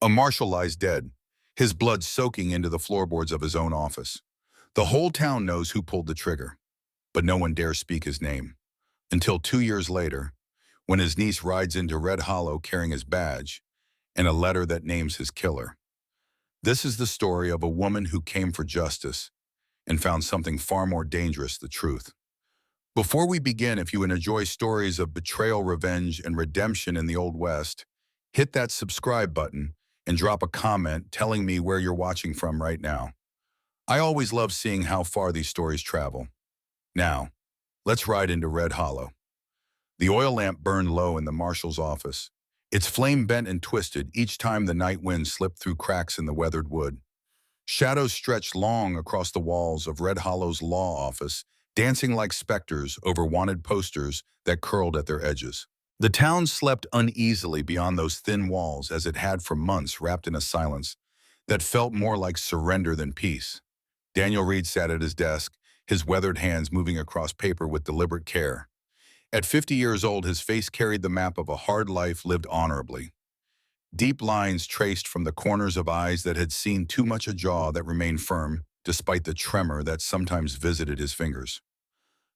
A marshal lies dead, his blood soaking into the floorboards of his own office. The whole town knows who pulled the trigger, but no one dares speak his name. Until 2 years later, when his niece rides into Red Hollow carrying his badge and a letter that names his killer. This is the story of a woman who came for justice and found something far more dangerous, the truth. Before we begin, if you enjoy stories of betrayal, revenge, and redemption in the Old West, hit that subscribe button and drop a comment telling me where you're watching from right now. I always love seeing how far these stories travel. Now, let's ride into Red Hollow. The oil lamp burned low in the marshal's office. Its flame bent and twisted each time the night wind slipped through cracks in the weathered wood. Shadows stretched long across the walls of Red Hollow's law office, dancing like specters over wanted posters that curled at their edges. The town slept uneasily beyond those thin walls as it had for months, wrapped in a silence that felt more like surrender than peace. Daniel Reed sat at his desk, his weathered hands moving across paper with deliberate care. At 50 years old, his face carried the map of a hard life lived honorably. Deep lines traced from the corners of eyes that had seen too much, a jaw that remained firm despite the tremor that sometimes visited his fingers.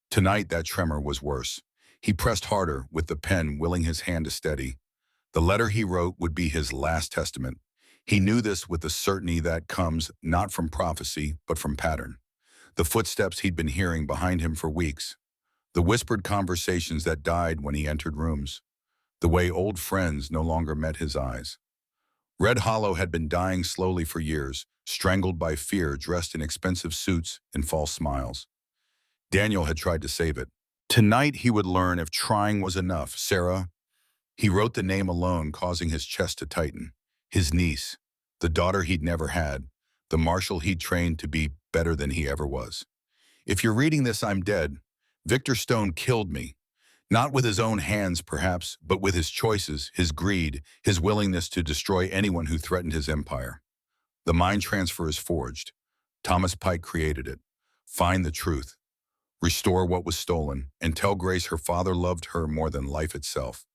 Tonight, that tremor was worse. He pressed harder, with the pen willing his hand to steady. The letter he wrote would be his last testament. He knew this with the certainty that comes not from prophecy, but from pattern. The footsteps he'd been hearing behind him for weeks. The whispered conversations that died when he entered rooms. The way old friends no longer met his eyes. Red Hollow had been dying slowly for years, strangled by fear, dressed in expensive suits and false smiles. Daniel had tried to save it. Tonight he would learn if trying was enough. Sarah, he wrote the name alone, causing his chest to tighten. His niece, the daughter he'd never had, the marshal he'd trained to be better than he ever was. If you're reading this, I'm dead. Victor Stone killed me. Not with his own hands, perhaps, but with his choices, his greed, his willingness to destroy anyone who threatened his empire. The mind transfer is forged. Thomas Pike created it. Find the truth. Restore what was stolen, and tell Grace her father loved her more than life itself.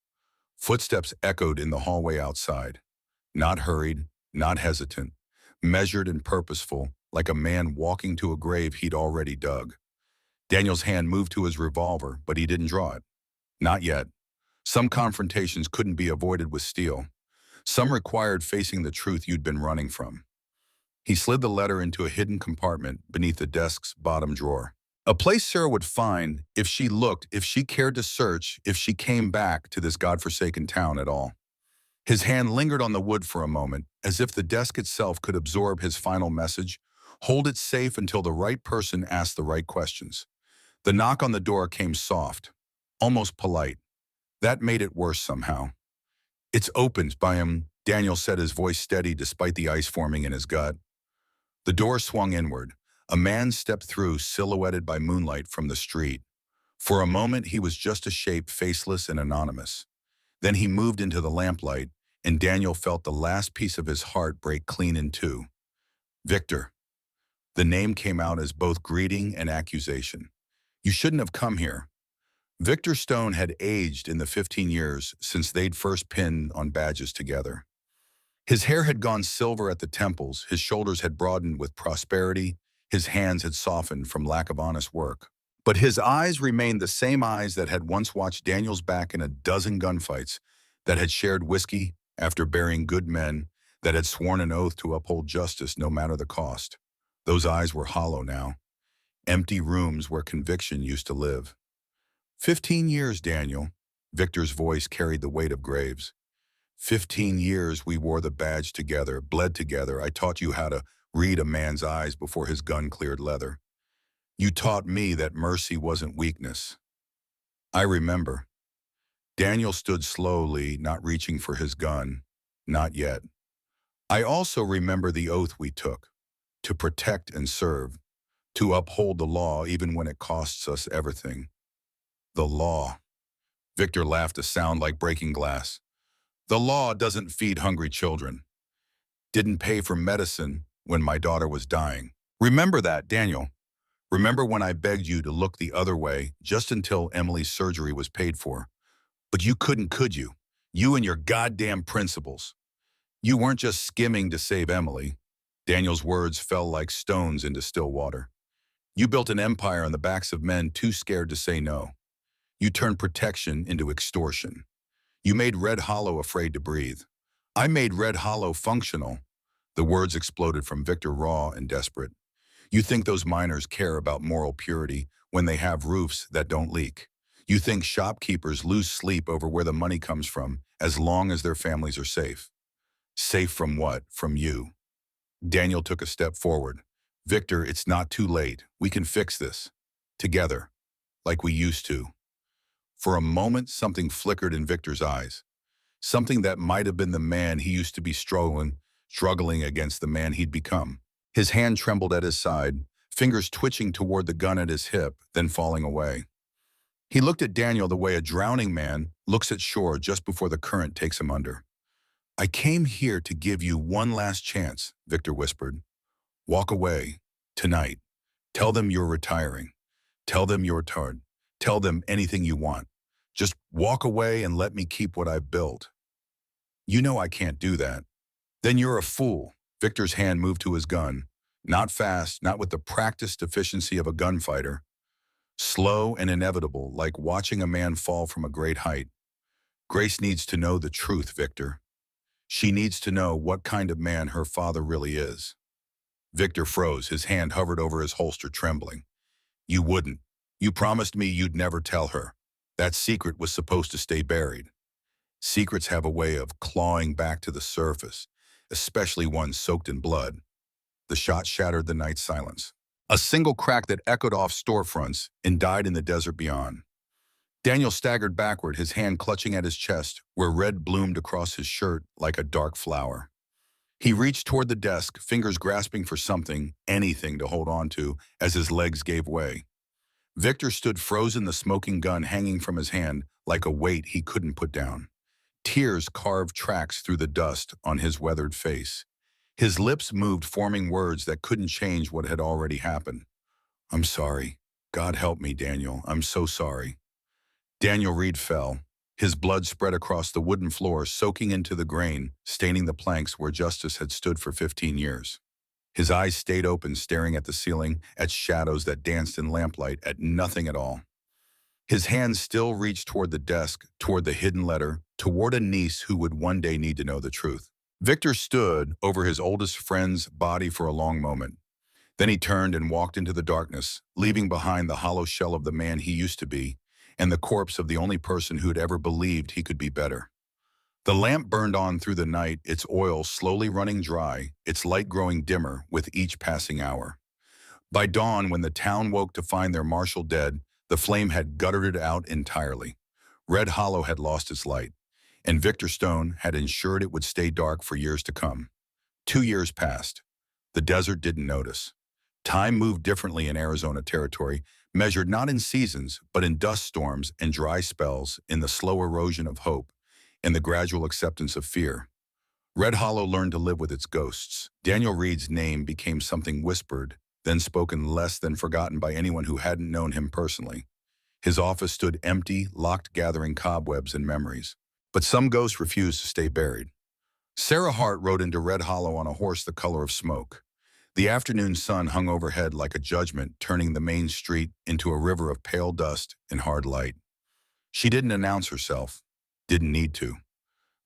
Footsteps echoed in the hallway outside. Not hurried, not hesitant, measured and purposeful, like a man walking to a grave he'd already dug. Daniel's hand moved to his revolver, but he didn't draw it. Not yet. Some confrontations couldn't be avoided with steel. Some required facing the truth you'd been running from. He slid the letter into a hidden compartment beneath the desk's bottom drawer. A place Sarah would find if she looked, if she cared to search, if she came back to this godforsaken town at all. His hand lingered on the wood for a moment, as if the desk itself could absorb his final message, hold it safe until the right person asked the right questions. The knock on the door came soft, almost polite. That made it worse somehow. "It's opened by him," Daniel said, his voice steady despite the ice forming in his gut. The door swung inward. A man stepped through, silhouetted by moonlight from the street. For a moment, he was just a shape, faceless and anonymous. Then he moved into the lamplight, and Daniel felt the last piece of his heart break clean in two. Victor. The name came out as both greeting and accusation. "You shouldn't have come here." Victor Stone had aged in the 15 years since they'd first pinned on badges together. His hair had gone silver at the temples, his shoulders had broadened with prosperity, his hands had softened from lack of honest work. But his eyes remained the same eyes that had once watched Daniel's back in a dozen gunfights, that had shared whiskey after burying good men, that had sworn an oath to uphold justice no matter the cost. Those eyes were hollow now, empty rooms where conviction used to live. 15 years, Daniel. Victor's voice carried the weight of graves. 15 years we wore the badge together, bled together. I taught you how to read a man's eyes before his gun cleared leather. You taught me that mercy wasn't weakness. I remember. Daniel stood slowly, not reaching for his gun. Not yet. I also remember the oath we took. To protect and serve. To uphold the law even when it costs us everything. The law. Victor laughed, a sound like breaking glass. The law doesn't feed hungry children. Didn't pay for medicine when my daughter was dying. Remember that, Daniel. Remember when I begged you to look the other way just until Emily's surgery was paid for. But you couldn't, could you? You and your goddamn principles. You weren't just skimming to save Emily. Daniel's words fell like stones into still water. You built an empire on the backs of men too scared to say no. You turned protection into extortion. You made Red Hollow afraid to breathe. I made Red Hollow functional. The words exploded from Victor, raw and desperate. You think those miners care about moral purity when they have roofs that don't leak. You think shopkeepers lose sleep over where the money comes from as long as their families are safe. Safe from what? From you. Daniel took a step forward. Victor, it's not too late. We can fix this. Together. Like we used to. For a moment, something flickered in Victor's eyes. Something that might have been the man he used to be struggling against the man he'd become. His hand trembled at his side, fingers twitching toward the gun at his hip, then falling away. He looked at Daniel the way a drowning man looks at shore just before the current takes him under. I came here to give you one last chance, Victor whispered. Walk away. Tonight. Tell them you're retiring. Tell them you're tired. Tell them anything you want. Just walk away and let me keep what I've built. You know I can't do that. Then you're a fool. Victor's hand moved to his gun. Not fast, not with the practiced efficiency of a gunfighter. Slow and inevitable, like watching a man fall from a great height. Grace needs to know the truth, Victor. She needs to know what kind of man her father really is. Victor froze, his hand hovered over his holster, trembling. You wouldn't. You promised me you'd never tell her. That secret was supposed to stay buried. Secrets have a way of clawing back to the surface, especially ones soaked in blood. The shot shattered the night silence. A single crack that echoed off storefronts and died in the desert beyond. Daniel staggered backward, his hand clutching at his chest, where red bloomed across his shirt like a dark flower. He reached toward the desk, fingers grasping for something, anything to hold on to, as his legs gave way. Victor stood frozen, the smoking gun hanging from his hand like a weight he couldn't put down. Tears carved tracks through the dust on his weathered face. His lips moved, forming words that couldn't change what had already happened. I'm sorry. God help me, Daniel. I'm so sorry. Daniel Reed fell. His blood spread across the wooden floor, soaking into the grain, staining the planks where justice had stood for 15 years. His eyes stayed open, staring at the ceiling, at shadows that danced in lamplight, at nothing at all. His hands still reached toward the desk, toward the hidden letter, toward a niece who would one day need to know the truth. Victor stood over his oldest friend's body for a long moment. Then he turned and walked into the darkness, leaving behind the hollow shell of the man he used to be, and the corpse of the only person who'd ever believed he could be better. The lamp burned on through the night, its oil slowly running dry, its light growing dimmer with each passing hour. By dawn, when the town woke to find their marshal dead, the flame had guttered it out entirely. Red Hollow had lost its light, and Victor Stone had ensured it would stay dark for years to come. 2 years passed. The desert didn't notice. Time moved differently in Arizona territory, measured not in seasons, but in dust storms and dry spells, in the slow erosion of hope, and the gradual acceptance of fear. Red Hollow learned to live with its ghosts. Daniel Reed's name became something whispered, then spoken, less than forgotten by anyone who hadn't known him personally. His office stood empty, locked, gathering cobwebs and memories. But some ghosts refused to stay buried. Sarah Hart rode into Red Hollow on a horse the color of smoke. The afternoon sun hung overhead like a judgment, turning the main street into a river of pale dust and hard light. She didn't announce herself, didn't need to.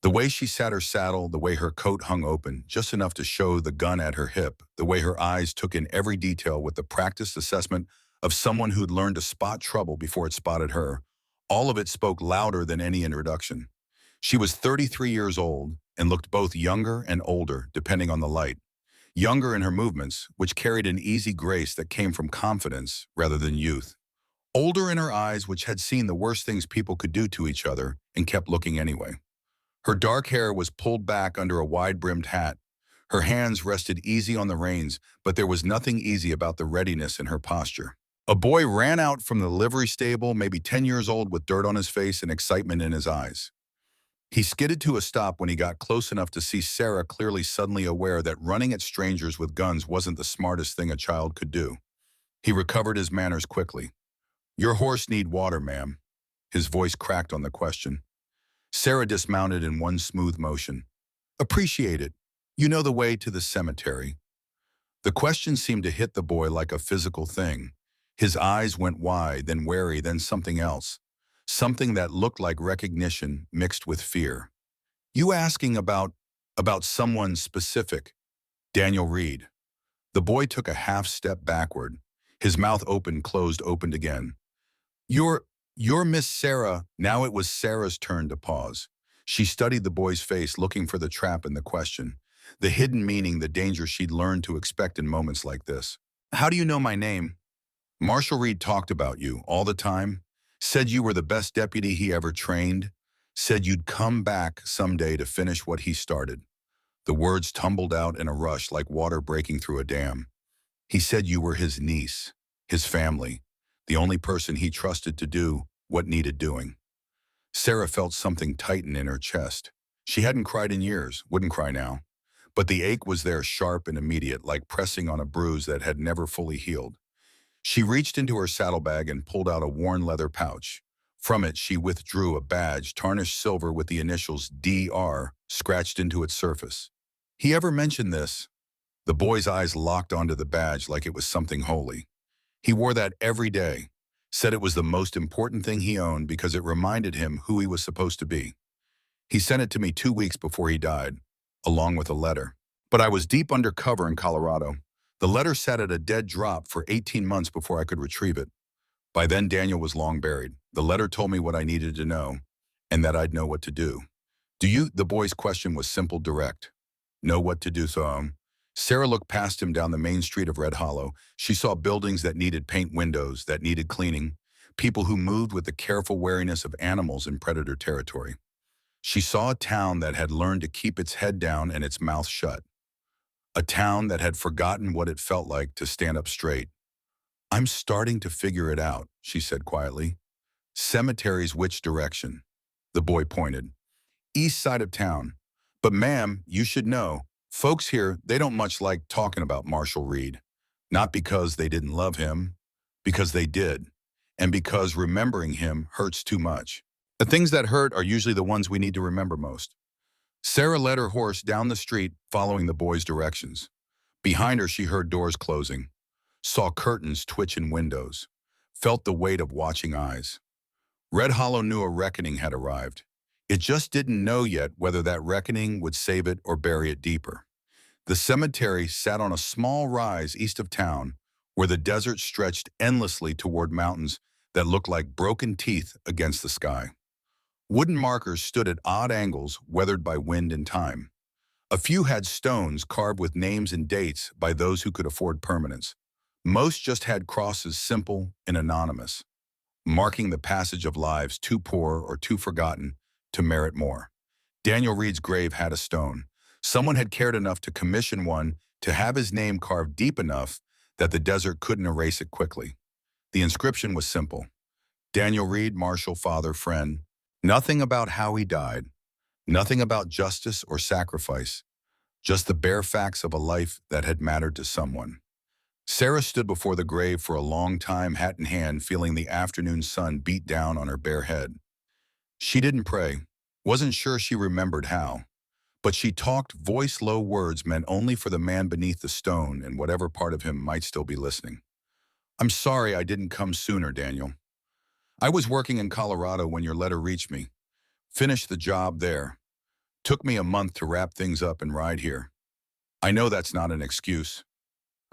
The way she sat her saddle, the way her coat hung open, just enough to show the gun at her hip, the way her eyes took in every detail with the practiced assessment of someone who'd learned to spot trouble before it spotted her, all of it spoke louder than any introduction. She was 33 years old and looked both younger and older, depending on the light. Younger in her movements, which carried an easy grace that came from confidence rather than youth. Older in her eyes, which had seen the worst things people could do to each other and kept looking anyway. Her dark hair was pulled back under a wide-brimmed hat. Her hands rested easy on the reins, but there was nothing easy about the readiness in her posture. A boy ran out from the livery stable, maybe 10 years old, with dirt on his face and excitement in his eyes. He skidded to a stop when he got close enough to see Sarah, clearly suddenly aware that running at strangers with guns wasn't the smartest thing a child could do. He recovered his manners quickly. "Your horse need water, ma'am." His voice cracked on the question. Sarah dismounted in one smooth motion. Appreciate it. You know the way to the cemetery. The question seemed to hit the boy like a physical thing. His eyes went wide, then wary, then something else. Something that looked like recognition mixed with fear. You asking about someone specific? Daniel Reed. The boy took a half step backward. His mouth opened, closed, opened again. You're, you're Miss Sarah. Now it was Sarah's turn to pause. She studied the boy's face, looking for the trap in the question, the hidden meaning, the danger she'd learned to expect in moments like this. How do you know my name? Marshall Reed talked about you all the time, said you were the best deputy he ever trained, said you'd come back someday to finish what he started. The words tumbled out in a rush like water breaking through a dam. He said you were his niece, his family, the only person he trusted to do what needed doing. Sarah felt something tighten in her chest. She hadn't cried in years, wouldn't cry now. But the ache was there, sharp and immediate, like pressing on a bruise that had never fully healed. She reached into her saddlebag and pulled out a worn leather pouch. From it, she withdrew a badge, tarnished silver with the initials DR scratched into its surface. He ever mentioned this? The boy's eyes locked onto the badge like it was something holy. He wore that every day, said it was the most important thing he owned because it reminded him who he was supposed to be. He sent it to me 2 weeks before he died, along with a letter. But I was deep undercover in Colorado. The letter sat at a dead drop for 18 months before I could retrieve it. By then, Daniel was long buried. The letter told me what I needed to know, and that I'd know what to do. Do you? The boy's question was simple, direct. Know what to do, so Sarah looked past him down the main street of Red Hollow. She saw buildings that needed paint, windows that needed cleaning, people who moved with the careful wariness of animals in predator territory. She saw a town that had learned to keep its head down and its mouth shut. A town that had forgotten what it felt like to stand up straight. I'm starting to figure it out, she said quietly. Cemeteries, which direction? The boy pointed. East side of town. But ma'am, you should know, folks here, they don't much like talking about Marshall Reed. Not because they didn't love him, because they did. And because remembering him hurts too much. The things that hurt are usually the ones we need to remember most. Sarah led her horse down the street, following the boy's directions. Behind her, she heard doors closing, saw curtains twitch in windows, felt the weight of watching eyes. Red Hollow knew a reckoning had arrived. It just didn't know yet whether that reckoning would save it or bury it deeper. The cemetery sat on a small rise east of town, where the desert stretched endlessly toward mountains that looked like broken teeth against the sky. Wooden markers stood at odd angles, weathered by wind and time. A few had stones carved with names and dates by those who could afford permanence. Most just had crosses, simple and anonymous, marking the passage of lives too poor or too forgotten to merit more. Daniel Reed's grave had a stone. Someone had cared enough to commission one to have his name carved deep enough that the desert couldn't erase it quickly. The inscription was simple. Daniel Reed, Marshall, father, friend. Nothing about how he died. Nothing about justice or sacrifice. Just the bare facts of a life that had mattered to someone. Sarah stood before the grave for a long time, hat in hand, feeling the afternoon sun beat down on her bare head. She didn't pray, wasn't sure she remembered how, but she talked voice-low words meant only for the man beneath the stone and whatever part of him might still be listening. I'm sorry I didn't come sooner, Daniel. I was working in Colorado when your letter reached me. Finished the job there. Took me a month to wrap things up and ride here. I know that's not an excuse.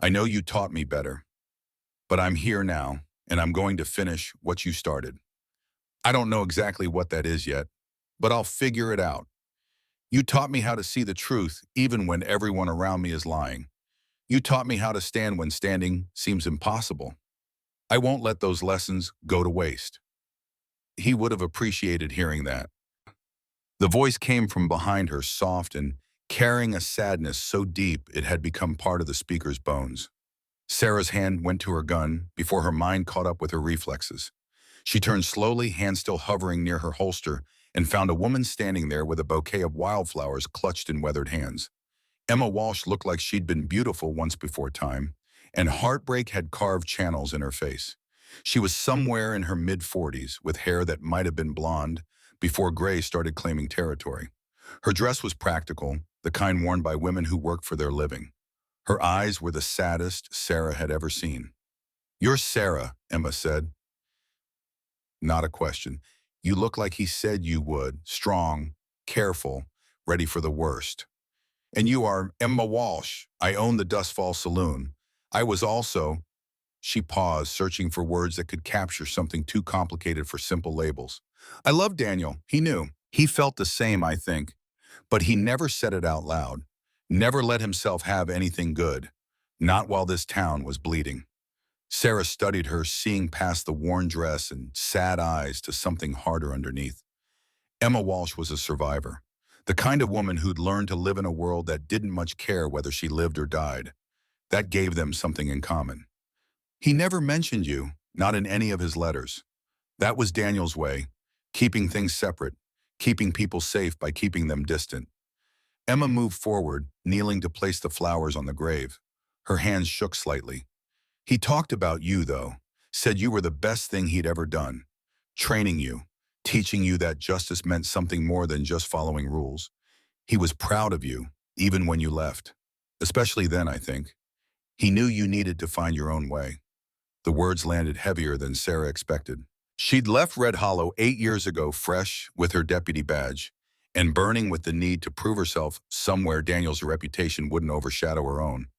I know you taught me better. But I'm here now, and I'm going to finish what you started. I don't know exactly what that is yet, but I'll figure it out. You taught me how to see the truth even when everyone around me is lying. You taught me how to stand when standing seems impossible. I won't let those lessons go to waste. He would have appreciated hearing that. The voice came from behind her, soft and carrying a sadness so deep it had become part of the speaker's bones. Sarah's hand went to her gun before her mind caught up with her reflexes. She turned slowly, hand still hovering near her holster, and found a woman standing there with a bouquet of wildflowers clutched in weathered hands. Emma Walsh looked like she'd been beautiful once before time, and heartbreak had carved channels in her face. She was somewhere in her mid-40s, with hair that might have been blonde, before gray started claiming territory. Her dress was practical, the kind worn by women who work for their living. Her eyes were the saddest Sarah had ever seen. "You're Sarah," Emma said. Not a question. "You look like he said you would, strong, careful, ready for the worst." "And you are Emma Walsh. I own the Dustfall Saloon. I was also—" She paused, searching for words that could capture something too complicated for simple labels. "I love Daniel. He knew. He felt the same, I think. But he never said it out loud. Never let himself have anything good. Not while this town was bleeding." Sarah studied her, seeing past the worn dress and sad eyes to something harder underneath. Emma Walsh was a survivor. The kind of woman who'd learned to live in a world that didn't much care whether she lived or died. That gave them something in common. "He never mentioned you, not in any of his letters. That was Daniel's way, keeping things separate, keeping people safe by keeping them distant." Emma moved forward, kneeling to place the flowers on the grave. Her hands shook slightly. "He talked about you, though, said you were the best thing he'd ever done. Training you, teaching you that justice meant something more than just following rules. He was proud of you, even when you left. Especially then, I think. He knew you needed to find your own way." The words landed heavier than Sarah expected. She'd left Red Hollow 8 years ago, fresh with her deputy badge, and burning with the need to prove herself somewhere Daniel's reputation wouldn't overshadow her own.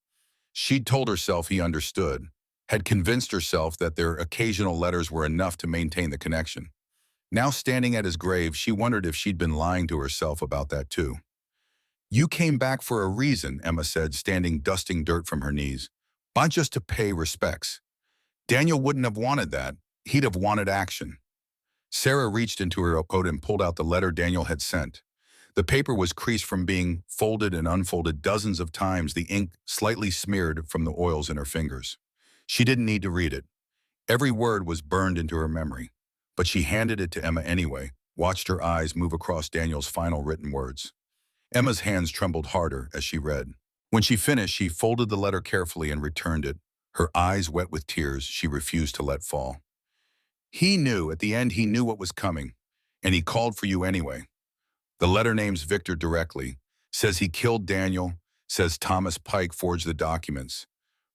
She'd told herself he understood, had convinced herself that their occasional letters were enough to maintain the connection. Now standing at his grave, she wondered if she'd been lying to herself about that too. "You came back for a reason," Emma said, standing dusting dirt from her knees. "Not just to pay respects. Daniel wouldn't have wanted that. He'd have wanted action." Sarah reached into her coat and pulled out the letter Daniel had sent. The paper was creased from being folded and unfolded dozens of times, the ink slightly smeared from the oils in her fingers. She didn't need to read it. Every word was burned into her memory. But she handed it to Emma anyway, watched her eyes move across Daniel's final written words. Emma's hands trembled harder as she read. When she finished, she folded the letter carefully and returned it, her eyes wet with tears she refused to let fall. "He knew, at the end he knew what was coming, and he called for you anyway. The letter names Victor directly, says he killed Daniel, says Thomas Pike forged the documents.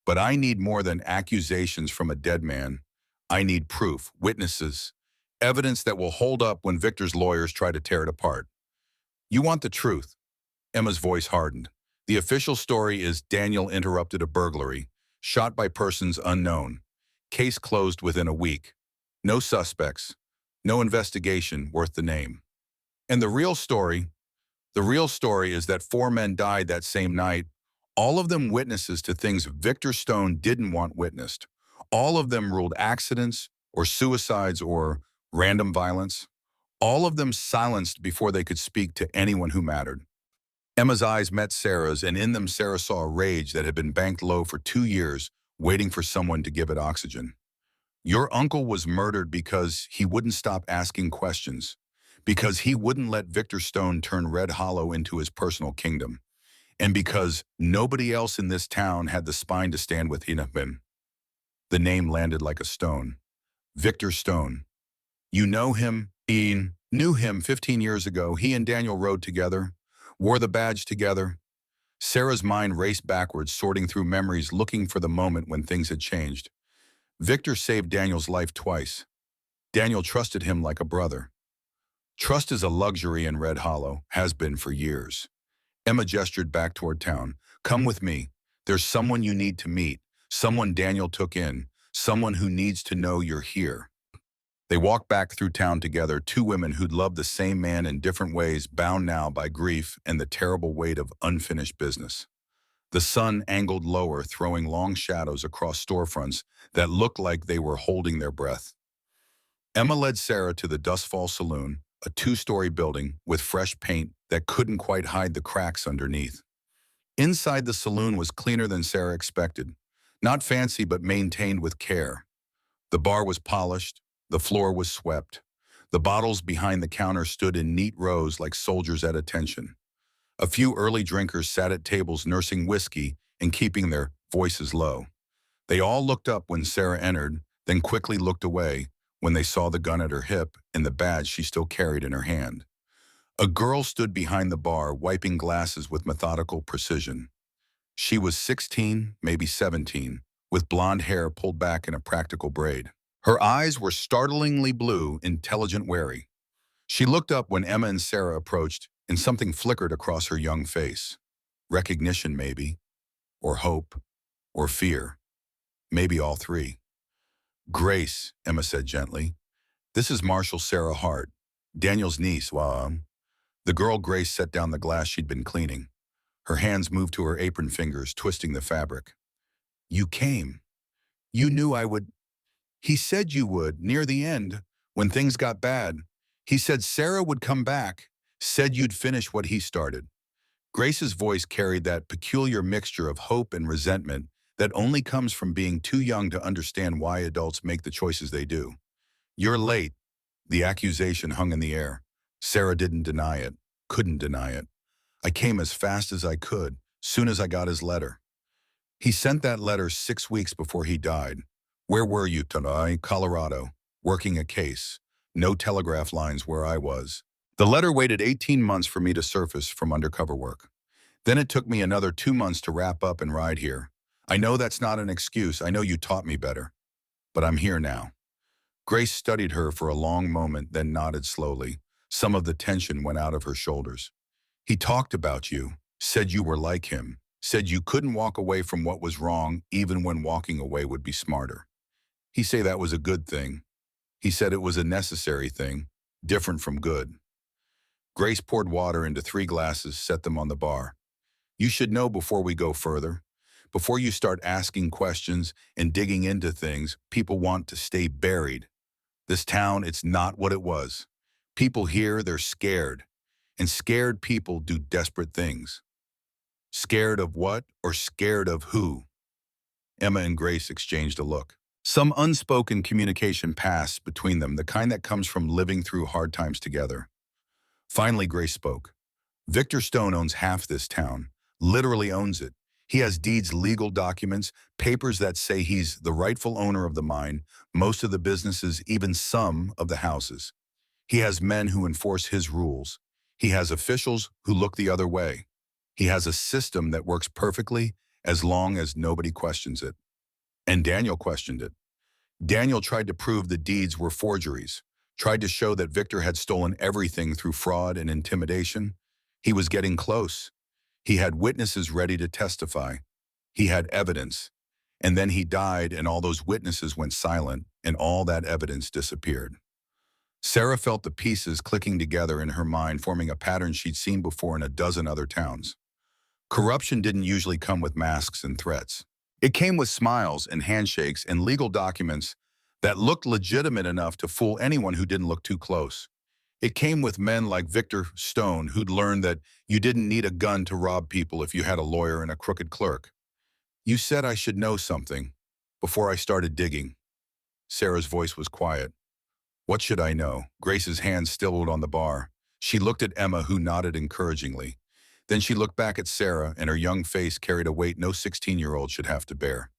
But I need more than accusations from a dead man. I need proof, witnesses, evidence that will hold up when Victor's lawyers try to tear it apart. You want the truth." Emma's voice hardened. "The official story is Daniel interrupted a burglary, shot by persons unknown. Case closed within a week. No suspects. No investigation worth the name. And the real story is that 4 men died that same night, all of them witnesses to things Victor Stone didn't want witnessed. All of them ruled accidents or suicides or random violence. All of them silenced before they could speak to anyone who mattered." Emma's eyes met Sarah's, and in them Sarah saw a rage that had been banked low for 2 years, waiting for someone to give it oxygen. "Your uncle was murdered because he wouldn't stop asking questions, because he wouldn't let Victor Stone turn Red Hollow into his personal kingdom, and because nobody else in this town had the spine to stand with Inhuman." The name landed like a stone. Victor Stone. "You know him?" "Ian knew him 15 years ago. He and Daniel rode together, wore the badge together." Sarah's mind raced backwards, sorting through memories, looking for the moment when things had changed. Victor saved Daniel's life twice. Daniel trusted him like a brother. Trust is a luxury in Red Hollow, has been for years. Emma gestured back toward town. "Come with me. There's someone you need to meet, someone Daniel took in, someone who needs to know you're here." They walked back through town together, 2 women who'd loved the same man in different ways, bound now by grief and the terrible weight of unfinished business. The sun angled lower, throwing long shadows across storefronts that looked like they were holding their breath. Emma led Sarah to the Dustfall Saloon, a 2-story building with fresh paint that couldn't quite hide the cracks underneath. Inside, the saloon was cleaner than Sarah expected. Not fancy, but maintained with care. The bar was polished, the floor was swept. The bottles behind the counter stood in neat rows like soldiers at attention. A few early drinkers sat at tables nursing whiskey and keeping their voices low. They all looked up when Sarah entered, then quickly looked away when they saw the gun at her hip and the badge she still carried in her hand. A girl stood behind the bar, wiping glasses with methodical precision. She was 16, maybe 17, with blonde hair pulled back in a practical braid. Her eyes were startlingly blue, intelligent, wary. She looked up when Emma and Sarah approached, and something flickered across her young face. Recognition, maybe, or hope, or fear, maybe all three. "Grace," Emma said gently. "This is Marshall Sarah Hart, Daniel's niece." The girl Grace set down the glass she'd been cleaning. Her hands moved to her apron fingers, twisting the fabric. "You came. You knew I would." "He said you would, near the end, when things got bad. He said Sarah would come back, said you'd finish what he started." Grace's voice carried that peculiar mixture of hope and resentment that only comes from being too young to understand why adults make the choices they do. "You're late." The accusation hung in the air. Sarah didn't deny it, couldn't deny it. "I came as fast as I could, soon as I got his letter." "He sent that letter 6 weeks before he died. Where were you tonight?" "Colorado, working a case. No telegraph lines where I was." "The letter waited 18 months for me to surface from undercover work. Then it took me another 2 months to wrap up and ride here. I know that's not an excuse. I know you taught me better. But I'm here now." Grace studied her for a long moment, then nodded slowly. Some of the tension went out of her shoulders. "He talked about you, said you were like him, said you couldn't walk away from what was wrong even when walking away would be smarter. He say that was a good thing. He said it was a necessary thing, different from good." Grace poured water into 3 glasses, set them on the bar. "You should know before we go further. Before you start asking questions and digging into things, people want to stay buried. This town, it's not what it was. People here, they're scared. And scared people do desperate things." "Scared of what, or scared of who?" Emma and Grace exchanged a look. Some unspoken communication passed between them, the kind that comes from living through hard times together. Finally, Grace spoke. "Victor Stone owns half this town, literally owns it. He has deeds, legal documents, papers that say he's the rightful owner of the mine, most of the businesses, even some of the houses. He has men who enforce his rules. He has officials who look the other way. He has a system that works perfectly as long as nobody questions it." And Daniel questioned it. Daniel tried to prove the deeds were forgeries, tried to show that Victor had stolen everything through fraud and intimidation. He was getting close. He had witnesses ready to testify. He had evidence. And then he died, and all those witnesses went silent, and all that evidence disappeared. Sarah felt the pieces clicking together in her mind, forming a pattern she'd seen before in a dozen other towns. Corruption didn't usually come with masks and threats. It came with smiles and handshakes and legal documents that looked legitimate enough to fool anyone who didn't look too close. It came with men like Victor Stone, who'd learned that you didn't need a gun to rob people if you had a lawyer and a crooked clerk. "You said I should know something before I started digging." Sarah's voice was quiet. "What should I know?" Grace's hand stilled on the bar. She looked at Emma, who nodded encouragingly. Then she looked back at Sarah, and her young face carried a weight no 16-year-old should have to bear.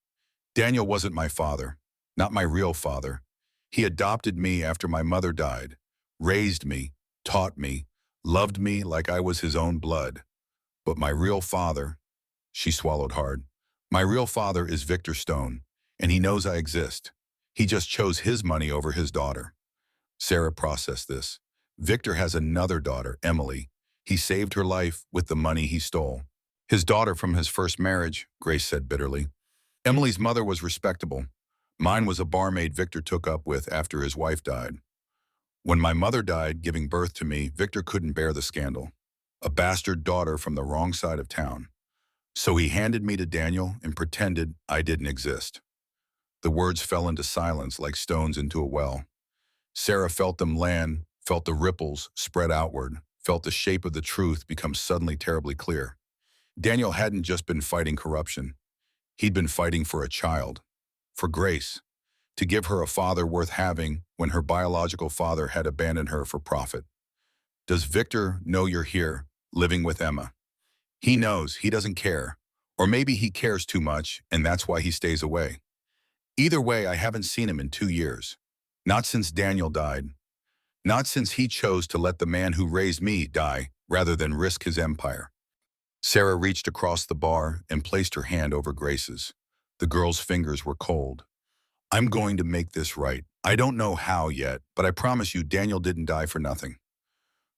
"Daniel wasn't my father, not my real father. He adopted me after my mother died, raised me, taught me, loved me like I was his own blood. But my real father," she swallowed hard, "my real father is Victor Stone, and he knows I exist. He just chose his money over his daughter." Sarah processed this. "Victor has another daughter, Emily. He saved her life with the money he stole." "His daughter from his first marriage," Grace said bitterly. "Emily's mother was respectable. Mine was a barmaid Victor took up with after his wife died. When my mother died, giving birth to me, Victor couldn't bear the scandal. A bastard daughter from the wrong side of town. So he handed me to Daniel and pretended I didn't exist." The words fell into silence like stones into a well. Sarah felt them land, felt the ripples spread outward, felt the shape of the truth become suddenly terribly clear. Daniel hadn't just been fighting corruption. He'd been fighting for a child, for Grace, to give her a father worth having when her biological father had abandoned her for profit. "Does Victor know you're here, living with Emma?" "He knows, he doesn't care. Or maybe he cares too much, and that's why he stays away. Either way, I haven't seen him in 2 years. Not since Daniel died." Not since he chose to let the man who raised me die rather than risk his empire. Sarah reached across the bar and placed her hand over Grace's. The girl's fingers were cold. I'm going to make this right. I don't know how yet, but I promise you Daniel didn't die for nothing.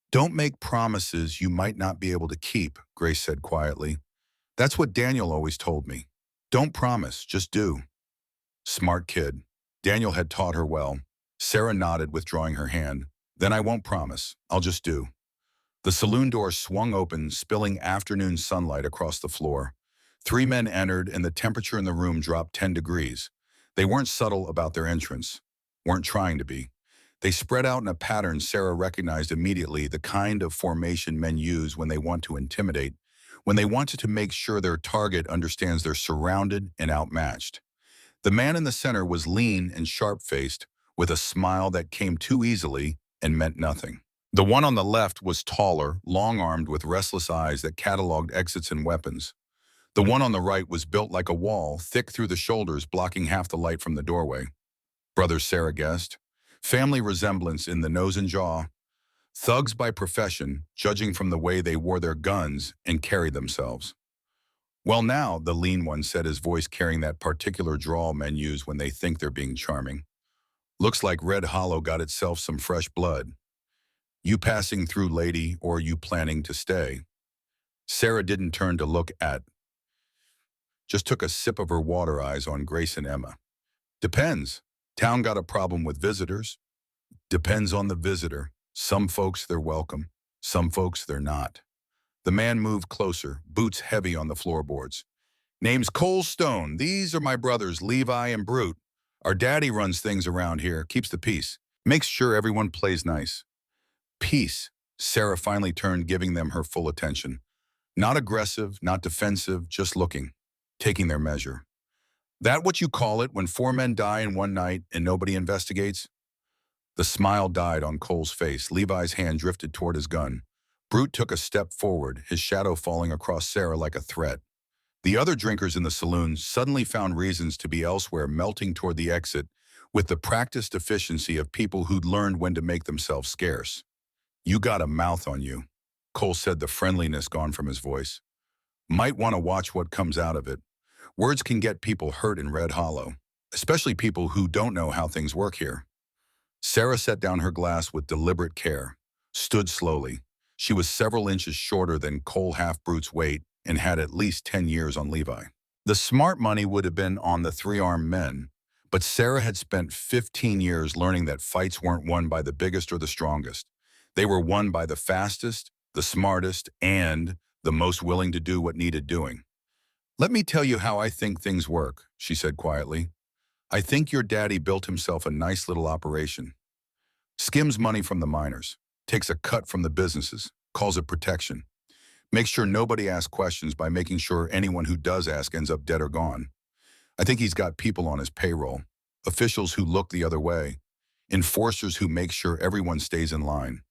Don't make promises you might not be able to keep, Grace said quietly. That's what Daniel always told me. Don't promise, just do. Smart kid. Daniel had taught her well. Sarah nodded, withdrawing her hand. Then I won't promise. I'll just do. The saloon door swung open, spilling afternoon sunlight across the floor. 3 men entered, and the temperature in the room dropped 10 degrees. They weren't subtle about their entrance, weren't trying to be. They spread out in a pattern Sarah recognized immediately, the kind of formation men use when they want to intimidate, when they wanted to make sure their target understands they're surrounded and outmatched. The man in the center was lean and sharp-faced, with a smile that came too easily and meant nothing. The one on the left was taller, long-armed, with restless eyes that cataloged exits and weapons. The one on the right was built like a wall, thick through the shoulders, blocking half the light from the doorway. Brothers, Sarah guessed. Family resemblance in the nose and jaw. Thugs by profession, judging from the way they wore their guns and carried themselves. Well now, the lean one said, his voice carrying that particular drawl men use when they think they're being charming. Looks like Red Hollow got itself some fresh blood. You passing through, lady, or you planning to stay? Sarah didn't turn to look at, just took a sip of her water, eyes on Grace and Emma. Depends. Town got a problem with visitors? Depends on the visitor. Some folks they're welcome, some folks they're not. The man moved closer, boots heavy on the floorboards. Name's Cole Stone. These are my brothers, Levi and Brute. Our daddy runs things around here, keeps the peace, makes sure everyone plays nice. Peace. Sarah finally turned, giving them her full attention. Not aggressive, not defensive, just looking, taking their measure. That what you call it when 4 men die in one night and nobody investigates? The smile died on Cole's face. Levi's hand drifted toward his gun. Brute took a step forward, his shadow falling across Sarah like a threat. The other drinkers in the saloon suddenly found reasons to be elsewhere, melting toward the exit with the practiced efficiency of people who'd learned when to make themselves scarce. You got a mouth on you, Cole said, the friendliness gone from his voice. Might want to watch what comes out of it. Words can get people hurt in Red Hollow, especially people who don't know how things work here. Sarah set down her glass with deliberate care, stood slowly. She was several inches shorter than Cole Half-Brute's weight and had at least 10 years on Levi. The smart money would have been on the 3-armed men, but Sarah had spent 15 years learning that fights weren't won by the biggest or the strongest. They were won by the fastest, the smartest, and the most willing to do what needed doing. Let me tell you how I think things work, she said quietly. I think your daddy built himself a nice little operation. Skims money from the miners, takes a cut from the businesses, calls it protection. Makes sure nobody asks questions by making sure anyone who does ask ends up dead or gone. I think he's got people on his payroll, officials who look the other way, enforcers who make sure everyone stays in line.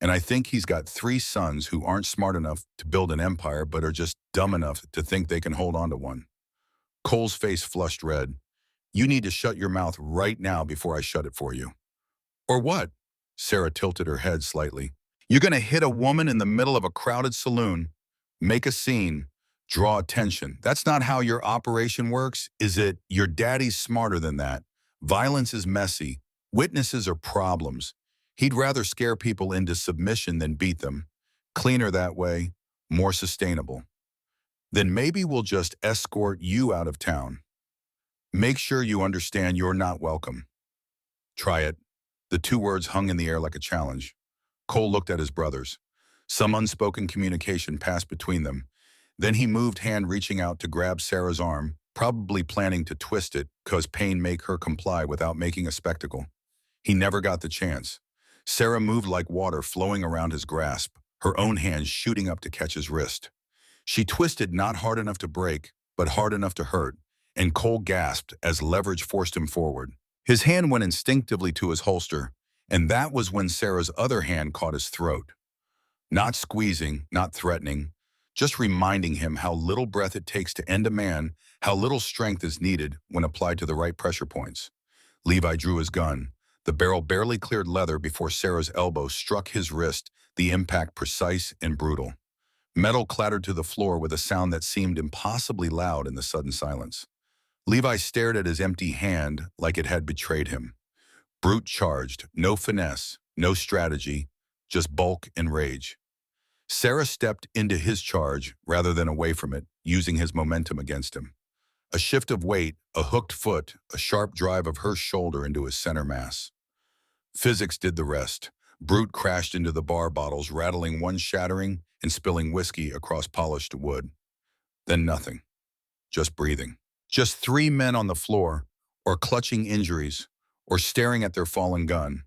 And I think he's got 3 sons who aren't smart enough to build an empire but are just dumb enough to think they can hold on to one. Cole's face flushed red. You need to shut your mouth right now before I shut it for you. Or what? Sarah tilted her head slightly. You're going to hit a woman in the middle of a crowded saloon, make a scene, draw attention. That's not how your operation works, is it? Your daddy's smarter than that. Violence is messy. Witnesses are problems. He'd rather scare people into submission than beat them. Cleaner that way, more sustainable. Then maybe we'll just escort you out of town. Make sure you understand you're not welcome. Try it. The 2 words hung in the air like a challenge. Cole looked at his brothers. Some unspoken communication passed between them. Then he moved, hand reaching out to grab Sarah's arm, probably planning to twist it, cause pain make her comply without making a spectacle. He never got the chance. Sarah moved like water flowing around his grasp, her own hand shooting up to catch his wrist. She twisted, not hard enough to break, but hard enough to hurt, and Cole gasped as leverage forced him forward. His hand went instinctively to his holster, and that was when Sarah's other hand caught his throat. Not squeezing, not threatening, just reminding him how little breath it takes to end a man, how little strength is needed when applied to the right pressure points. Levi drew his gun. The barrel barely cleared leather before Sarah's elbow struck his wrist, the impact precise and brutal. Metal clattered to the floor with a sound that seemed impossibly loud in the sudden silence. Levi stared at his empty hand like it had betrayed him. Brute charged, no finesse, no strategy, just bulk and rage. Sarah stepped into his charge rather than away from it, using his momentum against him. A shift of weight, a hooked foot, a sharp drive of her shoulder into his center mass. Physics did the rest. Brute crashed into the bar bottles, rattling one shattering and spilling whiskey across polished wood. Then nothing. Just breathing. Just three men on the floor, or clutching injuries, or staring at their fallen gun.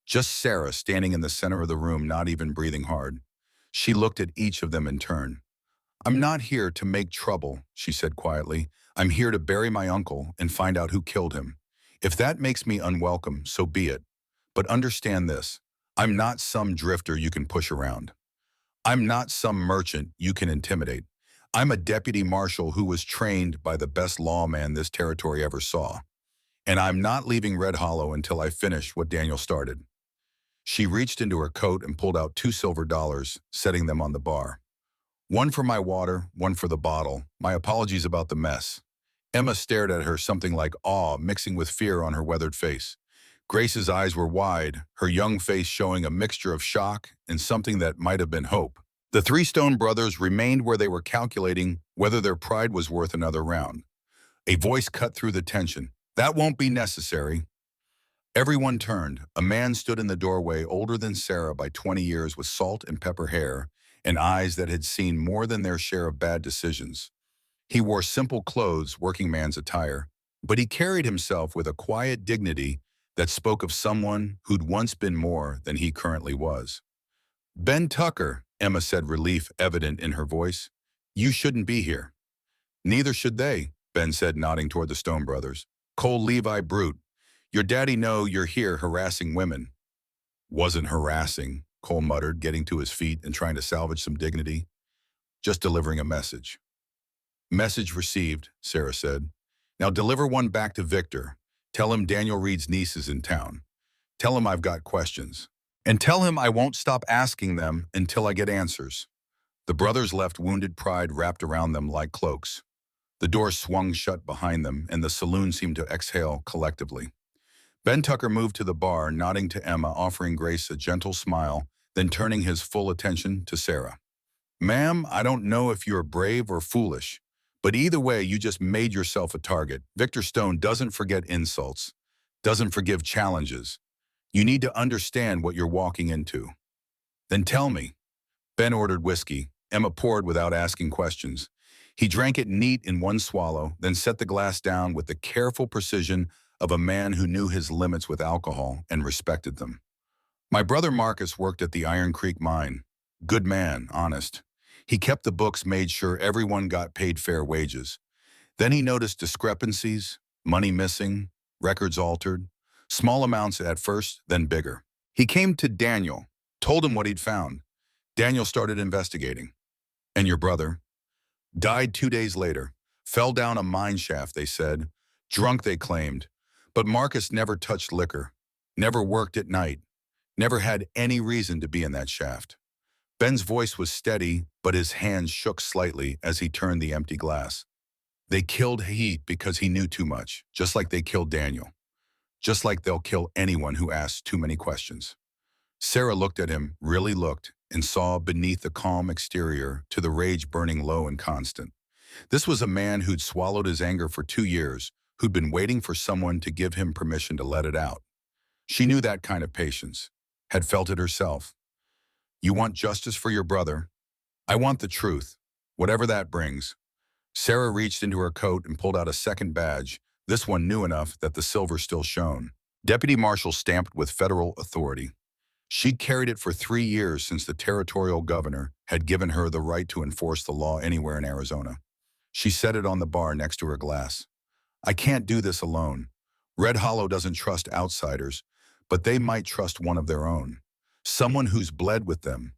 Just Sarah standing in the center of the room, not even breathing hard. She looked at each of them in turn. "I'm not here to make trouble," she said quietly. "I'm here to bury my uncle and find out who killed him. If that makes me unwelcome, so be it. But understand this. I'm not some drifter you can push around. I'm not some merchant you can intimidate. I'm a deputy marshal who was trained by the best lawman this territory ever saw. And I'm not leaving Red Hollow until I finish what Daniel started." She reached into her coat and pulled out $2 silver, setting them on the bar. "One for my water, one for the bottle. My apologies about the mess." Emma stared at her, something like awe mixing with fear on her weathered face. Grace's eyes were wide, her young face showing a mixture of shock and something that might have been hope. The three Stone brothers remained where they were, calculating whether their pride was worth another round. A voice cut through the tension. "That won't be necessary." Everyone turned. A man stood in the doorway, older than Sarah by 20 years, with salt and pepper hair and eyes that had seen more than their share of bad decisions. He wore simple clothes, working man's attire, but he carried himself with a quiet dignity that spoke of someone who'd once been more than he currently was. "Ben Tucker," Emma said, relief evident in her voice. "You shouldn't be here." "Neither should they," Ben said, nodding toward the Stone brothers. "Cole Levi Brute, your daddy know you're here harassing women." "Wasn't harassing," Cole muttered, getting to his feet and trying to salvage some dignity. "Just delivering a message." "Message received," Sarah said. "Now deliver one back to Victor. Tell him Daniel Reed's niece is in town. Tell him I've got questions. And tell him I won't stop asking them until I get answers." The brothers left, wounded pride wrapped around them like cloaks. The door swung shut behind them, and the saloon seemed to exhale collectively. Ben Tucker moved to the bar, nodding to Emma, offering Grace a gentle smile, then turning his full attention to Sarah. "Ma'am, I don't know if you're brave or foolish, but either way, you just made yourself a target. Victor Stone doesn't forget insults, doesn't forgive challenges. You need to understand what you're walking into." "Then tell me." Ben ordered whiskey. Emma poured without asking questions. He drank it neat in one swallow, then set the glass down with the careful precision of a man who knew his limits with alcohol and respected them. "My brother Marcus worked at the Iron Creek mine. Good man, honest. He kept the books, made sure everyone got paid fair wages. Then he noticed discrepancies, money missing, records altered, small amounts at first, then bigger. He came to Daniel, told him what he'd found. Daniel started investigating. And your brother? Died 2 days later. Fell down a mine shaft, they said. Drunk, they claimed. But Marcus never touched liquor, never worked at night, never had any reason to be in that shaft." Ben's voice was steady, but his hands shook slightly as he turned the empty glass. "They killed Heat because he knew too much, just like they killed Daniel. Just like they'll kill anyone who asks too many questions." Sarah looked at him, really looked, and saw beneath the calm exterior to the rage burning low and constant. This was a man who'd swallowed his anger for 2 years, who'd been waiting for someone to give him permission to let it out. She knew that kind of patience, had felt it herself. "You want justice for your brother? I want the truth, whatever that brings." Sarah reached into her coat and pulled out a second badge, this one new enough that the silver still shone. Deputy Marshal stamped with federal authority. She'd carried it for 3 years since the territorial governor had given her the right to enforce the law anywhere in Arizona. She set it on the bar next to her glass. "I can't do this alone. Red Hollow doesn't trust outsiders, but they might trust one of their own. Someone who's bled with them.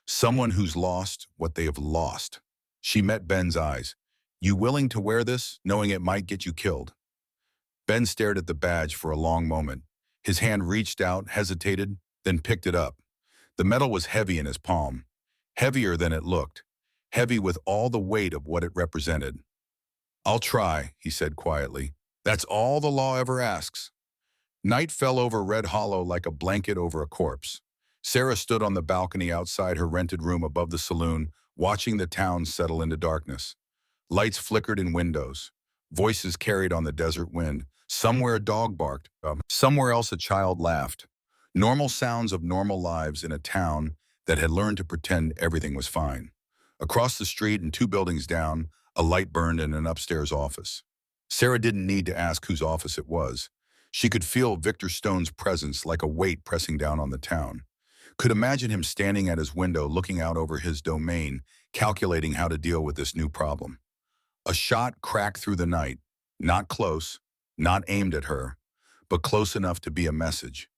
Someone who's lost what they have lost." She met Ben's eyes. "You willing to wear this, knowing it might get you killed?" Ben stared at the badge for a long moment, His hand reached out, hesitated, then picked it up. The metal was heavy in his palm, heavier than it looked, heavy with all the weight of what it represented. "I'll try," he said quietly. "That's all the law ever asks." Night fell over Red Hollow like a blanket over a corpse. Sarah stood on the balcony outside her rented room above the saloon, watching the town settle into darkness. Lights flickered in windows. Voices carried on the desert wind. Somewhere a dog barked. Somewhere else a child laughed. Normal sounds of normal lives in a town that had learned to pretend everything was fine. Across the street and two buildings down, a light burned in an upstairs office. Sarah didn't need to ask whose office it was. She could feel Victor Stone's presence like a weight pressing down on the town. Could imagine him standing at his window looking out over his domain, calculating how to deal with this new problem. A shot cracked through the night, not close, not aimed at her, but close enough to be a message.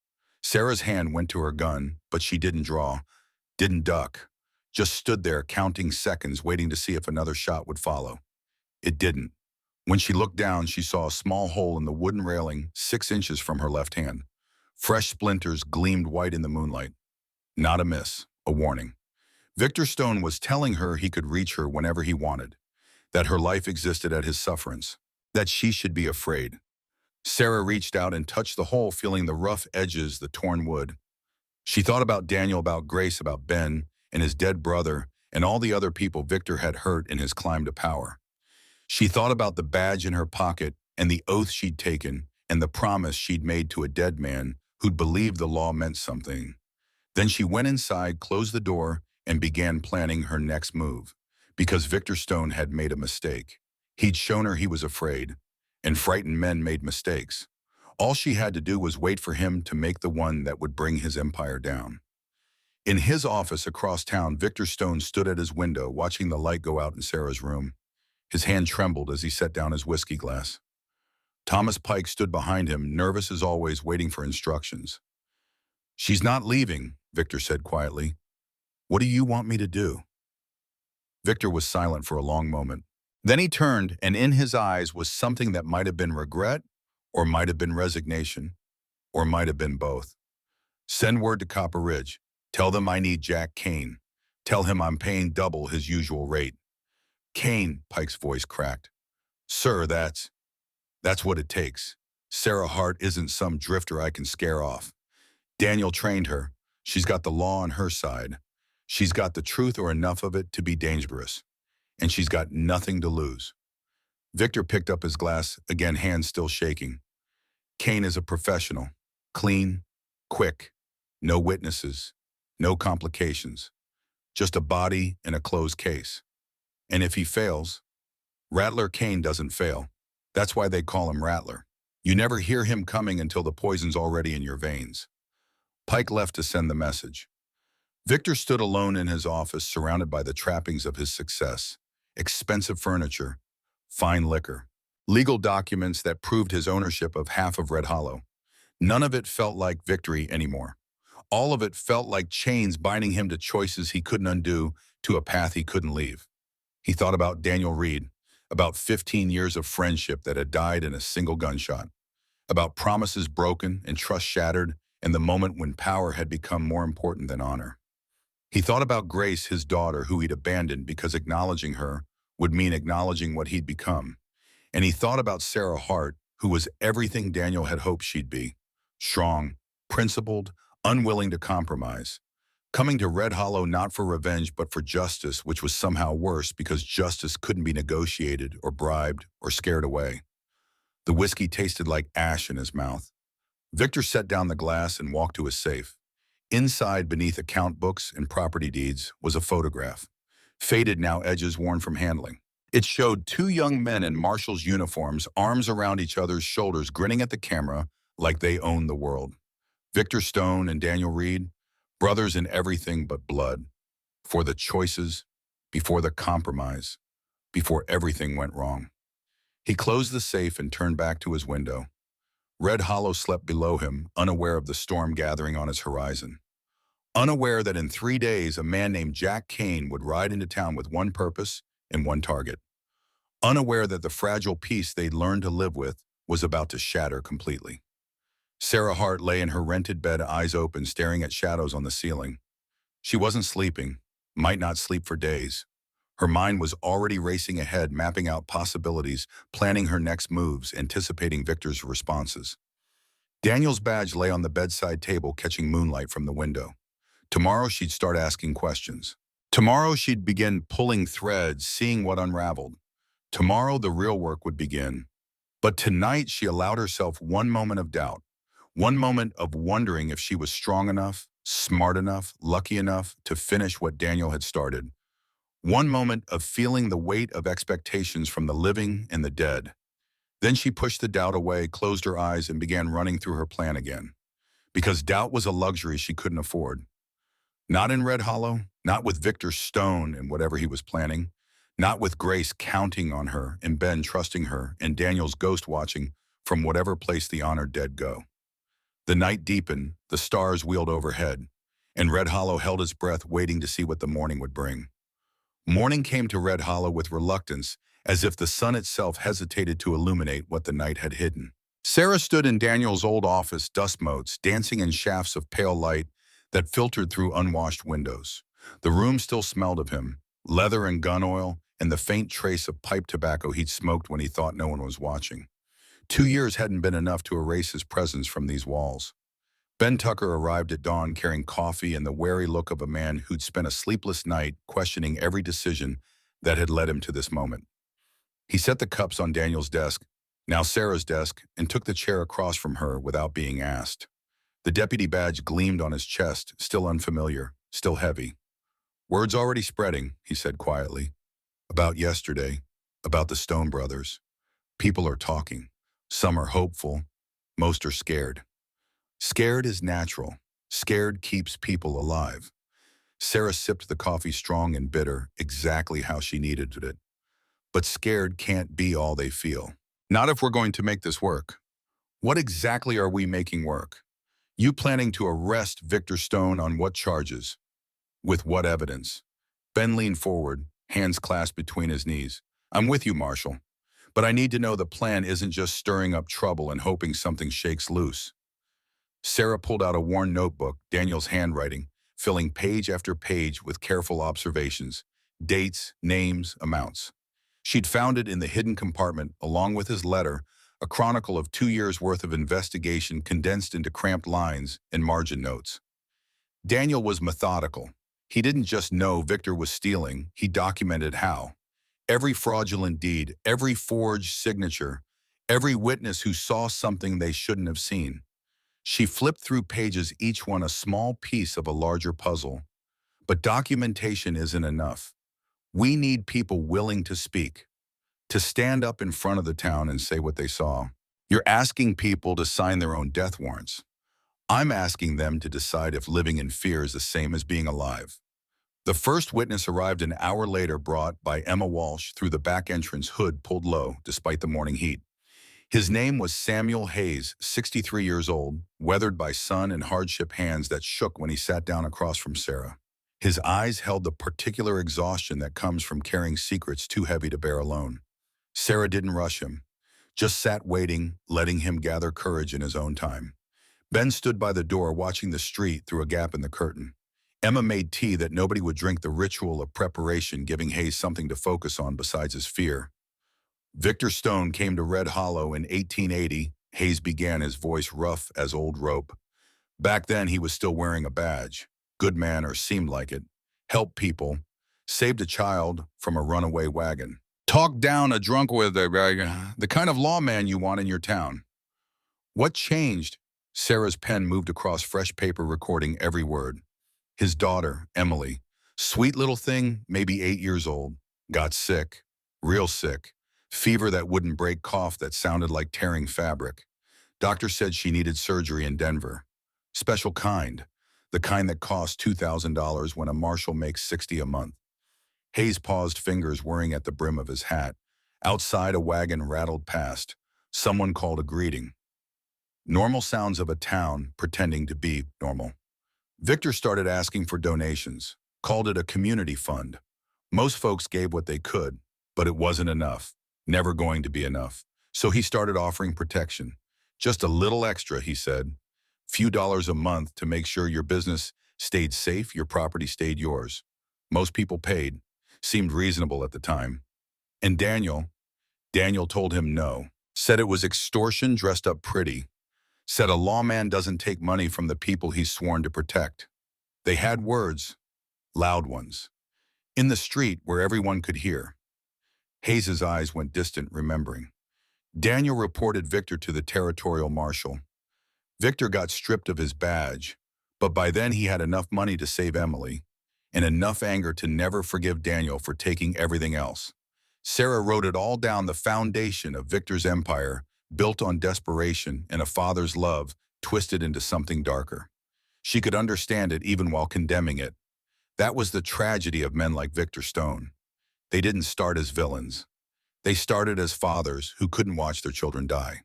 Sarah's hand went to her gun, but she didn't draw, didn't duck, just stood there counting seconds waiting to see if another shot would follow. It didn't. When she looked down, she saw a small hole in the wooden railing 6 inches from her left hand. Fresh splinters gleamed white in the moonlight. Not a miss, a warning. Victor Stone was telling her he could reach her whenever he wanted, that her life existed at his sufferance, that she should be afraid. Sarah reached out and touched the hole, feeling the rough edges, the torn wood. She thought about Daniel, about Grace, about Ben, and his dead brother, and all the other people Victor had hurt in his climb to power. She thought about the badge in her pocket and the oath she'd taken and the promise she'd made to a dead man who'd believed the law meant something. Then she went inside, closed the door, and began planning her next move, because Victor Stone had made a mistake. He'd shown her he was afraid, and frightened men made mistakes. All she had to do was wait for him to make the one that would bring his empire down. In his office across town, Victor Stone stood at his window, watching the light go out in Sarah's room. His hand trembled as he set down his whiskey glass. Thomas Pike stood behind him, nervous as always, waiting for instructions. "She's not leaving," Victor said quietly. "What do you want me to do?" Victor was silent for a long moment. Then he turned, and in his eyes was something that might have been regret, or might have been resignation, or might have been both. "Send word to Copper Ridge. Tell them I need Jack Kane. Tell him I'm paying double his usual rate." "Kane," Pike's voice cracked. "Sir, that's what it takes. Sarah Hart isn't some drifter I can scare off. Daniel trained her. She's got the law on her side. She's got the truth or enough of it to be dangerous. And she's got nothing to lose." Victor picked up his glass, again hands still shaking. "Kane is a professional. Clean, quick, no witnesses, no complications. Just a body in a closed case. And if he fails, Rattler Kane doesn't fail. That's why they call him Rattler. You never hear him coming until the poison's already in your veins." Pike left to send the message. Victor stood alone in his office, surrounded by the trappings of his success: expensive furniture, fine liquor, legal documents that proved his ownership of half of Red Hollow. None of it felt like victory anymore. All of it felt like chains binding him to choices he couldn't undo, to a path he couldn't leave. He thought about Daniel Reed, about 15 years of friendship that had died in a single gunshot, about promises broken and trust shattered, and the moment when power had become more important than honor. He thought about Grace, his daughter, who he'd abandoned because acknowledging her would mean acknowledging what he'd become. And he thought about Sarah Hart, who was everything Daniel had hoped she'd be: strong, principled, unwilling to compromise. Coming to Red Hollow not for revenge but for justice, which was somehow worse because justice couldn't be negotiated or bribed or scared away. The whiskey tasted like ash in his mouth. Victor set down the glass and walked to his safe. Inside, beneath account books and property deeds, was a photograph, faded now, edges worn from handling. It showed two young men in marshals' uniforms, arms around each other's shoulders, grinning at the camera like they owned the world. Victor Stone and Daniel Reed, brothers in everything but blood, for the choices, before the compromise, before everything went wrong. He closed the safe and turned back to his window. Red Hollow slept below him, unaware of the storm gathering on his horizon. Unaware that in 3 days a man named Jack Kane would ride into town with one purpose and one target. Unaware that the fragile peace they'd learned to live with was about to shatter completely. Sarah Hart lay in her rented bed, eyes open, staring at shadows on the ceiling. She wasn't sleeping, might not sleep for days. Her mind was already racing ahead, mapping out possibilities, planning her next moves, anticipating Victor's responses. Daniel's badge lay on the bedside table, catching moonlight from the window. Tomorrow she'd start asking questions. Tomorrow she'd begin pulling threads, seeing what unraveled. Tomorrow the real work would begin. But tonight she allowed herself one moment of doubt, one moment of wondering if she was strong enough, smart enough, lucky enough to finish what Daniel had started. One moment of feeling the weight of expectations from the living and the dead. Then she pushed the doubt away, closed her eyes, and began running through her plan again. Because doubt was a luxury she couldn't afford. Not in Red Hollow, not with Victor Stone and whatever he was planning, not with Grace counting on her and Ben trusting her and Daniel's ghost watching from whatever place the honored dead go. The night deepened, the stars wheeled overhead, and Red Hollow held its breath, waiting to see what the morning would bring. Morning came to Red Hollow with reluctance, as if the sun itself hesitated to illuminate what the night had hidden. Sarah stood in Daniel's old office, dust motes dancing in shafts of pale light that filtered through unwashed windows. The room still smelled of him, leather and gun oil, and the faint trace of pipe tobacco he'd smoked when he thought no one was watching. 2 years hadn't been enough to erase his presence from these walls. Ben Tucker arrived at dawn carrying coffee and the wary look of a man who'd spent a sleepless night questioning every decision that had led him to this moment. He set the cups on Daniel's desk, now Sarah's desk, and took the chair across from her without being asked. The deputy badge gleamed on his chest, still unfamiliar, still heavy. "Word's already spreading," he said quietly. "About yesterday, about the Stone brothers. People are talking. Some are hopeful. Most are scared. Scared is natural. Scared keeps people alive." Sarah sipped the coffee strong and bitter, exactly how she needed it. But scared can't be all they feel. Not if we're going to make this work. What exactly are we making work? You planning to arrest Victor Stone on what charges? With what evidence? Ben leaned forward, hands clasped between his knees. "I'm with you, Marshal. But I need to know the plan isn't just stirring up trouble and hoping something shakes loose." Sarah pulled out a worn notebook, Daniel's handwriting, filling page after page with careful observations, dates, names, amounts. She'd found it in the hidden compartment, along with his letter, a chronicle of 2 years' worth of investigation condensed into cramped lines and margin notes. Daniel was methodical. He didn't just know Victor was stealing, he documented how. Every fraudulent deed, every forged signature, every witness who saw something they shouldn't have seen. She flipped through pages, each one a small piece of a larger puzzle. But documentation isn't enough. We need people willing to speak, to stand up in front of the town and say what they saw. You're asking people to sign their own death warrants. I'm asking them to decide if living in fear is the same as being alive. The first witness arrived an hour later, brought by Emma Walsh through the back entrance, hood pulled low despite the morning heat. His name was Samuel Hayes, 63 years old, weathered by sun and hardship, hands that shook when he sat down across from Sarah. His eyes held the particular exhaustion that comes from carrying secrets too heavy to bear alone. Sarah didn't rush him, just sat waiting, letting him gather courage in his own time. Ben stood by the door watching the street through a gap in the curtain. Emma made tea that nobody would drink, the ritual of preparation giving Hayes something to focus on besides his fear. Victor Stone came to Red Hollow in 1880, Hayes began, his voice rough as old rope. Back then he was still wearing a badge. Good man, or seemed like it. Helped people. Saved a child from a runaway wagon. Talked down a drunk with the kind of lawman you want in your town. What changed? Sarah's pen moved across fresh paper, recording every word. His daughter, Emily, sweet little thing, maybe 8 years old, got sick, real sick. Fever that wouldn't break, cough that sounded like tearing fabric. Doctor said she needed surgery in Denver. Special kind, the kind that costs $2,000 when a marshal makes $60 a month. Hayes paused, fingers whirring at the brim of his hat. Outside, a wagon rattled past. Someone called a greeting. Normal sounds of a town pretending to be normal. Victor started asking for donations, called it a community fund. Most folks gave what they could, but it wasn't enough. Never going to be enough. So he started offering protection. Just a little extra, he said. Few dollars a month to make sure your business stayed safe, your property stayed yours. Most people paid. Seemed reasonable at the time. And Daniel told him no. Said it was extortion dressed up pretty. Said a lawman doesn't take money from the people he's sworn to protect. They had words, loud ones, in the street where everyone could hear. Hayes's eyes went distant, remembering. Daniel reported Victor to the territorial marshal. Victor got stripped of his badge, but by then he had enough money to save Emily, and enough anger to never forgive Daniel for taking everything else. Sarah wrote it all down, the foundation of Victor's empire, built on desperation and a father's love, twisted into something darker. She could understand it even while condemning it. That was the tragedy of men like Victor Stone. They didn't start as villains. They started as fathers who couldn't watch their children die.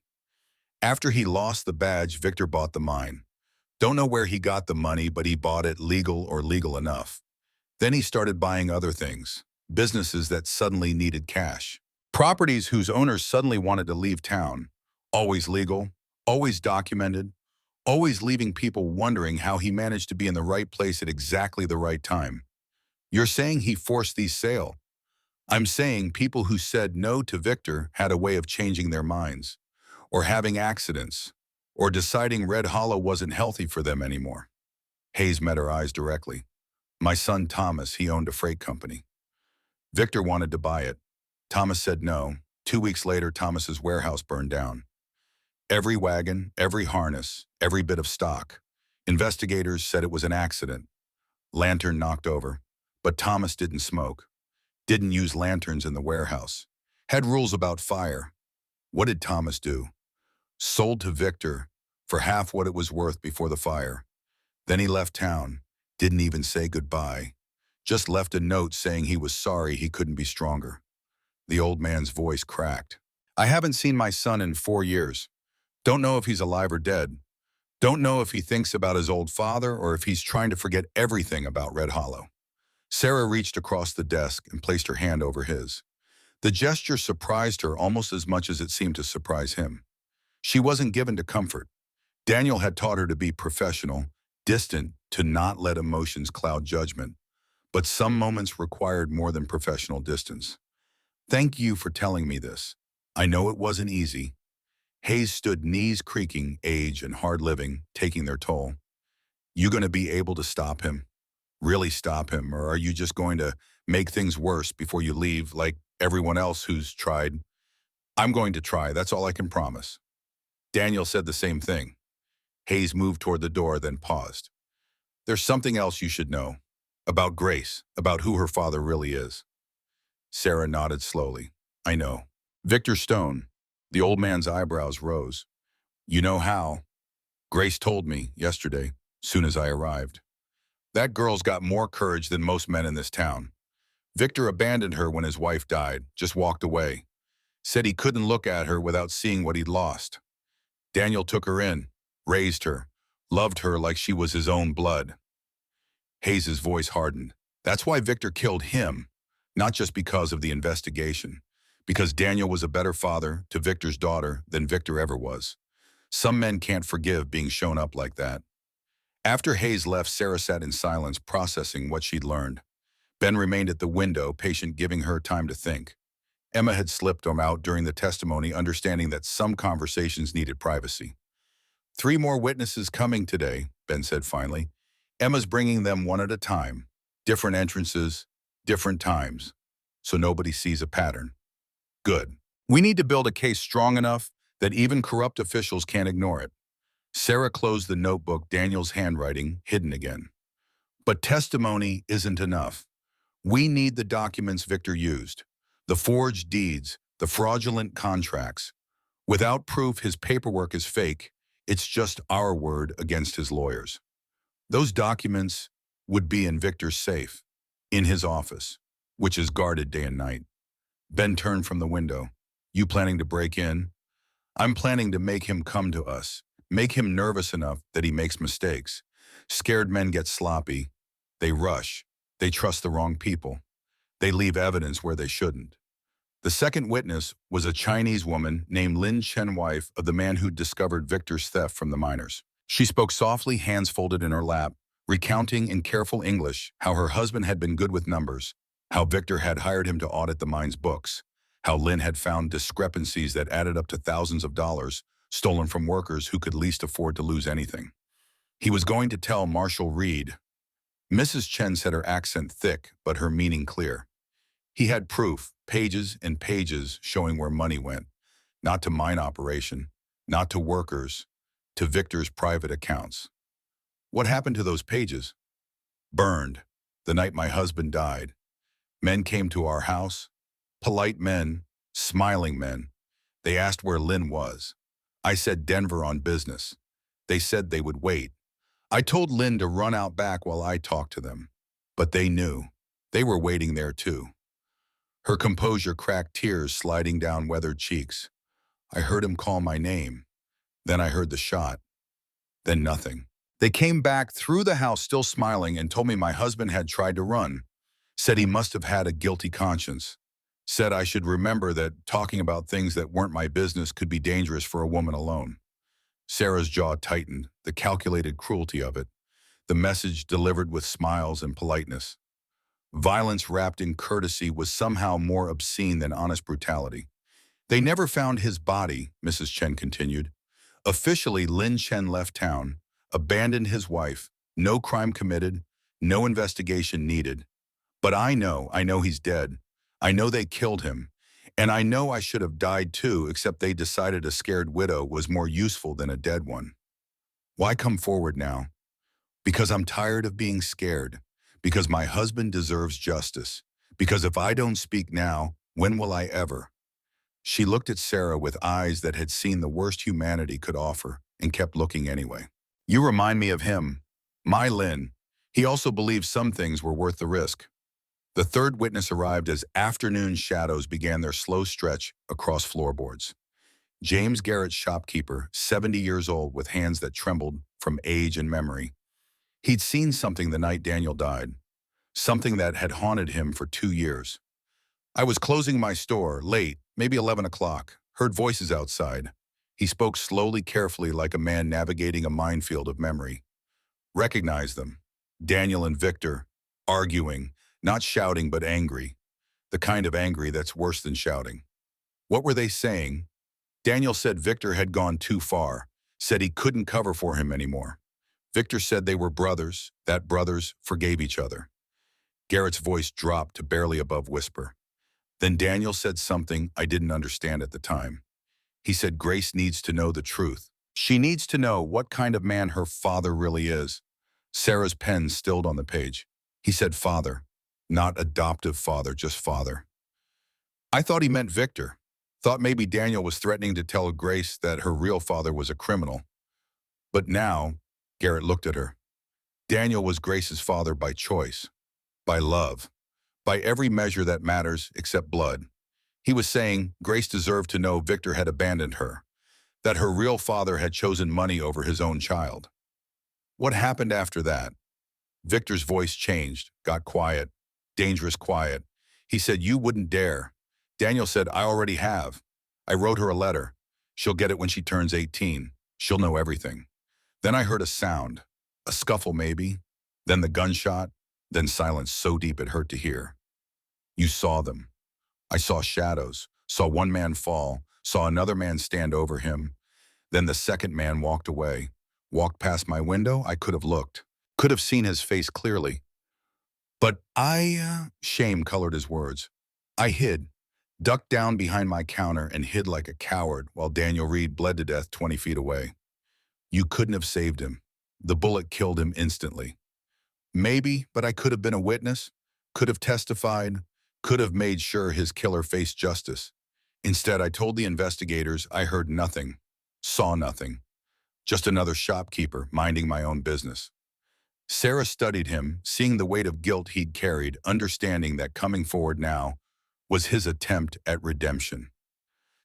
After he lost the badge, Victor bought the mine. Don't know where he got the money, but he bought it legal or legal enough. Then he started buying other things, businesses that suddenly needed cash. Properties whose owners suddenly wanted to leave town. Always legal, always documented, always leaving people wondering how he managed to be in the right place at exactly the right time. You're saying he forced these sales? I'm saying people who said no to Victor had a way of changing their minds, or having accidents, or deciding Red Hollow wasn't healthy for them anymore. Hayes met her eyes directly. My son Thomas, he owned a freight company. Victor wanted to buy it. Thomas said no. 2 weeks later, Thomas's warehouse burned down. Every wagon, every harness, every bit of stock. Investigators said it was an accident. Lantern knocked over. But Thomas didn't smoke. Didn't use lanterns in the warehouse. Had rules about fire. What did Thomas do? Sold to Victor for half what it was worth before the fire. Then he left town. Didn't even say goodbye. Just left a note saying he was sorry he couldn't be stronger. The old man's voice cracked. I haven't seen my son in 4 years. Don't know if he's alive or dead. Don't know if he thinks about his old father or if he's trying to forget everything about Red Hollow. Sarah reached across the desk and placed her hand over his. The gesture surprised her almost as much as it seemed to surprise him. She wasn't given to comfort. Daniel had taught her to be professional, distant, to not let emotions cloud judgment. But some moments required more than professional distance. Thank you for telling me this. I know it wasn't easy. Hayes stood, knees creaking, age and hard living, taking their toll. You going to be able to stop him? Really stop him? Or are you just going to make things worse before you leave like everyone else who's tried? I'm going to try, that's all I can promise. Daniel said the same thing. Hayes moved toward the door, then paused. There's something else you should know. About Grace, about who her father really is. Sarah nodded slowly. I know. Victor Stone. The old man's eyebrows rose. You know how? Grace told me yesterday, soon as I arrived. That girl's got more courage than most men in this town. Victor abandoned her when his wife died, just walked away. Said he couldn't look at her without seeing what he'd lost. Daniel took her in, raised her, loved her like she was his own blood. Hayes's voice hardened. That's why Victor killed him, not just because of the investigation, because Daniel was a better father to Victor's daughter than Victor ever was. Some men can't forgive being shown up like that. After Hayes left, Sarah sat in silence, processing what she'd learned. Ben remained at the window, patient, giving her time to think. Emma had slipped him out during the testimony, understanding that some conversations needed privacy. 3 more witnesses coming today, Ben said finally. Emma's bringing them one at a time. Different entrances, different times, so nobody sees a pattern. Good. We need to build a case strong enough that even corrupt officials can't ignore it. Sarah closed the notebook, Daniel's handwriting hidden again. But testimony isn't enough. We need the documents Victor used, the forged deeds, the fraudulent contracts. Without proof his paperwork is fake, it's just our word against his lawyers. Those documents would be in Victor's safe, in his office, which is guarded day and night. Ben turned from the window. You planning to break in? I'm planning to make him come to us, make him nervous enough that he makes mistakes. Scared men get sloppy. They rush. They trust the wrong people. They leave evidence where they shouldn't. The second witness was a Chinese woman named Lin Chen, wife of the man who discovered Victor's theft from the miners. She spoke softly, hands folded in her lap, recounting in careful English how her husband had been good with numbers, how Victor had hired him to audit the mine's books, how Lin had found discrepancies that added up to thousands of dollars stolen from workers who could least afford to lose anything. He was going to tell Marshall Reed. Mrs. Chen said, her accent thick but her meaning clear. He had proof, pages and pages showing where money went, not to mine operation, not to workers, to Victor's private accounts. What happened to those pages? Burned, the night my husband died. Men came to our house, polite men, smiling men. They asked where Lynn was. I said Denver on business. They said they would wait. I told Lynn to run out back while I talked to them. But they knew. They were waiting there too. Her composure cracked, tears sliding down weathered cheeks. I heard him call my name. Then I heard the shot. Then nothing. They came back through the house still smiling and told me my husband had tried to run. Said he must have had a guilty conscience. Said I should remember that talking about things that weren't my business could be dangerous for a woman alone. Sarah's jaw tightened, the calculated cruelty of it. The message delivered with smiles and politeness. Violence wrapped in courtesy was somehow more obscene than honest brutality. They never found his body, Mrs. Chen continued. Officially, Lin Chen left town, abandoned his wife, no crime committed, no investigation needed. But I know he's dead. I know they killed him. And I know I should have died too, except they decided a scared widow was more useful than a dead one. Why come forward now? Because I'm tired of being scared. Because my husband deserves justice. Because if I don't speak now, when will I ever? She looked at Sarah with eyes that had seen the worst humanity could offer and kept looking anyway. You remind me of him, my Lynn. He also believed some things were worth the risk. The third witness arrived as afternoon shadows began their slow stretch across floorboards. James Garrett's shopkeeper, 70 years old with hands that trembled from age and memory. He'd seen something the night Daniel died, something that had haunted him for 2 years. I was closing my store, late, maybe 11 o'clock, heard voices outside. He spoke slowly, carefully, like a man navigating a minefield of memory. Recognized them. Daniel and Victor, arguing, not shouting but angry. The kind of angry that's worse than shouting. What were they saying? Daniel said Victor had gone too far, said he couldn't cover for him anymore. Victor said they were brothers, that brothers forgave each other. Garrett's voice dropped to barely above whisper. Then Daniel said something I didn't understand at the time. He said Grace needs to know the truth. She needs to know what kind of man her father really is. Sarah's pen stilled on the page. He said father, not adoptive father, just father. I thought he meant Victor. Thought maybe Daniel was threatening to tell Grace that her real father was a criminal. But now, Garrett looked at her. Daniel was Grace's father by choice, by love, by every measure that matters except blood. He was saying Grace deserved to know Victor had abandoned her, that her real father had chosen money over his own child. What happened after that? Victor's voice changed, got quiet, dangerous quiet. He said, you wouldn't dare. Daniel said, I already have. I wrote her a letter. She'll get it when she turns 18. She'll know everything. Then I heard a sound, a scuffle maybe, then the gunshot, then silence so deep it hurt to hear. You saw them. I saw shadows, saw one man fall, saw another man stand over him. Then the second man walked away, walked past my window. I could have looked, could have seen his face clearly. But shame colored his words. I hid, ducked down behind my counter and hid like a coward while Daniel Reed bled to death 20 feet away. You couldn't have saved him. The bullet killed him instantly. Maybe, but I could have been a witness, could have testified, could have made sure his killer faced justice. Instead, I told the investigators I heard nothing, saw nothing. Just another shopkeeper minding my own business. Sarah studied him, seeing the weight of guilt he'd carried, understanding that coming forward now was his attempt at redemption.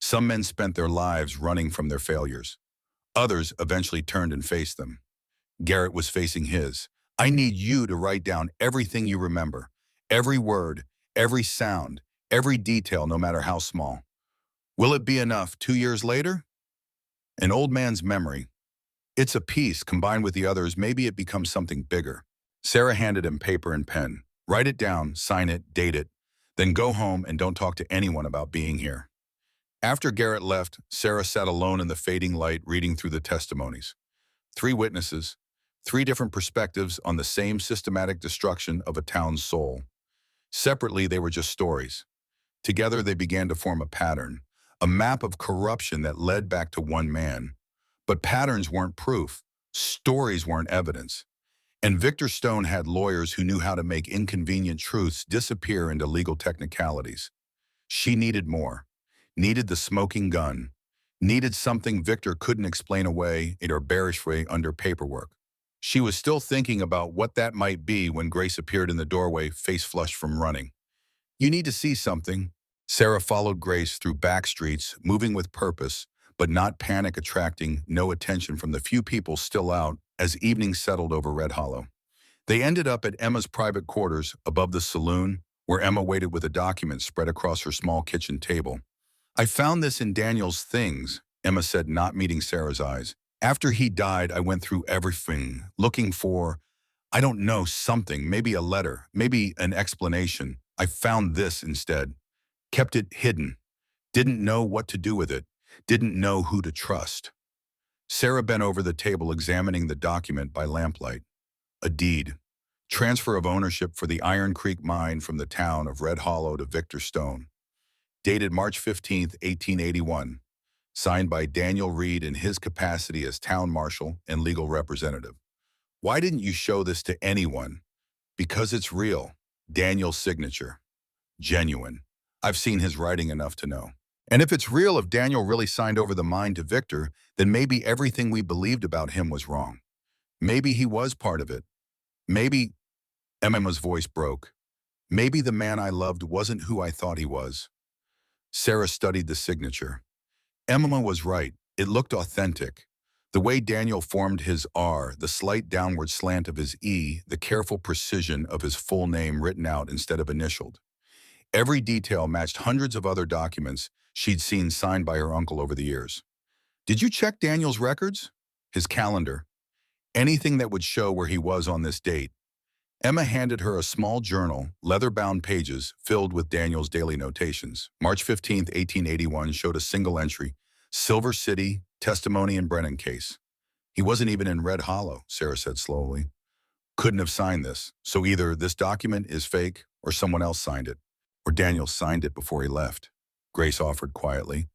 Some men spent their lives running from their failures. Others eventually turned and faced them. Garrett was facing his. I need you to write down everything you remember, every word, every sound, Every detail, no matter how small. Will it be enough 2 years later? An old man's memory. It's a piece combined with the others. Maybe it becomes something bigger. Sarah handed him paper and pen. Write it down, sign it, date it. Then go home and don't talk to anyone about being here. After Garrett left, Sarah sat alone in the fading light reading through the testimonies. 3 witnesses, 3 different perspectives on the same systematic destruction of a town's soul. Separately, they were just stories. Together, they began to form a pattern, a map of corruption that led back to one man. But patterns weren't proof. Stories weren't evidence. And Victor Stone had lawyers who knew how to make inconvenient truths disappear into legal technicalities. She needed more. Needed the smoking gun. Needed something Victor couldn't explain away or bearish way under paperwork. She was still thinking about what that might be when Grace appeared in the doorway, face flushed from running. You need to see something. Sarah followed Grace through back streets, moving with purpose, but not panic, attracting no attention from the few people still out as evening settled over Red Hollow. They ended up at Emma's private quarters above the saloon, where Emma waited with a document spread across her small kitchen table. I found this in Daniel's things, Emma said, not meeting Sarah's eyes. After he died, I went through everything, looking for, I don't know, something, maybe a letter, maybe an explanation. I found this instead. Kept it hidden. Didn't know what to do with it. Didn't know who to trust. Sarah bent over the table examining the document by lamplight. A deed. Transfer of ownership for the Iron Creek mine from the town of Red Hollow to Victor Stone. Dated March 15, 1881. Signed by Daniel Reed in his capacity as town marshal and legal representative. Why didn't you show this to anyone? Because it's real. Daniel's signature. Genuine. I've seen his writing enough to know. And if it's real, if Daniel really signed over the mine to Victor, then maybe everything we believed about him was wrong. Maybe he was part of it. Maybe, Emma's voice broke. Maybe the man I loved wasn't who I thought he was. Sarah studied the signature. Emma was right. It looked authentic. The way Daniel formed his R, the slight downward slant of his E, the careful precision of his full name written out instead of initialed. Every detail matched hundreds of other documents she'd seen signed by her uncle over the years. Did you check Daniel's records? His calendar? Anything that would show where he was on this date? Emma handed her a small journal, leather-bound pages filled with Daniel's daily notations. March 15, 1881 showed a single entry, Silver City, testimony in Brennan case. He wasn't even in Red Hollow, Sarah said slowly. Couldn't have signed this, so either this document is fake or someone else signed it. Or Daniel signed it before he left, Grace offered quietly.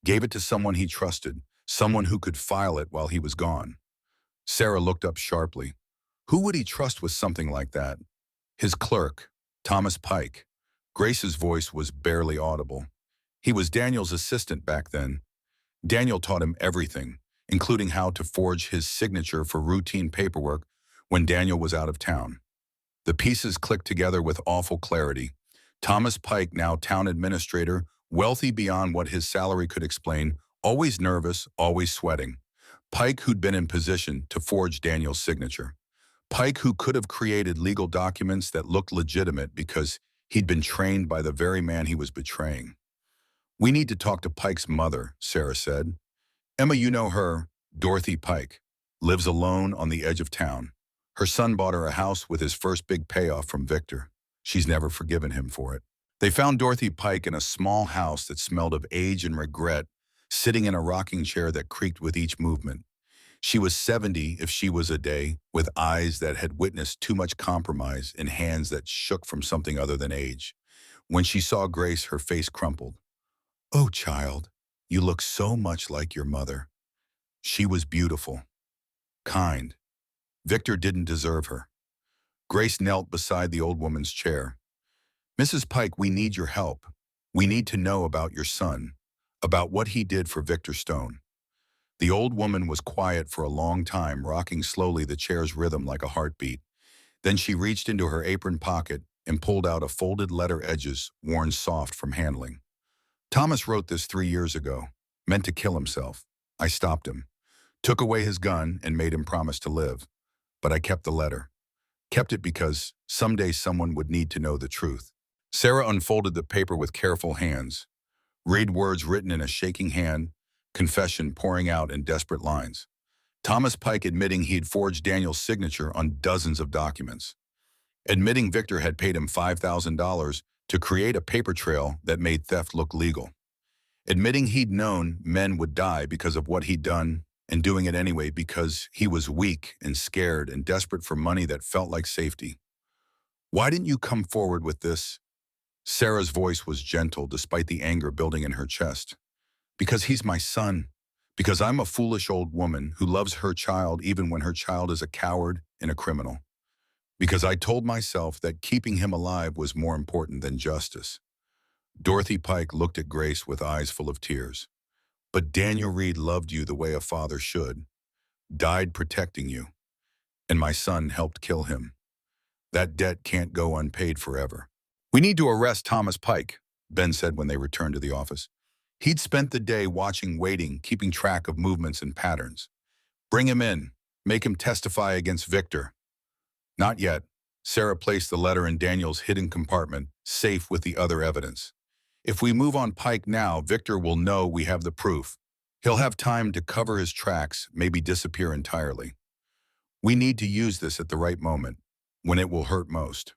Gave it to someone he trusted, someone who could file it while he was gone. Sarah looked up sharply. Who would he trust with something like that? His clerk, Thomas Pike. Grace's voice was barely audible. He was Daniel's assistant back then. Daniel taught him everything, including how to forge his signature for routine paperwork when Daniel was out of town. The pieces clicked together with awful clarity. Thomas Pike, now town administrator, wealthy beyond what his salary could explain, always nervous, always sweating. Pike, who'd been in position to forge Daniel's signature. Pike, who could have created legal documents that looked legitimate because he'd been trained by the very man he was betraying. We need to talk to Pike's mother, Sarah said. Emma, you know her, Dorothy Pike. Lives alone on the edge of town. Her son bought her a house with his first big payoff from Victor. She's never forgiven him for it. They found Dorothy Pike in a small house that smelled of age and regret, sitting in a rocking chair that creaked with each movement. She was 70 if she was a day, with eyes that had witnessed too much compromise and hands that shook from something other than age. When she saw Grace, her face crumpled. Oh, child, you look so much like your mother. She was beautiful, kind. Victor didn't deserve her. Grace knelt beside the old woman's chair. Mrs. Pike, we need your help. We need to know about your son, about what he did for Victor Stone. The old woman was quiet for a long time, rocking slowly the chair's rhythm like a heartbeat. Then she reached into her apron pocket and pulled out a folded letter, edges worn soft from handling. Thomas wrote this 3 years ago, meant to kill himself. I stopped him, took away his gun and made him promise to live. But I kept the letter. Kept it because someday someone would need to know the truth. Sarah unfolded the paper with careful hands. Read words written in a shaking hand, confession pouring out in desperate lines. Thomas Pike admitting he'd forged Daniel's signature on dozens of documents. Admitting Victor had paid him $5,000 to create a paper trail that made theft look legal. Admitting he'd known men would die because of what he'd done and doing it anyway because he was weak and scared and desperate for money that felt like safety. Why didn't you come forward with this? Sarah's voice was gentle despite the anger building in her chest. Because he's my son. Because I'm a foolish old woman who loves her child even when her child is a coward and a criminal. Because I told myself that keeping him alive was more important than justice. Dorothy Pike looked at Grace with eyes full of tears. But Daniel Reed loved you the way a father should, died protecting you, and my son helped kill him. That debt can't go unpaid forever. We need to arrest Thomas Pike, Ben said when they returned to the office. He'd spent the day watching, waiting, keeping track of movements and patterns. Bring him in. Make him testify against Victor. Not yet. Sarah placed the letter in Daniel's hidden compartment, safe with the other evidence. If we move on Pike now, Victor will know we have the proof. He'll have time to cover his tracks, maybe disappear entirely. We need to use this at the right moment, when it will hurt most.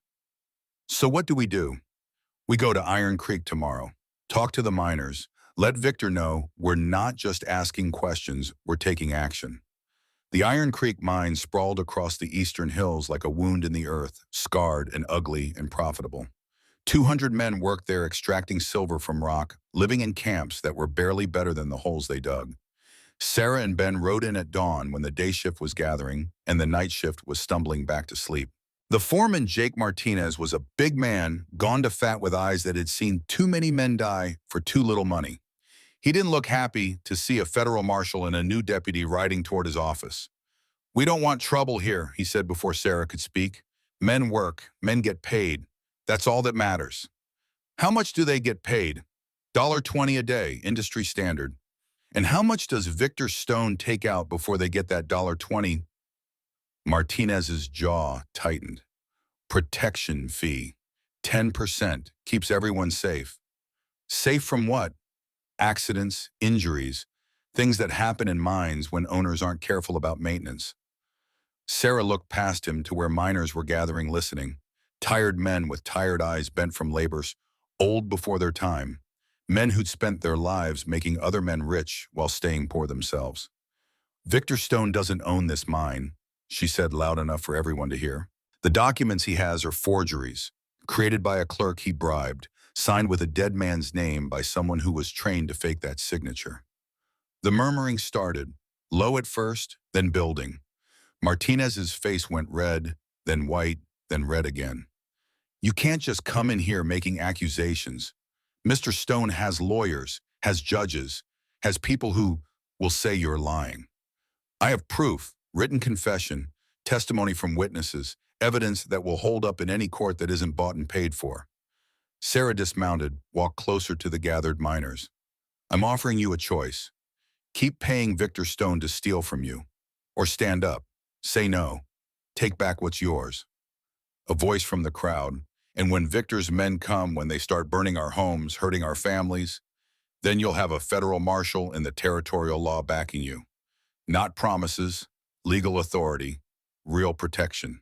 So what do? We go to Iron Creek tomorrow, talk to the miners, let Victor know we're not just asking questions, we're taking action. The Iron Creek mine sprawled across the eastern hills like a wound in the earth, scarred and ugly and profitable. 200 men worked there extracting silver from rock, living in camps that were barely better than the holes they dug. Sarah and Ben rode in at dawn when the day shift was gathering and the night shift was stumbling back to sleep. The foreman, Jake Martinez, was a big man, gone to fat with eyes that had seen too many men die for too little money. He didn't look happy to see a federal marshal and a new deputy riding toward his office. We don't want trouble here, he said before Sarah could speak. Men work, men get paid. That's all that matters. How much do they get paid? $1.20 a day, industry standard. And how much does Victor Stone take out before they get that $1.20? Martinez's jaw tightened. Protection fee. 10%. Keeps everyone safe. Safe from what? Accidents, injuries, things that happen in mines when owners aren't careful about maintenance. Sarah looked past him to where miners were gathering listening. Tired men with tired eyes bent from labors, old before their time. Men who'd spent their lives making other men rich while staying poor themselves. Victor Stone doesn't own this mine, she said loud enough for everyone to hear. The documents he has are forgeries, created by a clerk he bribed, signed with a dead man's name by someone who was trained to fake that signature. The murmuring started, low at first, then building. Martinez's face went red, then white, then red again. You can't just come in here making accusations. Mr. Stone has lawyers, has judges, has people who will say you're lying. I have proof, written confession, testimony from witnesses, evidence that will hold up in any court that isn't bought and paid for. Sarah dismounted, walked closer to the gathered miners. I'm offering you a choice. Keep paying Victor Stone to steal from you. Or stand up. Say no. Take back what's yours. A voice from the crowd. And when Victor's men come, when they start burning our homes, hurting our families, then you'll have a federal marshal and the territorial law backing you. Not promises, legal authority, real protection.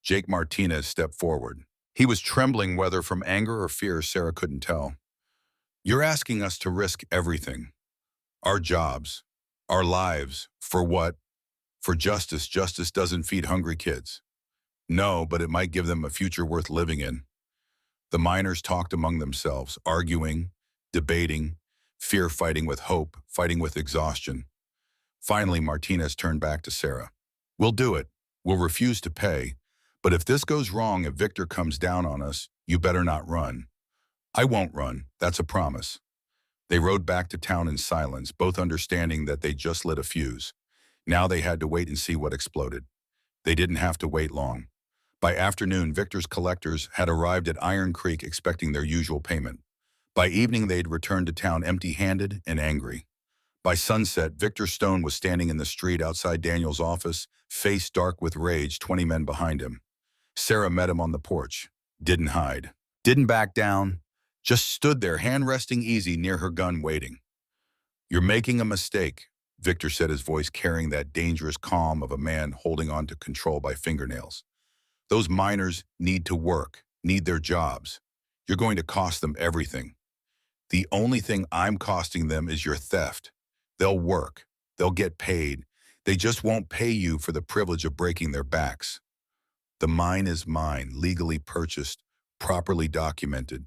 Jake Martinez stepped forward. He was trembling, whether from anger or fear, Sarah couldn't tell. You're asking us to risk everything. Our jobs, our lives, for what? For justice. Justice doesn't feed hungry kids. No, but it might give them a future worth living in. The miners talked among themselves, arguing, debating, fear fighting with hope, fighting with exhaustion. Finally, Martinez turned back to Sarah. We'll do it. We'll refuse to pay. But if this goes wrong, if Victor comes down on us, you better not run. I won't run. That's a promise. They rode back to town in silence, both understanding that they just lit a fuse. Now they had to wait and see what exploded. They didn't have to wait long. By afternoon, Victor's collectors had arrived at Iron Creek expecting their usual payment. By evening, they'd returned to town empty-handed and angry. By sunset, Victor Stone was standing in the street outside Daniel's office, face dark with rage, 20 men behind him. Sarah met him on the porch. Didn't hide. Didn't back down, just stood there, hand resting easy near her gun waiting. You're making a mistake, Victor said, his voice carrying that dangerous calm of a man holding on to control by fingernails. Those miners need to work, need their jobs. You're going to cost them everything. The only thing I'm costing them is your theft. They'll work. They'll get paid. They just won't pay you for the privilege of breaking their backs. The mine is mine, legally purchased, properly documented.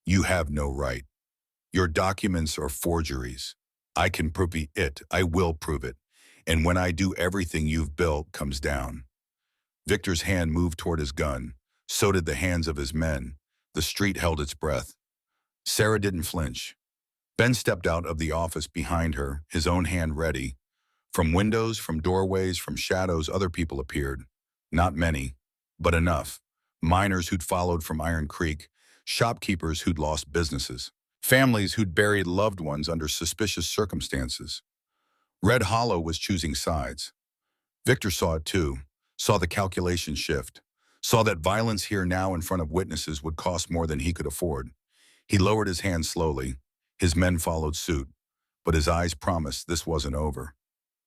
You have no right. Your documents are forgeries. I can prove it. I will prove it. And when I do, everything you've built comes down. Victor's hand moved toward his gun. So did the hands of his men. The street held its breath. Sarah didn't flinch. Ben stepped out of the office behind her, his own hand ready. From windows, from doorways, from shadows, other people appeared. Not many, but enough. Miners who'd followed from Iron Creek, shopkeepers who'd lost businesses, families who'd buried loved ones under suspicious circumstances. Red Hollow was choosing sides. Victor saw it too, saw the calculation shift, saw that violence here now in front of witnesses would cost more than he could afford. He lowered his hand slowly. His men followed suit, but his eyes promised this wasn't over.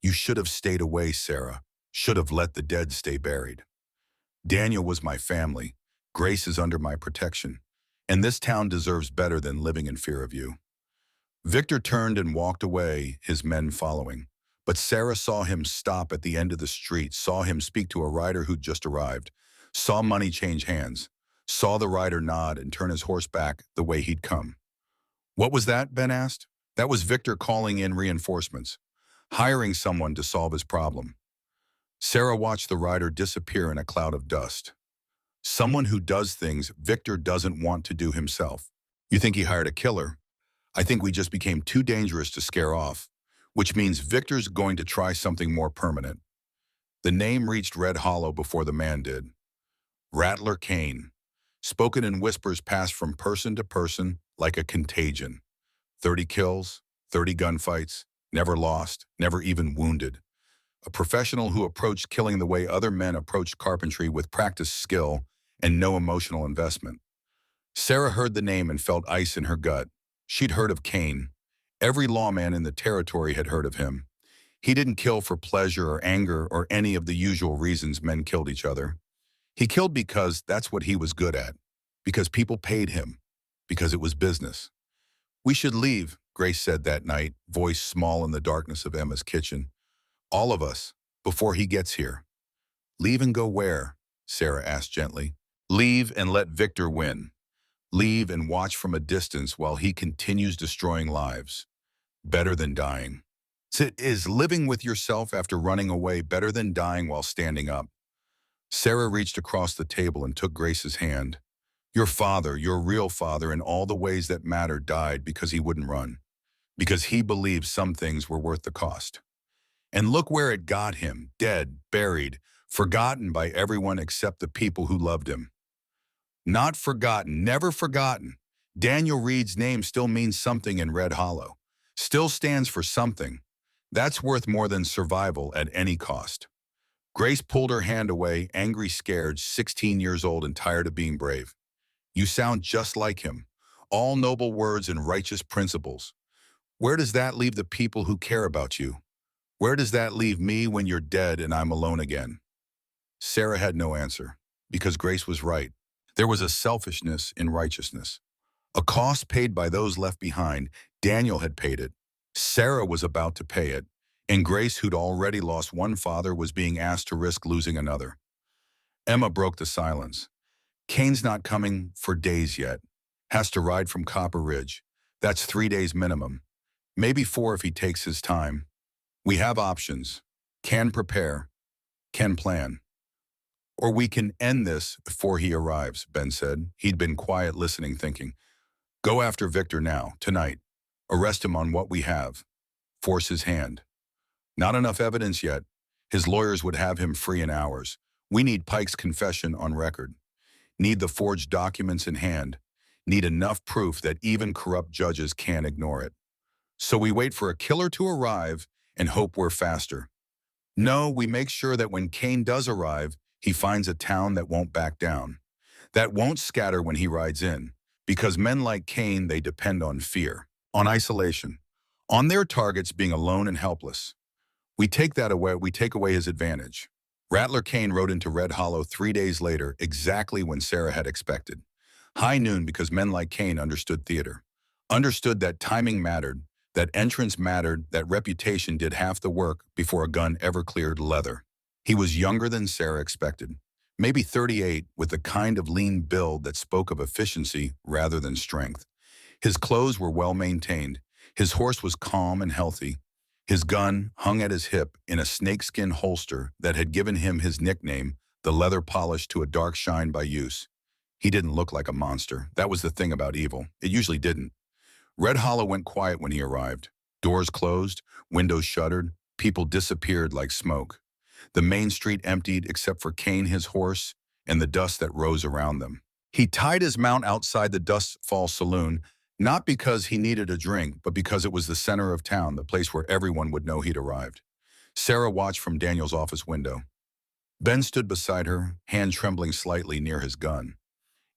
You should have stayed away, Sarah. Should have let the dead stay buried. Daniel was my family. Grace is under my protection. And this town deserves better than living in fear of you. Victor turned and walked away, his men following. But Sarah saw him stop at the end of the street, saw him speak to a rider who'd just arrived, saw money change hands, saw the rider nod and turn his horse back the way he'd come. What was that? Ben asked. That was Victor calling in reinforcements, hiring someone to solve his problem. Sarah watched the rider disappear in a cloud of dust. Someone who does things Victor doesn't want to do himself. You think he hired a killer? I think we just became too dangerous to scare off, which means Victor's going to try something more permanent. The name reached Red Hollow before the man did. Rattler Kane. Spoken in whispers passed from person to person like a contagion. 30 kills, 30 gunfights, never lost, never even wounded. A professional who approached killing the way other men approached carpentry, with practiced skill and no emotional investment. Sarah heard the name and felt ice in her gut. She'd heard of Kane. Every lawman in the territory had heard of him. He didn't kill for pleasure or anger or any of the usual reasons men killed each other. He killed because that's what he was good at, because people paid him, because it was business. We should leave, Grace said that night, voice small in the darkness of Emma's kitchen. All of us, before he gets here. Leave and go where? Sarah asked gently. Leave and let Victor win. Leave and watch from a distance while he continues destroying lives. Better than dying. Is living with yourself after running away better than dying while standing up? Sarah reached across the table and took Grace's hand. Your father, your real father, in all the ways that matter, died because he wouldn't run. Because he believed some things were worth the cost. And look where it got him, dead, buried, forgotten by everyone except the people who loved him. Not forgotten, never forgotten. Daniel Reed's name still means something in Red Hollow. Still stands for something. That's worth more than survival at any cost. Grace pulled her hand away, angry, scared, 16 years old and tired of being brave. You sound just like him. All noble words and righteous principles. Where does that leave the people who care about you? Where does that leave me when you're dead and I'm alone again? Sarah had no answer, because Grace was right. There was a selfishness in righteousness. A cost paid by those left behind. Daniel had paid it. Sarah was about to pay it. And Grace, who'd already lost one father, was being asked to risk losing another. Emma broke the silence. Kane's not coming for days yet. Has to ride from Copper Ridge. That's 3 days minimum. Maybe 4 if he takes his time. We have options. Can prepare. Can plan. Or we can end this before he arrives, Ben said. He'd been quiet, listening, thinking. Go after Victor now, tonight. Arrest him on what we have. Force his hand. Not enough evidence yet. His lawyers would have him free in hours. We need Pike's confession on record. Need the forged documents in hand. Need enough proof that even corrupt judges can't ignore it. So we wait for a killer to arrive and hope we're faster. No, we make sure that when Kane does arrive, he finds a town that won't back down. that won't scatter when he rides in, because men like Cain, they depend on fear, on isolation, on their targets being alone and helpless. We take away his advantage. Rattler Cain rode into Red Hollow 3 days later, exactly when Sarah had expected. High noon, because men like Cain understood theater. Understood that timing mattered, that entrance mattered, that reputation did half the work before a gun ever cleared leather. He was younger than Sarah expected. Maybe 38, with the kind of lean build that spoke of efficiency rather than strength. His clothes were well maintained. His horse was calm and healthy. His gun hung at his hip in a snakeskin holster that had given him his nickname, the leather polished to a dark shine by use. He didn't look like a monster. That was the thing about evil. It usually didn't. Red Hollow went quiet when he arrived. Doors closed, windows shuttered, people disappeared like smoke. The main street emptied except for Cain, his horse, and the dust that rose around them. He tied his mount outside the Dustfall Saloon, not because he needed a drink, but because it was the center of town, the place where everyone would know he'd arrived. Sarah watched from Daniel's office window. Ben stood beside her, hand trembling slightly near his gun.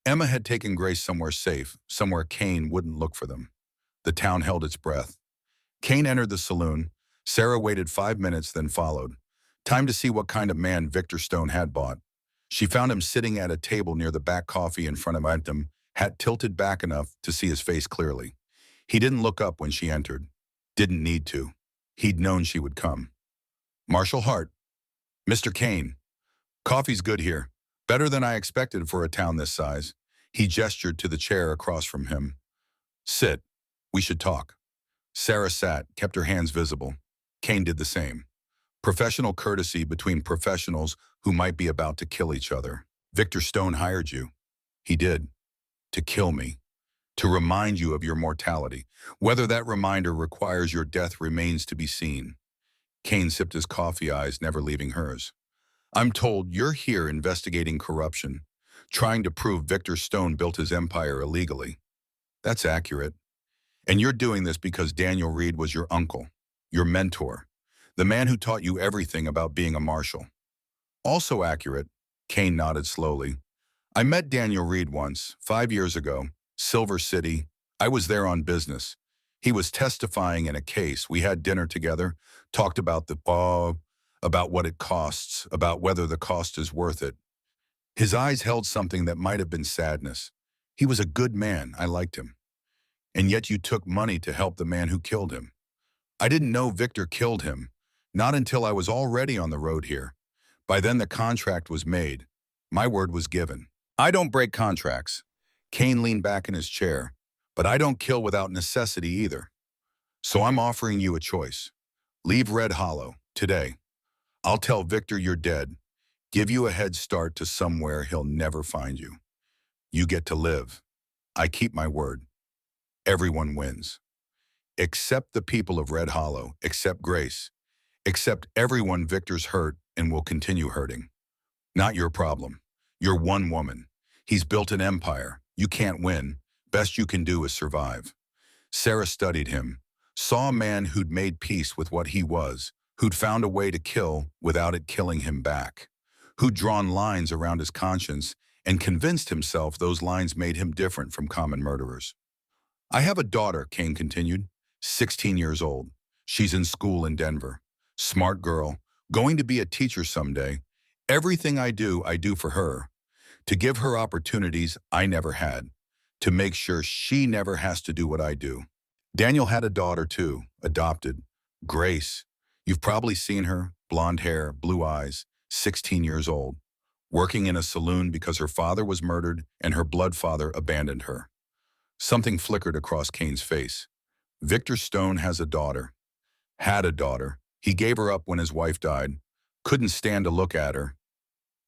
Emma had taken Grace somewhere safe, somewhere Cain wouldn't look for them. The town held its breath. Cain entered the saloon. Sarah waited 5 minutes, then followed. Time to see what kind of man Victor Stone had bought. She found him sitting at a table near the back coffee in front of him, hat tilted back enough to see his face clearly. He didn't look up when she entered. Didn't need to. He'd known she would come. Marshall Hart. Mr. Cain. Coffee's good here. Better than I expected for a town this size. He gestured to the chair across from him. Sit. We should talk. Sarah sat, kept her hands visible. Cain did the same. Professional courtesy between professionals who might be about to kill each other. Victor Stone hired you. He did. To kill me. To remind you of your mortality. Whether that reminder requires your death remains to be seen. Cain sipped his coffee, eyes never leaving hers. I'm told you're here investigating corruption, trying to prove Victor Stone built his empire illegally. That's accurate. And you're doing this because Daniel Reed was your uncle, your mentor, the man who taught you everything about being a marshal. Also accurate, Cain nodded slowly. I met Daniel Reed once, 5 years ago, Silver City. I was there on business. He was testifying in a case. We had dinner together, talked about the law, about what it costs, about whether the cost is worth it. His eyes held something that might have been sadness. He was a good man. I liked him. And yet you took money to help the man who killed him. I didn't know Victor killed him, not until I was already on the road here. By then the contract was made. My word was given. I don't break contracts. Cain leaned back in his chair. But I don't kill without necessity either. So I'm offering you a choice. Leave Red Hollow, today. I'll tell Victor you're dead. Give you a head start to somewhere he'll never find you. You get to live. I keep my word. Everyone wins. Except the people of Red Hollow, except Grace, except everyone Victor's hurt and will continue hurting. Not your problem. You're one woman. He's built an empire. You can't win. Best you can do is survive. Sarah studied him, saw a man who'd made peace with what he was, who'd found a way to kill without it killing him back, who'd drawn lines around his conscience and convinced himself those lines made him different from common murderers. I have a daughter, Cain continued, 16 years old. She's in school in Denver. Smart girl, going to be a teacher someday. Everything I do for her. To give her opportunities I never had. To make sure she never has to do what I do. Daniel had a daughter too, adopted. Grace. You've probably seen her, blonde hair, blue eyes, 16 years old. Working in a saloon because her father was murdered and her blood father abandoned her. Something flickered across Cain's face. Victor Stone has a daughter. Had a daughter. He gave her up when his wife died. Couldn't stand to look at her.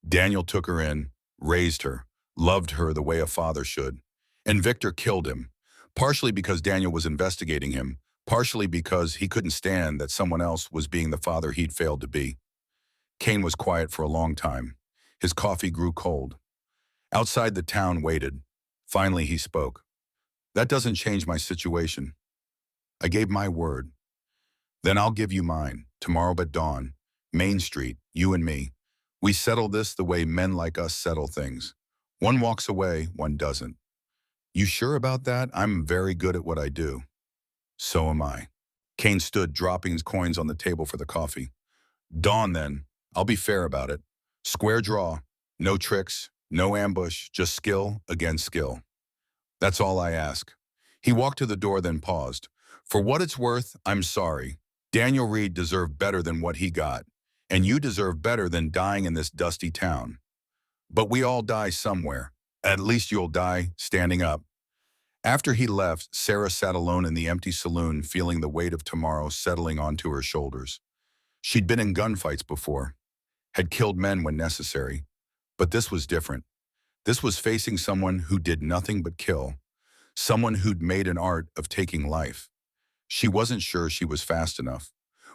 Daniel took her in, raised her, loved her the way a father should. And Victor killed him, partially because Daniel was investigating him, partially because he couldn't stand that someone else was being the father he'd failed to be. Cain was quiet for a long time. His coffee grew cold. Outside the town waited. Finally he spoke. That doesn't change my situation. I gave my word. Then I'll give you mine, tomorrow at dawn. Main Street, you and me. We settle this the way men like us settle things. One walks away, one doesn't. You sure about that? I'm very good at what I do. So am I. Kane stood, dropping his coins on the table for the coffee. Dawn, then. I'll be fair about it. Square draw. No tricks, no ambush, just skill against skill. That's all I ask. He walked to the door, then paused. For what it's worth, I'm sorry. Daniel Reed deserved better than what he got, and you deserve better than dying in this dusty town. But we all die somewhere. At least you'll die standing up. After he left, Sarah sat alone in the empty saloon, feeling the weight of tomorrow settling onto her shoulders. She'd been in gunfights before, had killed men when necessary, but this was different. This was facing someone who did nothing but kill, someone who'd made an art of taking life. She wasn't sure she was fast enough,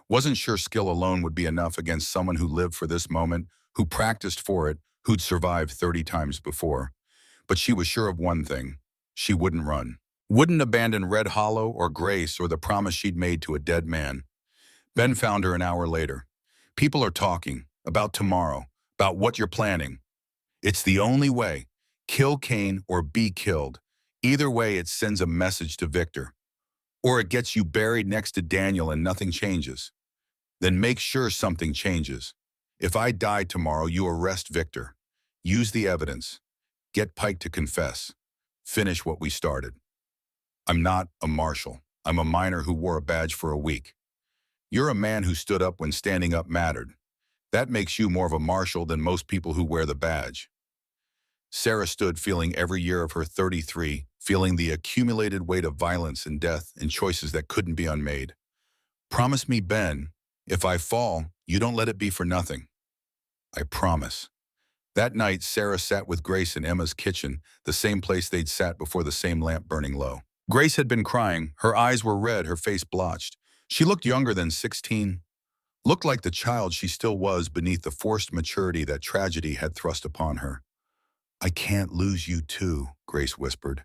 wasn't sure skill alone would be enough against someone who lived for this moment, who practiced for it, who'd survived 30 times before. But she was sure of one thing: she wouldn't run. Wouldn't abandon Red Hollow or Grace or the promise she'd made to a dead man. Ben found her an hour later. People are talking about tomorrow, about what you're planning. It's the only way. Kill Kane or be killed. Either way, it sends a message to Victor. Or it gets you buried next to Daniel and nothing changes. Then make sure something changes. If I die tomorrow, you arrest Victor. Use the evidence. Get Pike to confess. Finish what we started. I'm not a marshal. I'm a miner who wore a badge for a week. You're a man who stood up when standing up mattered. That makes you more of a marshal than most people who wear the badge. Sarah stood, feeling every year of her 33, feeling the accumulated weight of violence and death and choices that couldn't be unmade. Promise me, Ben, if I fall, you don't let it be for nothing. I promise. That night, Sarah sat with Grace in Emma's kitchen, the same place they'd sat before the same lamp burning low. Grace had been crying. Her eyes were red, her face blotched. She looked younger than 16, looked like the child she still was beneath the forced maturity that tragedy had thrust upon her. I can't lose you too, Grace whispered.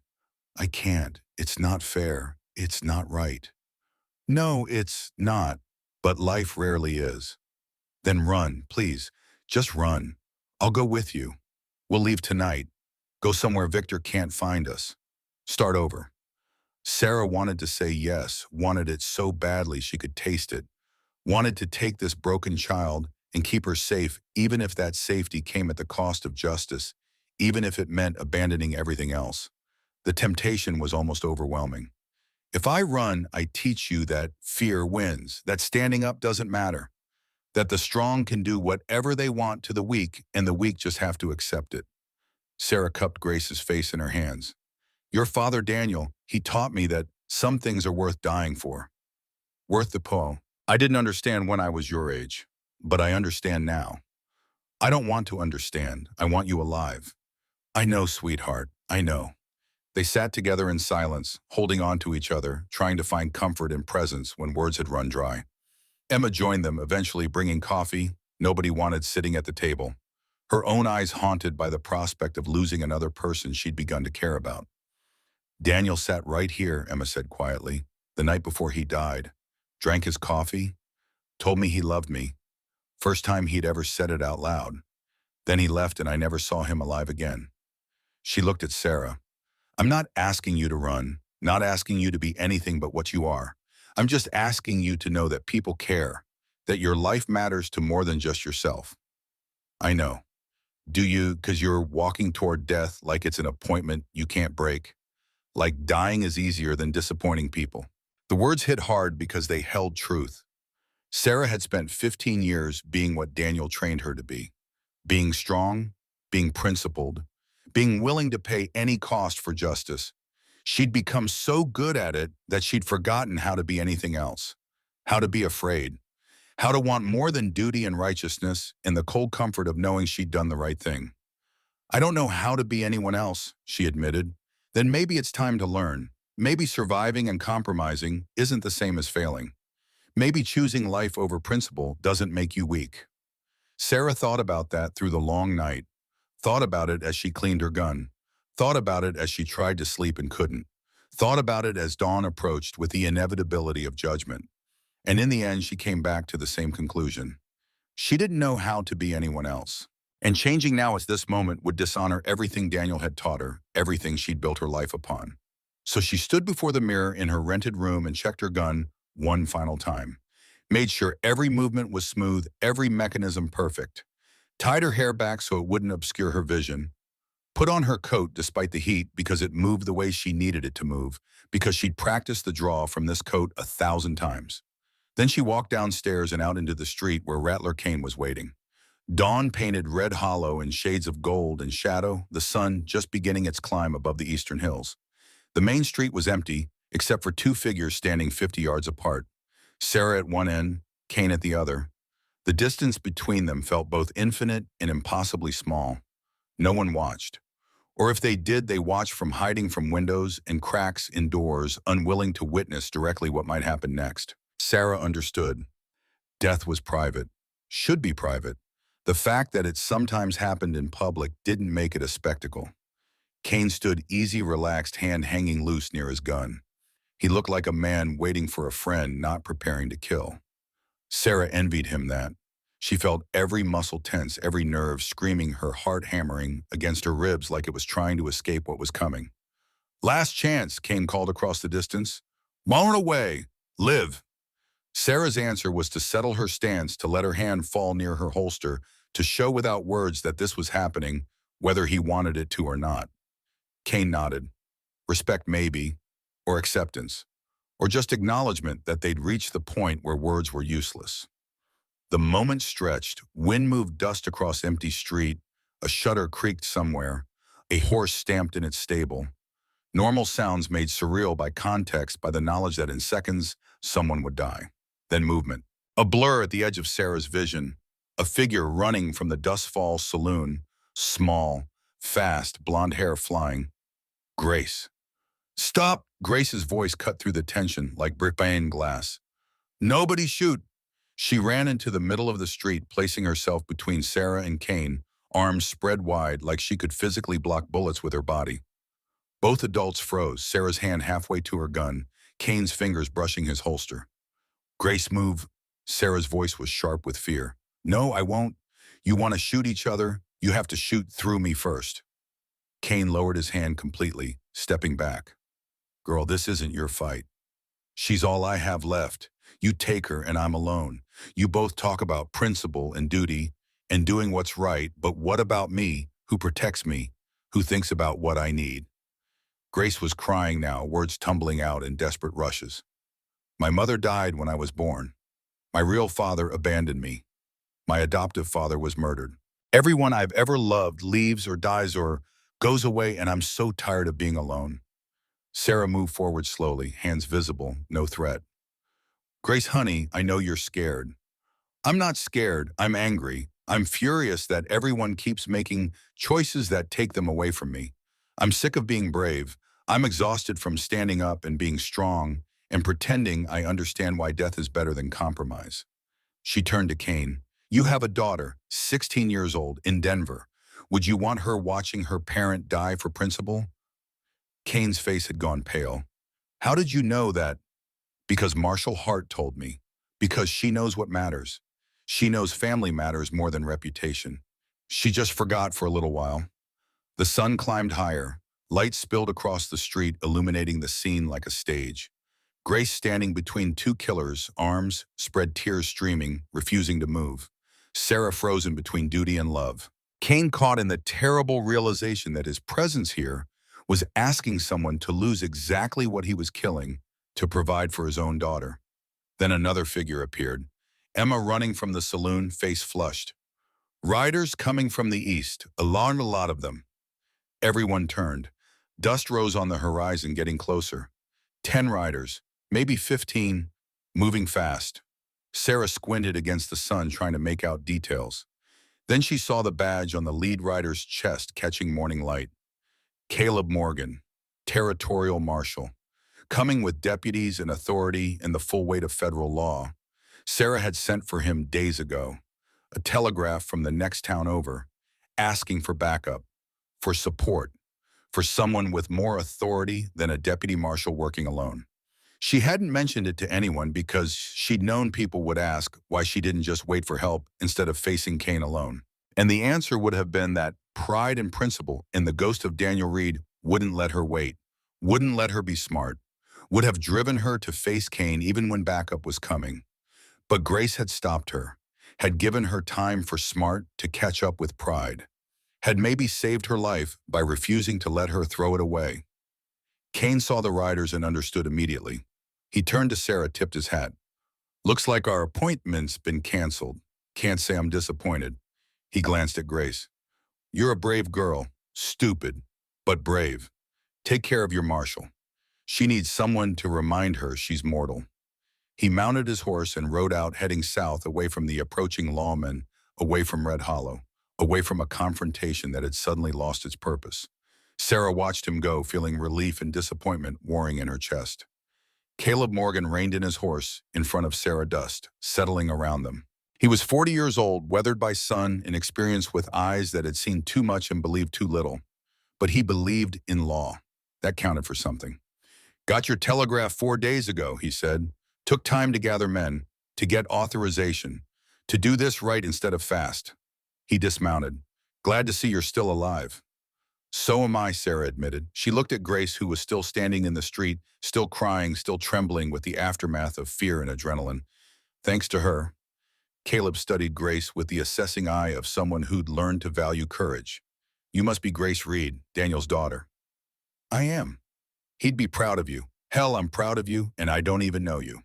I can't. It's not fair. It's not right. No, it's not. But life rarely is. Then run, please. Just run. I'll go with you. We'll leave tonight. Go somewhere Victor can't find us. Start over. Sarah wanted to say yes, wanted it so badly she could taste it, wanted to take this broken child and keep her safe, even if that safety came at the cost of justice, even if it meant abandoning everything else. The temptation was almost overwhelming. If I run, I teach you that fear wins, that standing up doesn't matter, that the strong can do whatever they want to the weak, and the weak just have to accept it. Sarah cupped Grace's face in her hands. Your father, Daniel, he taught me that some things are worth dying for. Worth the pull. I didn't understand when I was your age, but I understand now. I don't want to understand. I want you alive. I know, sweetheart, I know. They sat together in silence, holding on to each other, trying to find comfort in presence when words had run dry. Emma joined them, eventually bringing coffee. Nobody wanted sitting at the table, her own eyes haunted by the prospect of losing another person she'd begun to care about. Daniel sat right here, Emma said quietly, the night before he died. Drank his coffee, told me he loved me. First time he'd ever said it out loud. Then he left and I never saw him alive again. She looked at Sarah. I'm not asking you to run, not asking you to be anything but what you are. I'm just asking you to know that people care, that your life matters to more than just yourself. I know. Do you, because you're walking toward death like it's an appointment you can't break? Like dying is easier than disappointing people. The words hit hard because they held truth. Sarah had spent 15 years being what Daniel trained her to be. Being strong, being principled, being willing to pay any cost for justice. She'd become so good at it that she'd forgotten how to be anything else. How to be afraid. How to want more than duty and righteousness and the cold comfort of knowing she'd done the right thing. I don't know how to be anyone else, she admitted. Then maybe it's time to learn. Maybe surviving and compromising isn't the same as failing. Maybe choosing life over principle doesn't make you weak. Sarah thought about that through the long night, thought about it as she cleaned her gun, thought about it as she tried to sleep and couldn't, thought about it as dawn approached with the inevitability of judgment. And in the end, she came back to the same conclusion. She didn't know how to be anyone else. And changing now at this moment would dishonor everything Daniel had taught her, everything she'd built her life upon. So she stood before the mirror in her rented room and checked her gun one final time. Made sure every movement was smooth, every mechanism perfect. Tied her hair back so it wouldn't obscure her vision. Put on her coat despite the heat because it moved the way she needed it to move, because she'd practiced the draw from this coat 1,000 times. Then she walked downstairs and out into the street where Rattler Kane was waiting. Dawn painted red hollow in shades of gold and shadow, the sun just beginning its climb above the eastern hills. The main street was empty, except for two figures standing 50 yards apart. Sarah at one end, Kane at the other. The distance between them felt both infinite and impossibly small. No one watched. Or if they did, they watched from hiding from windows and cracks in doors, unwilling to witness directly what might happen next. Sarah understood. Death was private, should be private. The fact that it sometimes happened in public didn't make it a spectacle. Kane stood easy, relaxed, hand hanging loose near his gun. He looked like a man waiting for a friend, not preparing to kill. Sarah envied him that. She felt every muscle tense, every nerve screaming, her heart hammering against her ribs like it was trying to escape what was coming. "Last chance," Kane called across the distance. "Won't away. Live." Sarah's answer was to settle her stance, to let her hand fall near her holster, to show without words that this was happening, whether he wanted it to or not. Kane nodded. Respect maybe, or acceptance, or just acknowledgement that they'd reached the point where words were useless. The moment stretched, wind moved dust across empty street, a shutter creaked somewhere, a horse stamped in its stable. Normal sounds made surreal by context, by the knowledge that in seconds, someone would die. Then movement. A blur at the edge of Sarah's vision, a figure running from the Dust Falls saloon, small, fast, blonde hair flying. Grace. "Stop!" Grace's voice cut through the tension like brick-pane glass. "Nobody shoot!" She ran into the middle of the street, placing herself between Sarah and Kane, arms spread wide like she could physically block bullets with her body. Both adults froze, Sarah's hand halfway to her gun, Kane's fingers brushing his holster. "Grace, move." Sarah's voice was sharp with fear. "No, I won't. You want to shoot each other? You have to shoot through me first." Kane lowered his hand completely, stepping back. "Girl, this isn't your fight. She's all I have left. You take her and I'm alone. You both talk about principle and duty and doing what's right, but what about me, who protects me, who thinks about what I need?" Grace was crying now, words tumbling out in desperate rushes. "My mother died when I was born. My real father abandoned me. My adoptive father was murdered. Everyone I've ever loved leaves or dies or goes away, and I'm so tired of being alone." Sarah moved forward slowly, hands visible, no threat. "Grace, honey, I know you're scared." "I'm not scared. I'm angry. I'm furious that everyone keeps making choices that take them away from me. I'm sick of being brave. I'm exhausted from standing up and being strong and pretending I understand why death is better than compromise." She turned to Kane. "You have a daughter, 16 years old, in Denver. Would you want her watching her parent die for principle?" Kane's face had gone pale. "How did you know that?" "Because Marshall Hart told me. Because she knows what matters. She knows family matters more than reputation." She just forgot for a little while. The sun climbed higher. Light spilled across the street, illuminating the scene like a stage. Grace standing between two killers, arms spread, tears streaming, refusing to move. Sarah frozen between duty and love. Kane caught in the terrible realization that his presence here was asking someone to lose exactly what he was killing to provide for his own daughter. Then another figure appeared. Emma running from the saloon, face flushed. Riders coming from the east, a lot of them. Everyone turned. Dust rose on the horizon, getting closer. 10 riders, maybe 15, moving fast. Sarah squinted against the sun, trying to make out details. Then she saw the badge on the lead rider's chest catching morning light. Caleb Morgan, territorial marshal, coming with deputies and authority and the full weight of federal law. Sarah had sent for him days ago, a telegraph from the next town over, asking for backup, for support, for someone with more authority than a deputy marshal working alone. She hadn't mentioned it to anyone because she'd known people would ask why she didn't just wait for help instead of facing Kane alone. And the answer would have been that pride and principle in the ghost of Daniel Reed wouldn't let her wait, wouldn't let her be smart, would have driven her to face Kane even when backup was coming. But Grace had stopped her, had given her time for smart to catch up with pride, had maybe saved her life by refusing to let her throw it away. Kane saw the riders and understood immediately. He turned to Sarah, tipped his hat. "Looks like our appointment's been canceled. Can't say I'm disappointed." He glanced at Grace. "You're a brave girl. Stupid, but brave. Take care of your marshal. She needs someone to remind her she's mortal." He mounted his horse and rode out, heading south, away from the approaching lawmen, away from Red Hollow, away from a confrontation that had suddenly lost its purpose. Sarah watched him go, feeling relief and disappointment warring in her chest. Caleb Morgan reined in his horse in front of Sarah Dust, settling around them. He was 40 years old, weathered by sun, and experienced with eyes that had seen too much and believed too little. But he believed in law. That counted for something. "Got your telegraph 4 days ago," he said. "Took time to gather men, to get authorization, to do this right instead of fast." He dismounted. "Glad to see you're still alive." "So am I," Sarah admitted. She looked at Grace, who was still standing in the street, still crying, still trembling with the aftermath of fear and adrenaline. Thanks to her. Caleb studied Grace with the assessing eye of someone who'd learned to value courage. "You must be Grace Reed, Daniel's daughter." "I am." "He'd be proud of you. Hell, I'm proud of you, and I don't even know you."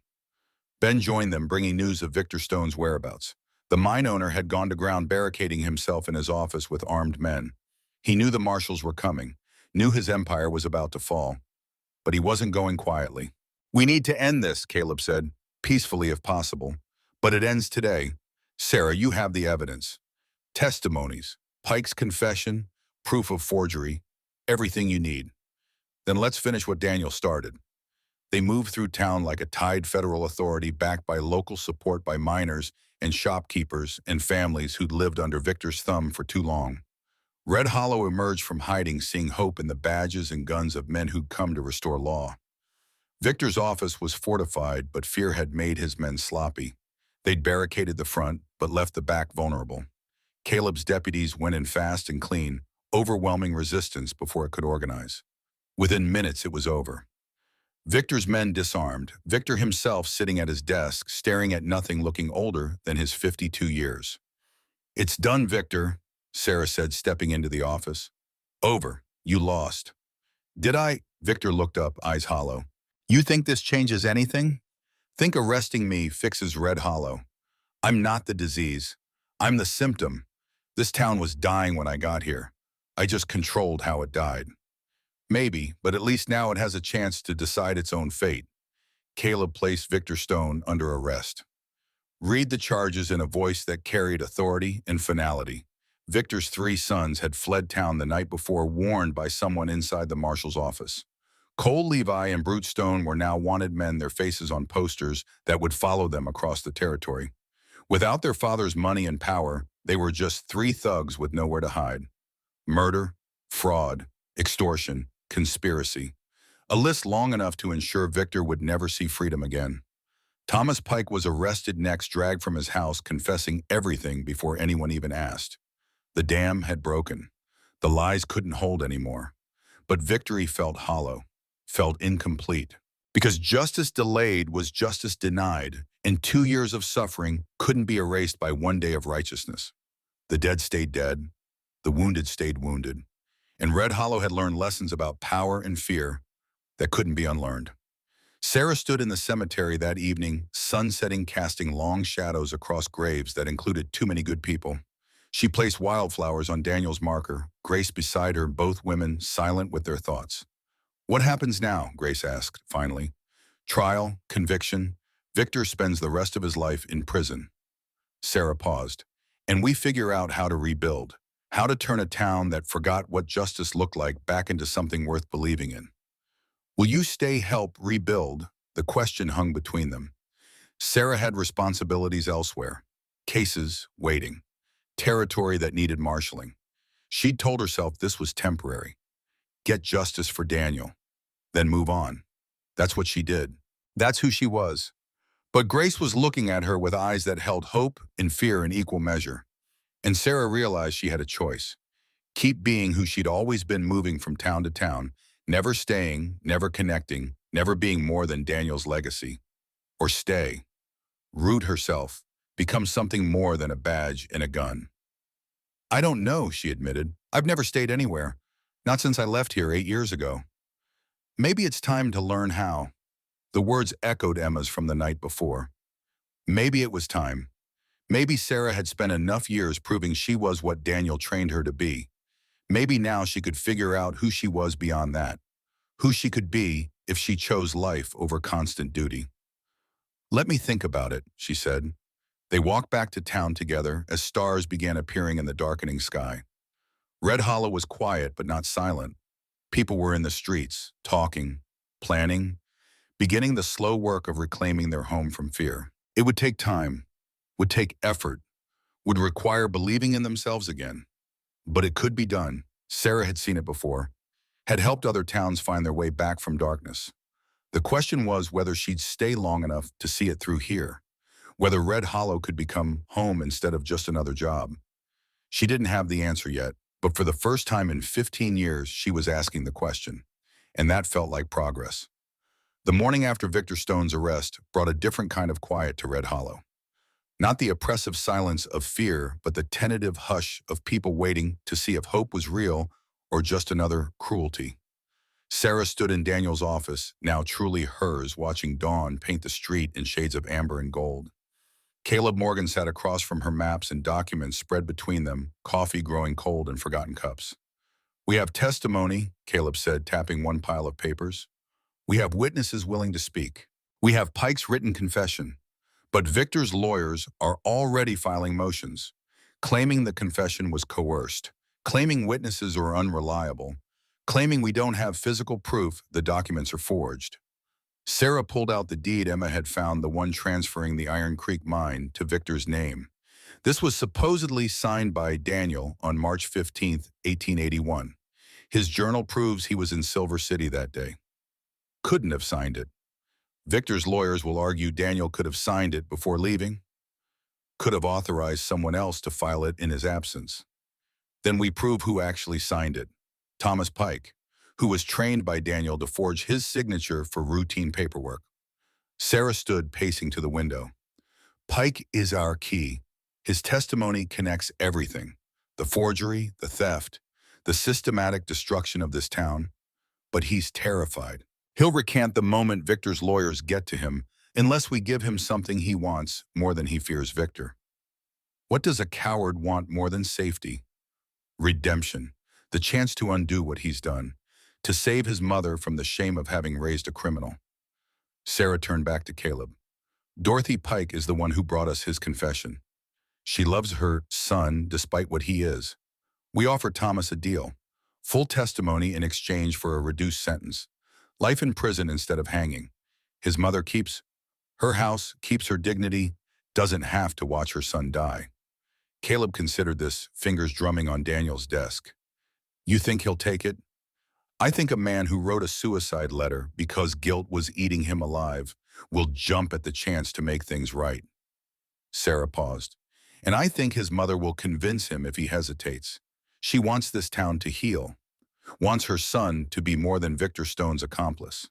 Ben joined them, bringing news of Victor Stone's whereabouts. The mine owner had gone to ground, barricading himself in his office with armed men. He knew the marshals were coming, knew his empire was about to fall. But he wasn't going quietly. "We need to end this," Caleb said, "peacefully if possible. But it ends today. Sarah, you have the evidence. Testimonies, Pike's confession, proof of forgery, everything you need. Then let's finish what Daniel started." They moved through town like a tied federal authority, backed by local support by miners and shopkeepers and families who'd lived under Victor's thumb for too long. Red Hollow emerged from hiding, seeing hope in the badges and guns of men who'd come to restore law. Victor's office was fortified, but fear had made his men sloppy. They'd barricaded the front, but left the back vulnerable. Caleb's deputies went in fast and clean, overwhelming resistance before it could organize. Within minutes, it was over. Victor's men disarmed, Victor himself sitting at his desk, staring at nothing, looking older than his 52 years. "It's done, Victor," Sarah said, stepping into the office. "Over. You lost." "Did I?" Victor looked up, eyes hollow. "You think this changes anything? Think arresting me fixes Red Hollow. I'm not the disease. I'm the symptom. This town was dying when I got here. I just controlled how it died." "Maybe, but at least now it has a chance to decide its own fate." Caleb placed Victor Stone under arrest. "Read the charges," in a voice that carried authority and finality. Victor's 3 sons had fled town the night before, warned by someone inside the marshal's office. Cole Levi and Brute Stone were now wanted men, their faces on posters that would follow them across the territory. Without their father's money and power, they were just 3 thugs with nowhere to hide. Murder, fraud, extortion, conspiracy. A list long enough to ensure Victor would never see freedom again. Thomas Pike was arrested next, dragged from his house, confessing everything before anyone even asked. The dam had broken. The lies couldn't hold anymore. But victory felt hollow, felt incomplete. Because justice delayed was justice denied, and 2 years of suffering couldn't be erased by 1 day of righteousness. The dead stayed dead. The wounded stayed wounded. And Red Hollow had learned lessons about power and fear that couldn't be unlearned. Sarah stood in the cemetery that evening, sunsetting, casting long shadows across graves that included too many good people. She placed wildflowers on Daniel's marker, Grace beside her, both women silent with their thoughts. "What happens now?" Grace asked, finally. "Trial, conviction. Victor spends the rest of his life in prison." Sarah paused. "And we figure out how to rebuild, how to turn a town that forgot what justice looked like back into something worth believing in." "Will you stay, help rebuild?" The question hung between them. Sarah had responsibilities elsewhere, cases waiting, territory that needed marshaling. She'd told herself this was temporary. Get justice for Daniel, then move on. That's what she did. That's who she was. But Grace was looking at her with eyes that held hope and fear in equal measure. And Sarah realized she had a choice. Keep being who she'd always been, moving from town to town, never staying, never connecting, never being more than Daniel's legacy. Or stay, root herself, become something more than a badge and a gun. I don't know, she admitted. I've never stayed anywhere. Not since I left here 8 years ago. Maybe it's time to learn how. The words echoed Emma's from the night before. Maybe it was time. Maybe Sarah had spent enough years proving she was what Daniel trained her to be. Maybe now she could figure out who she was beyond that. Who she could be if she chose life over constant duty. Let me think about it, she said. They walked back to town together as stars began appearing in the darkening sky. Red Hollow was quiet but not silent. People were in the streets, talking, planning, beginning the slow work of reclaiming their home from fear. It would take time, would take effort, would require believing in themselves again. But it could be done. Sarah had seen it before, had helped other towns find their way back from darkness. The question was whether she'd stay long enough to see it through here, whether Red Hollow could become home instead of just another job. She didn't have the answer yet, but for the first time in 15 years, she was asking the question, and that felt like progress. The morning after Victor Stone's arrest brought a different kind of quiet to Red Hollow. Not the oppressive silence of fear, but the tentative hush of people waiting to see if hope was real or just another cruelty. Sarah stood in Daniel's office, now truly hers, watching dawn paint the street in shades of amber and gold. Caleb Morgan sat across from her, maps and documents spread between them, coffee growing cold in forgotten cups. "We have testimony," Caleb said, tapping one pile of papers. "We have witnesses willing to speak. We have Pike's written confession. But Victor's lawyers are already filing motions, claiming the confession was coerced, claiming witnesses are unreliable, claiming we don't have physical proof the documents are forged." Sarah pulled out the deed Emma had found, the one transferring the Iron Creek mine to Victor's name. This was supposedly signed by Daniel on March 15, 1881. His journal proves he was in Silver City that day. Couldn't have signed it. Victor's lawyers will argue Daniel could have signed it before leaving, could have authorized someone else to file it in his absence. Then we prove who actually signed it. Thomas Pike, who was trained by Daniel to forge his signature for routine paperwork. Sarah stood pacing to the window. Pike is our key. His testimony connects everything. The forgery, the theft, the systematic destruction of this town. But he's terrified. He'll recant the moment Victor's lawyers get to him, unless we give him something he wants more than he fears Victor. What does a coward want more than safety? Redemption, the chance to undo what he's done, to save his mother from the shame of having raised a criminal. Sarah turned back to Caleb. "Dorothy Pike is the one who brought us his confession. She loves her son despite what he is. We offer Thomas a deal, full testimony in exchange for a reduced sentence. Life in prison instead of hanging. His mother keeps her house, keeps her dignity, doesn't have to watch her son die." Caleb considered this, fingers drumming on Daniel's desk. "You think he'll take it?" "I think a man who wrote a suicide letter because guilt was eating him alive will jump at the chance to make things right." Sarah paused. "And I think his mother will convince him if he hesitates. She wants this town to heal. Wants her son to be more than Victor Stone's accomplice."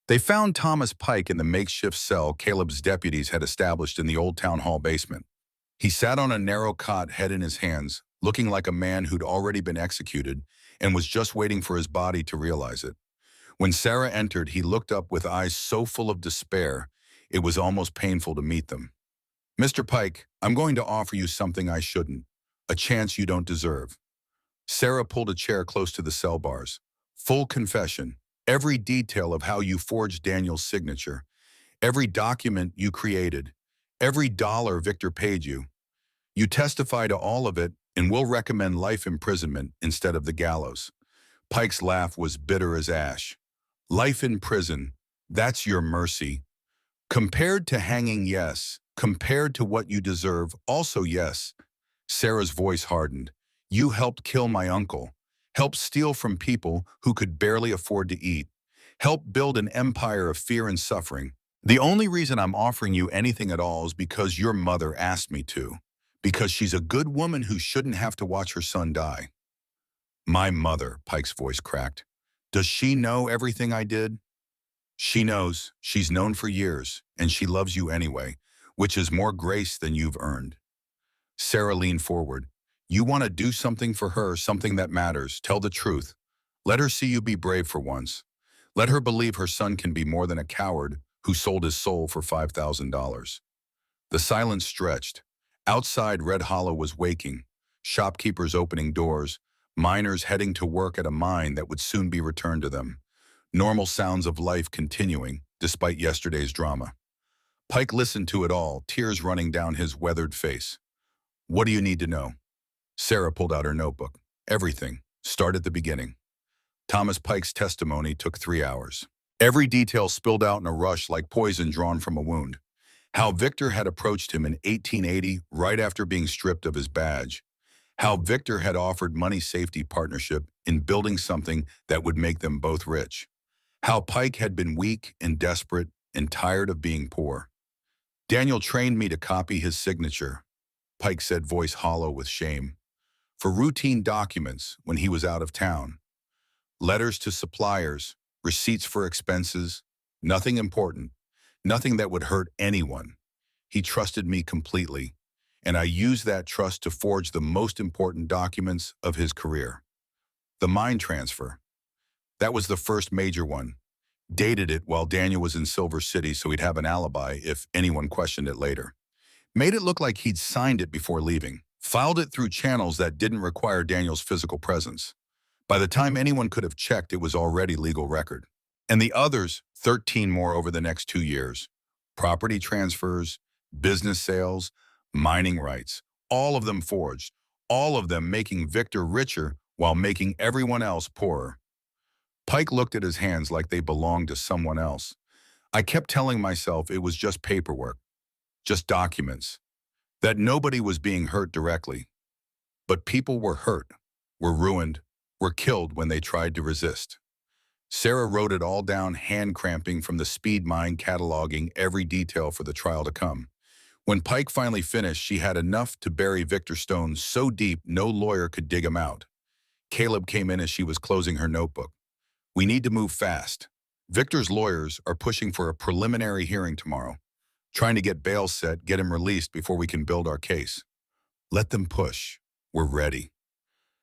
They found Thomas Pike in the makeshift cell Caleb's deputies had established in the old town hall basement. He sat on a narrow cot, head in his hands, looking like a man who'd already been executed and was just waiting for his body to realize it. When Sarah entered, he looked up with eyes so full of despair, it was almost painful to meet them. "Mr. Pike, I'm going to offer you something I shouldn't, a chance you don't deserve." Sarah pulled a chair close to the cell bars. "Full confession, every detail of how you forged Daniel's signature, every document you created, every dollar Victor paid you. You testify to all of it, and we'll recommend life imprisonment instead of the gallows." Pike's laugh was bitter as ash. "Life in prison, that's your mercy. Compared to hanging, yes. Compared to what you deserve, also yes." Sarah's voice hardened. "You helped kill my uncle, helped steal from people who could barely afford to eat, helped build an empire of fear and suffering. The only reason I'm offering you anything at all is because your mother asked me to. Because she's a good woman who shouldn't have to watch her son die. My mother, Pike's voice cracked. Does she know everything I did? She knows. She's known for years, and she loves you anyway, which is more grace than you've earned. Sarah leaned forward. You want to do something for her, something that matters. Tell the truth. Let her see you be brave for once. Let her believe her son can be more than a coward who sold his soul for $5,000. The silence stretched. Outside, Red Hollow was waking. Shopkeepers opening doors, miners heading to work at a mine that would soon be returned to them. Normal sounds of life continuing, despite yesterday's drama. Pike listened to it all, tears running down his weathered face. What do you need to know? Sarah pulled out her notebook. Everything. Start at the beginning. Thomas Pike's testimony took 3 hours. Every detail spilled out in a rush like poison drawn from a wound. How Victor had approached him in 1880, right after being stripped of his badge. How Victor had offered money safety partnership in building something that would make them both rich. How Pike had been weak and desperate and tired of being poor. Daniel trained me to copy his signature, Pike said, voice hollow with shame. For routine documents when he was out of town. Letters to suppliers, receipts for expenses, nothing important, nothing that would hurt anyone. He trusted me completely, and I used that trust to forge the most important documents of his career. The mine transfer. That was the first major one. Dated it while Daniel was in Silver City so he'd have an alibi if anyone questioned it later. Made it look like he'd signed it before leaving. Filed it through channels that didn't require Daniel's physical presence. By the time anyone could have checked, it was already legal record. And the others, 13 more over the next 2 years. Property transfers, business sales, mining rights, all of them forged, all of them making Victor richer while making everyone else poorer. Pike looked at his hands like they belonged to someone else. I kept telling myself it was just paperwork, just documents, that nobody was being hurt directly. But people were hurt, were ruined, were killed when they tried to resist. Sarah wrote it all down, hand cramping from the speed mine, cataloging every detail for the trial to come. When Pike finally finished, she had enough to bury Victor Stone so deep no lawyer could dig him out. Caleb came in as she was closing her notebook. We need to move fast. Victor's lawyers are pushing for a preliminary hearing tomorrow, trying to get bail set, get him released before we can build our case. Let them push. We're ready.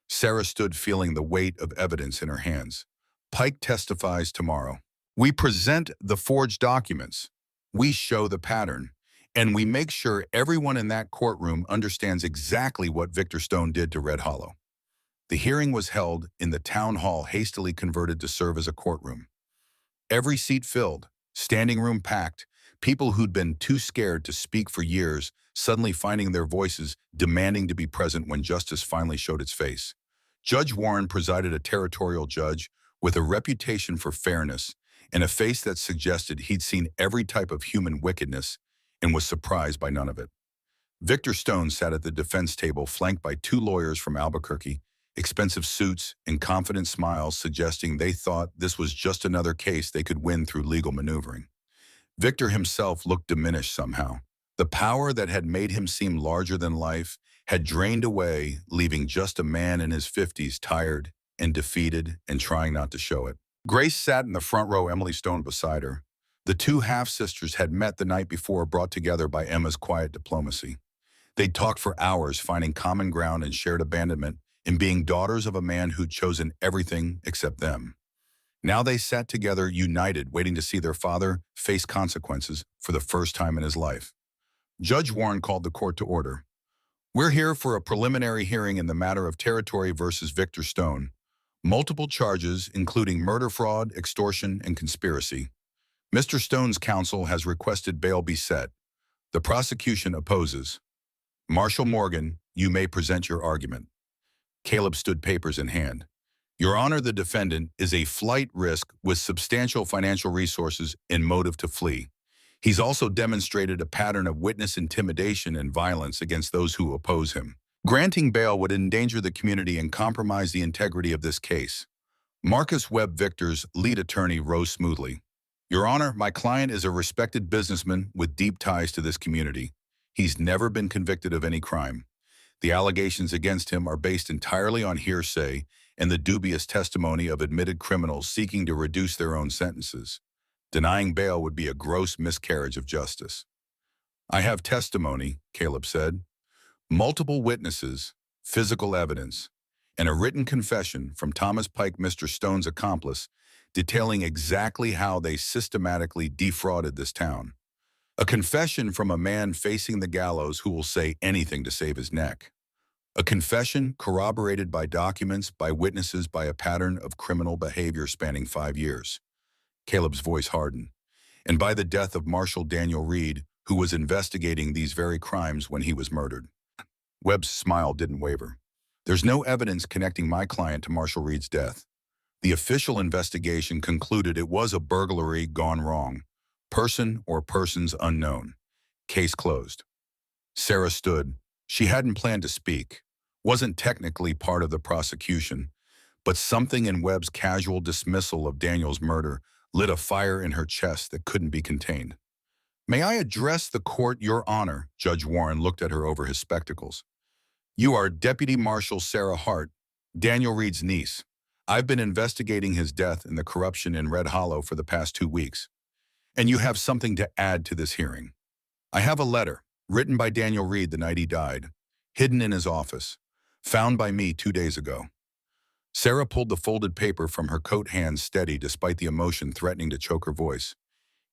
Sarah stood feeling the weight of evidence in her hands. Pike testifies tomorrow. We present the forged documents. We show the pattern. And we make sure everyone in that courtroom understands exactly what Victor Stone did to Red Hollow. The hearing was held in the town hall, hastily converted to serve as a courtroom. Every seat filled, standing room packed, people who'd been too scared to speak for years suddenly finding their voices, demanding to be present when justice finally showed its face. Judge Warren presided, a territorial judge with a reputation for fairness and a face that suggested he'd seen every type of human wickedness and was surprised by none of it. Victor Stone sat at the defense table, flanked by 2 lawyers from Albuquerque, expensive suits and confident smiles suggesting they thought this was just another case they could win through legal maneuvering. Victor himself looked diminished somehow. The power that had made him seem larger than life had drained away, leaving just a man in his 50s, tired and defeated and trying not to show it. Grace sat in the front row, Emily Stone beside her. The 2 half-sisters had met the night before, brought together by Emma's quiet diplomacy. They'd talked for hours, finding common ground and shared abandonment in being daughters of a man who'd chosen everything except them. Now they sat together, united, waiting to see their father face consequences for the first time in his life. Judge Warren called the court to order. We're here for a preliminary hearing in the matter of Territory versus Victor Stone. Multiple charges, including murder, fraud, extortion, and conspiracy. Mr. Stone's counsel has requested bail be set. The prosecution opposes. Marshal Morgan, you may present your argument. Caleb stood, papers in hand. Your Honor, the defendant is a flight risk with substantial financial resources and motive to flee. He's also demonstrated a pattern of witness intimidation and violence against those who oppose him. Granting bail would endanger the community and compromise the integrity of this case. Marcus Webb, Victor's lead attorney, rose smoothly. Your Honor, my client is a respected businessman with deep ties to this community. He's never been convicted of any crime. The allegations against him are based entirely on hearsay and the dubious testimony of admitted criminals seeking to reduce their own sentences. Denying bail would be a gross miscarriage of justice. I have testimony, Caleb said. Multiple witnesses, physical evidence, and a written confession from Thomas Pike, Mr. Stone's accomplice, detailing exactly how they systematically defrauded this town. A confession from a man facing the gallows who will say anything to save his neck. A confession corroborated by documents, by witnesses, by a pattern of criminal behavior spanning 5 years. Caleb's voice hardened. And by the death of Marshal Daniel Reed, who was investigating these very crimes when he was murdered. Webb's smile didn't waver. There's no evidence connecting my client to Marshal Reed's death. The official investigation concluded it was a burglary gone wrong. Person or persons unknown. Case closed. Sarah stood. She hadn't planned to speak. Wasn't technically part of the prosecution. But something in Webb's casual dismissal of Daniel's murder lit a fire in her chest that couldn't be contained. "May I address the court, Your Honor?" Judge Warren looked at her over his spectacles. "You are Deputy Marshal Sarah Hart, Daniel Reed's niece. I've been investigating his death and the corruption in Red Hollow for the past 2 weeks. And you have something to add to this hearing. I have a letter, written by Daniel Reed the night he died, hidden in his office, found by me 2 days ago." Sarah pulled the folded paper from her coat hands steady despite the emotion threatening to choke her voice.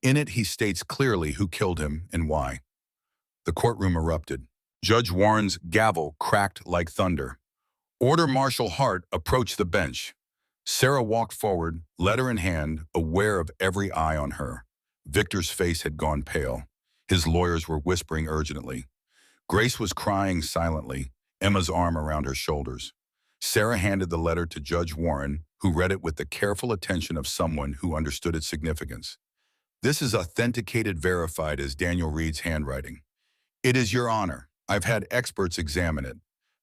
In it, he states clearly who killed him and why. The courtroom erupted. Judge Warren's gavel cracked like thunder. "Order Marshal Hart approach the bench." Sarah walked forward, letter in hand, aware of every eye on her. Victor's face had gone pale. His lawyers were whispering urgently. Grace was crying silently, Emma's arm around her shoulders. Sarah handed the letter to Judge Warren, who read it with the careful attention of someone who understood its significance. "This is authenticated, verified as Daniel Reed's handwriting. It is, Your Honor. I've had experts examine it.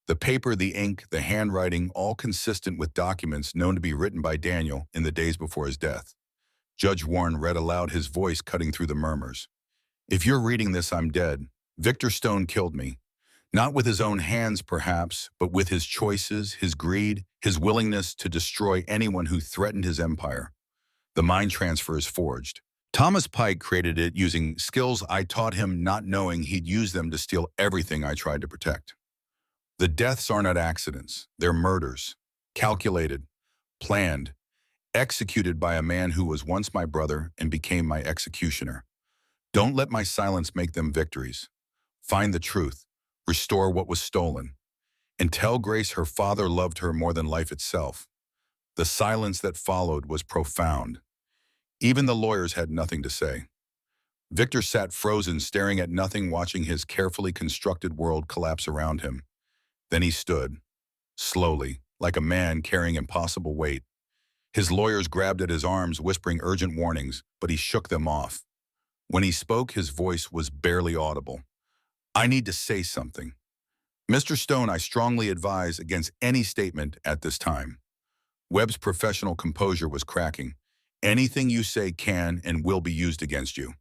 The paper, the ink, the handwriting, all consistent with documents known to be written by Daniel in the days before his death." Judge Warren read aloud, his voice cutting through the murmurs. "If you're reading this, I'm dead. Victor Stone killed me. Not with his own hands, perhaps, but with his choices, his greed, his willingness to destroy anyone who threatened his empire. The mind transfer is forged. Thomas Pike created it using skills I taught him, not knowing he'd use them to steal everything I tried to protect. The deaths are not accidents. They're murders. Calculated, planned, executed by a man who was once my brother and became my executioner. Don't let my silence make them victories. Find the truth. Restore what was stolen. And tell Grace her father loved her more than life itself." The silence that followed was profound. Even the lawyers had nothing to say. Victor sat frozen, staring at nothing, watching his carefully constructed world collapse around him. Then he stood, slowly, like a man carrying impossible weight. His lawyers grabbed at his arms, whispering urgent warnings, but he shook them off. When he spoke, his voice was barely audible. "I need to say something. Mr. Stone, I strongly advise against any statement at this time." Webb's professional composure was cracking. "Anything you say can and will be used against you."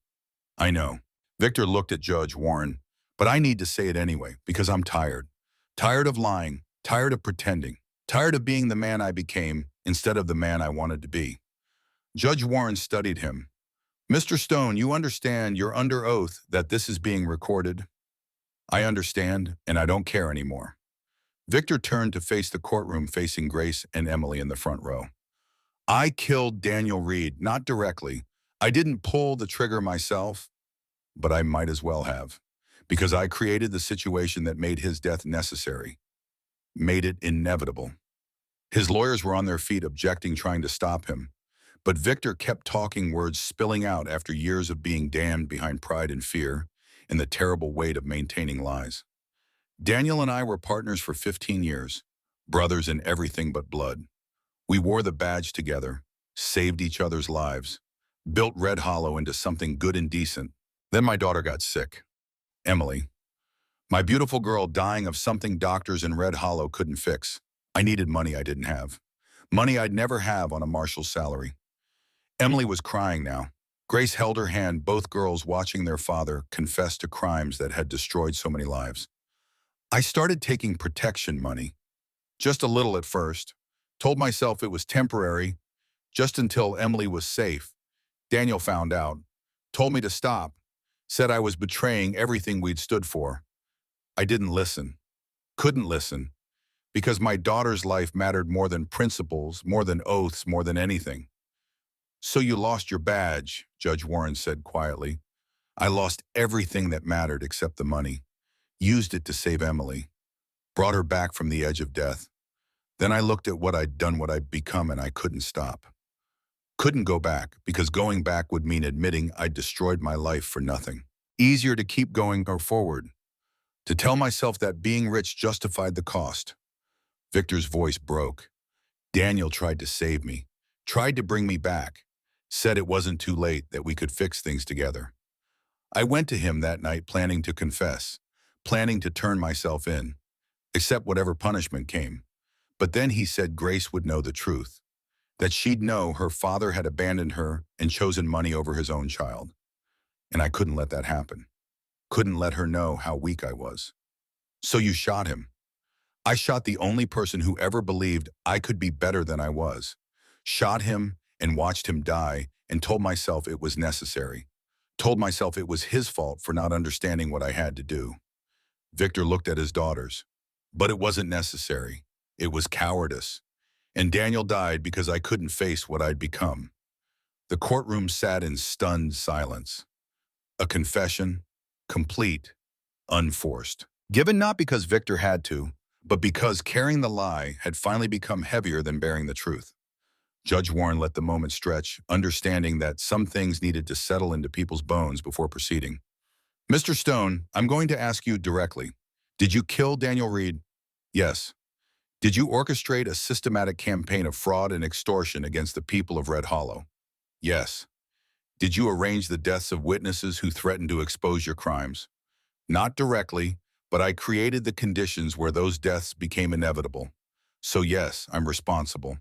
"I know." Victor looked at Judge Warren. "But I need to say it anyway, because I'm tired. Tired of lying, tired of pretending, tired of being the man I became instead of the man I wanted to be." Judge Warren studied him. "Mr. Stone, you understand you're under oath that this is being recorded?" "I understand, and I don't care anymore." Victor turned to face the courtroom, facing Grace and Emily in the front row. "I killed Daniel Reed, not directly. I didn't pull the trigger myself, but I might as well have, because I created the situation that made his death necessary, made it inevitable." His lawyers were on their feet, objecting, trying to stop him. But Victor kept talking, words spilling out after years of being damned behind pride and fear and the terrible weight of maintaining lies. "Daniel and I were partners for 15 years, brothers in everything but blood. We wore the badge together, saved each other's lives, built Red Hollow into something good and decent. Then my daughter got sick. Emily. My beautiful girl dying of something doctors in Red Hollow couldn't fix. I needed money I didn't have. Money I'd never have on a marshal's salary." Emily was crying now. Grace held her hand, both girls watching their father confess to crimes that had destroyed so many lives. I started taking protection money, just a little at first, told myself it was temporary, just until Emily was safe. Daniel found out, told me to stop, said I was betraying everything we'd stood for. I didn't listen, couldn't listen, because my daughter's life mattered more than principles, more than oaths, more than anything. So you lost your badge, Judge Warren said quietly. I lost everything that mattered except the money. Used it to save Emily. Brought her back from the edge of death. Then I looked at what I'd done, what I'd become, and I couldn't stop. Couldn't go back, because going back would mean admitting I'd destroyed my life for nothing. Easier to keep going or forward. To tell myself that being rich justified the cost. Victor's voice broke. Daniel tried to save me. Tried to bring me back. Said it wasn't too late, that we could fix things together. I went to him that night planning to confess, planning to turn myself in, accept whatever punishment came. But then he said Grace would know the truth, that she'd know her father had abandoned her and chosen money over his own child. And I couldn't let that happen. Couldn't let her know how weak I was. So you shot him. I shot the only person who ever believed I could be better than I was. Shot him and watched him die and told myself it was necessary. Told myself it was his fault for not understanding what I had to do. Victor looked at his daughters. But it wasn't necessary. It was cowardice. And Daniel died because I couldn't face what I'd become. The courtroom sat in stunned silence. A confession, complete, unforced. Given not because Victor had to, but because carrying the lie had finally become heavier than bearing the truth. Judge Warren let the moment stretch, understanding that some things needed to settle into people's bones before proceeding. Mr. Stone, I'm going to ask you directly. Did you kill Daniel Reed? Yes. Did you orchestrate a systematic campaign of fraud and extortion against the people of Red Hollow? Yes. Did you arrange the deaths of witnesses who threatened to expose your crimes? Not directly, but I created the conditions where those deaths became inevitable. So yes, I'm responsible.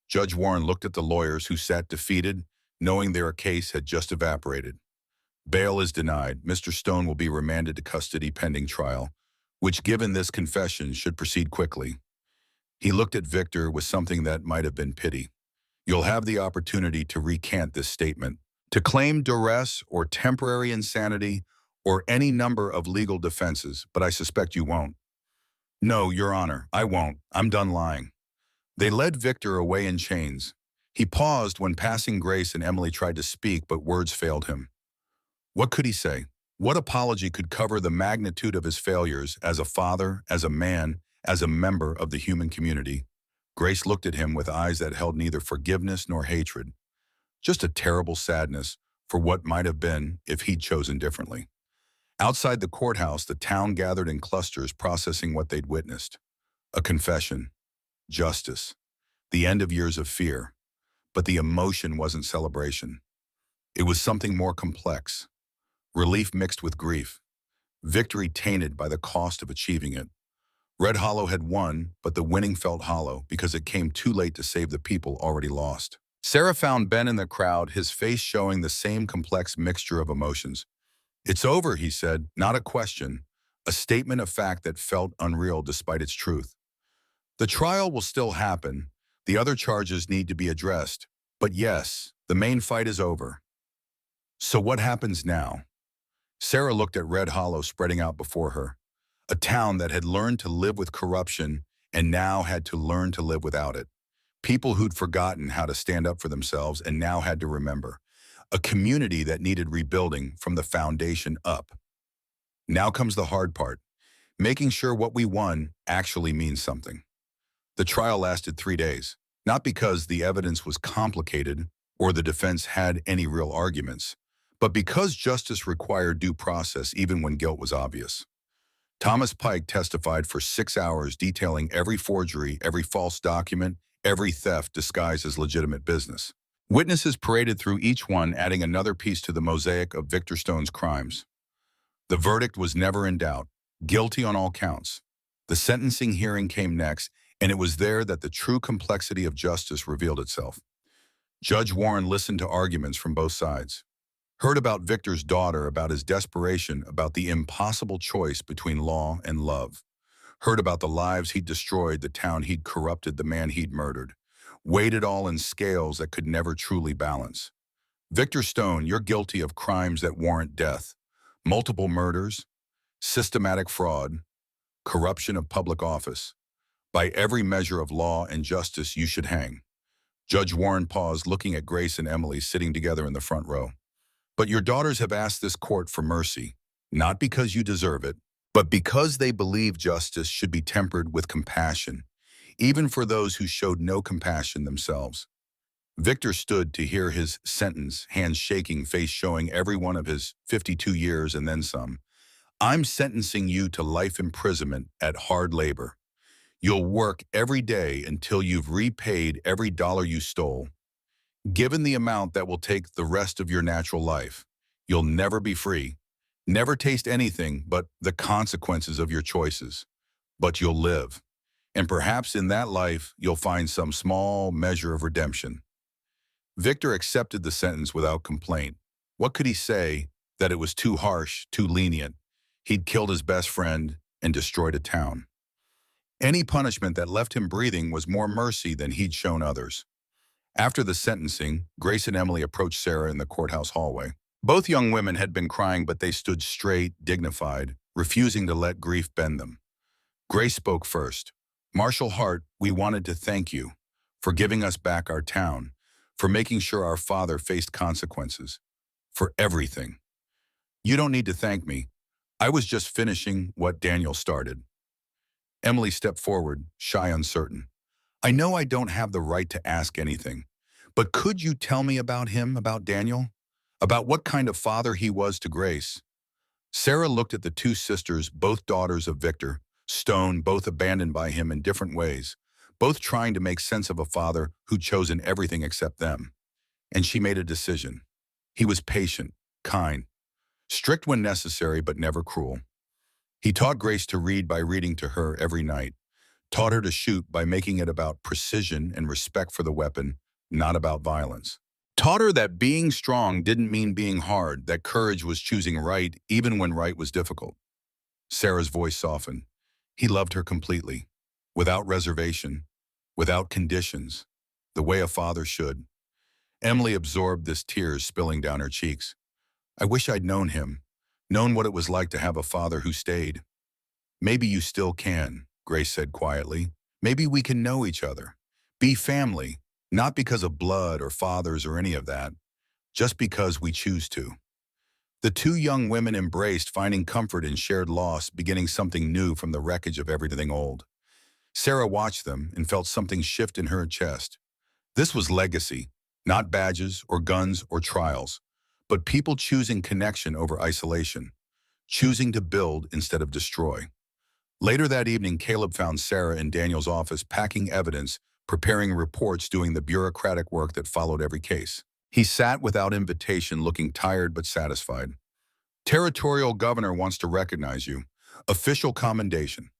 Judge Warren looked at the lawyers who sat defeated, knowing their case had just evaporated. Bail is denied. Mr. Stone will be remanded to custody pending trial, which, given this confession, should proceed quickly. He looked at Victor with something that might have been pity. You'll have the opportunity to recant this statement, to claim duress or temporary insanity or any number of legal defenses, but I suspect you won't. No, Your Honor, I won't. I'm done lying. They led Victor away in chains. He paused when passing Grace and Emily tried to speak, but words failed him. What could he say? What apology could cover the magnitude of his failures as a father, as a man, as a member of the human community? Grace looked at him with eyes that held neither forgiveness nor hatred, just a terrible sadness for what might have been if he'd chosen differently. Outside the courthouse, the town gathered in clusters processing what they'd witnessed. A confession. Justice. The end of years of fear. But the emotion wasn't celebration. It was something more complex. Relief mixed with grief. Victory tainted by the cost of achieving it. Red Hollow had won, but the winning felt hollow because it came too late to save the people already lost. Sarah found Ben in the crowd, his face showing the same complex mixture of emotions. It's over, he said, not a question, a statement of fact that felt unreal despite its truth. The trial will still happen. The other charges need to be addressed. But yes, the main fight is over. So what happens now? Sarah looked at Red Hollow spreading out before her, a town that had learned to live with corruption and now had to learn to live without it. People who'd forgotten how to stand up for themselves and now had to remember. A community that needed rebuilding from the foundation up. Now comes the hard part, making sure what we won actually means something. The trial lasted 3 days, not because the evidence was complicated or the defense had any real arguments, but because justice required due process even when guilt was obvious. Thomas Pike testified for 6 hours detailing every forgery, every false document, every theft disguised as legitimate business. Witnesses paraded through each one, adding another piece to the mosaic of Victor Stone's crimes. The verdict was never in doubt, guilty on all counts. The sentencing hearing came next, and it was there that the true complexity of justice revealed itself. Judge Warren listened to arguments from both sides. Heard about Victor's daughter, about his desperation, about the impossible choice between law and love. Heard about the lives he'd destroyed, the town he'd corrupted, the man he'd murdered. Weighed it all in scales that could never truly balance. Victor Stone, you're guilty of crimes that warrant death. Multiple murders, systematic fraud, corruption of public office. By every measure of law and justice, you should hang. Judge Warren paused, looking at Grace and Emily sitting together in the front row. But your daughters have asked this court for mercy, not because you deserve it, but because they believe justice should be tempered with compassion, even for those who showed no compassion themselves. Victor stood to hear his sentence, hands shaking, face showing every one of his 52 years and then some. I'm sentencing you to life imprisonment at hard labor. You'll work every day until you've repaid every dollar you stole. Given the amount that will take the rest of your natural life, you'll never be free, never taste anything but the consequences of your choices. But you'll live. And perhaps in that life, you'll find some small measure of redemption. Victor accepted the sentence without complaint. What could he say that it was too harsh, too lenient? He'd killed his best friend and destroyed a town. Any punishment that left him breathing was more mercy than he'd shown others. After the sentencing, Grace and Emily approached Sarah in the courthouse hallway. Both young women had been crying, but they stood straight, dignified, refusing to let grief bend them. Grace spoke first. Marshal Hart, we wanted to thank you for giving us back our town, for making sure our father faced consequences, for everything. You don't need to thank me. I was just finishing what Daniel started. Emily stepped forward, shy, uncertain. I know I don't have the right to ask anything, but could you tell me about him, about Daniel? About what kind of father he was to Grace? Sarah looked at the two sisters, both daughters of Victor Stone, both abandoned by him in different ways, both trying to make sense of a father who'd chosen everything except them. And she made a decision. He was patient, kind, strict when necessary, but never cruel. He taught Grace to read by reading to her every night, taught her to shoot by making it about precision and respect for the weapon, not about violence. Taught her that being strong didn't mean being hard, that courage was choosing right even when right was difficult. Sarah's voice softened. He loved her completely, without reservation, without conditions, the way a father should. Emily absorbed this, tears spilling down her cheeks. I wish I'd known him, known what it was like to have a father who stayed. Maybe you still can, Grace said quietly. Maybe we can know each other, be family, not because of blood or fathers or any of that, just because we choose to. The two young women embraced, finding comfort in shared loss, beginning something new from the wreckage of everything old. Sarah watched them and felt something shift in her chest. This was legacy, not badges or guns or trials, but people choosing connection over isolation, choosing to build instead of destroy. Later that evening, Caleb found Sarah in Daniel's office, packing evidence, preparing reports, doing the bureaucratic work that followed every case. He sat without invitation, looking tired but satisfied. Territorial governor wants to recognize you. Official commendation.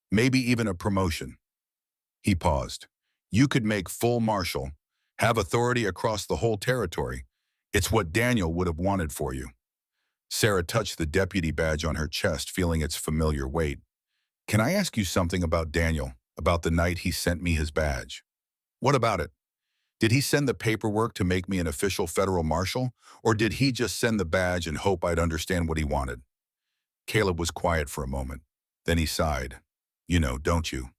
Maybe even a promotion. He paused. You could make full marshal, have authority across the whole territory. It's what Daniel would have wanted for you. Sarah touched the deputy badge on her chest, feeling its familiar weight. Can I ask you something about Daniel, about the night he sent me his badge? What about it? Did he send the paperwork to make me an official federal marshal, or did he just send the badge and hope I'd understand what he wanted? Caleb was quiet for a moment. Then he sighed. You know, don't you?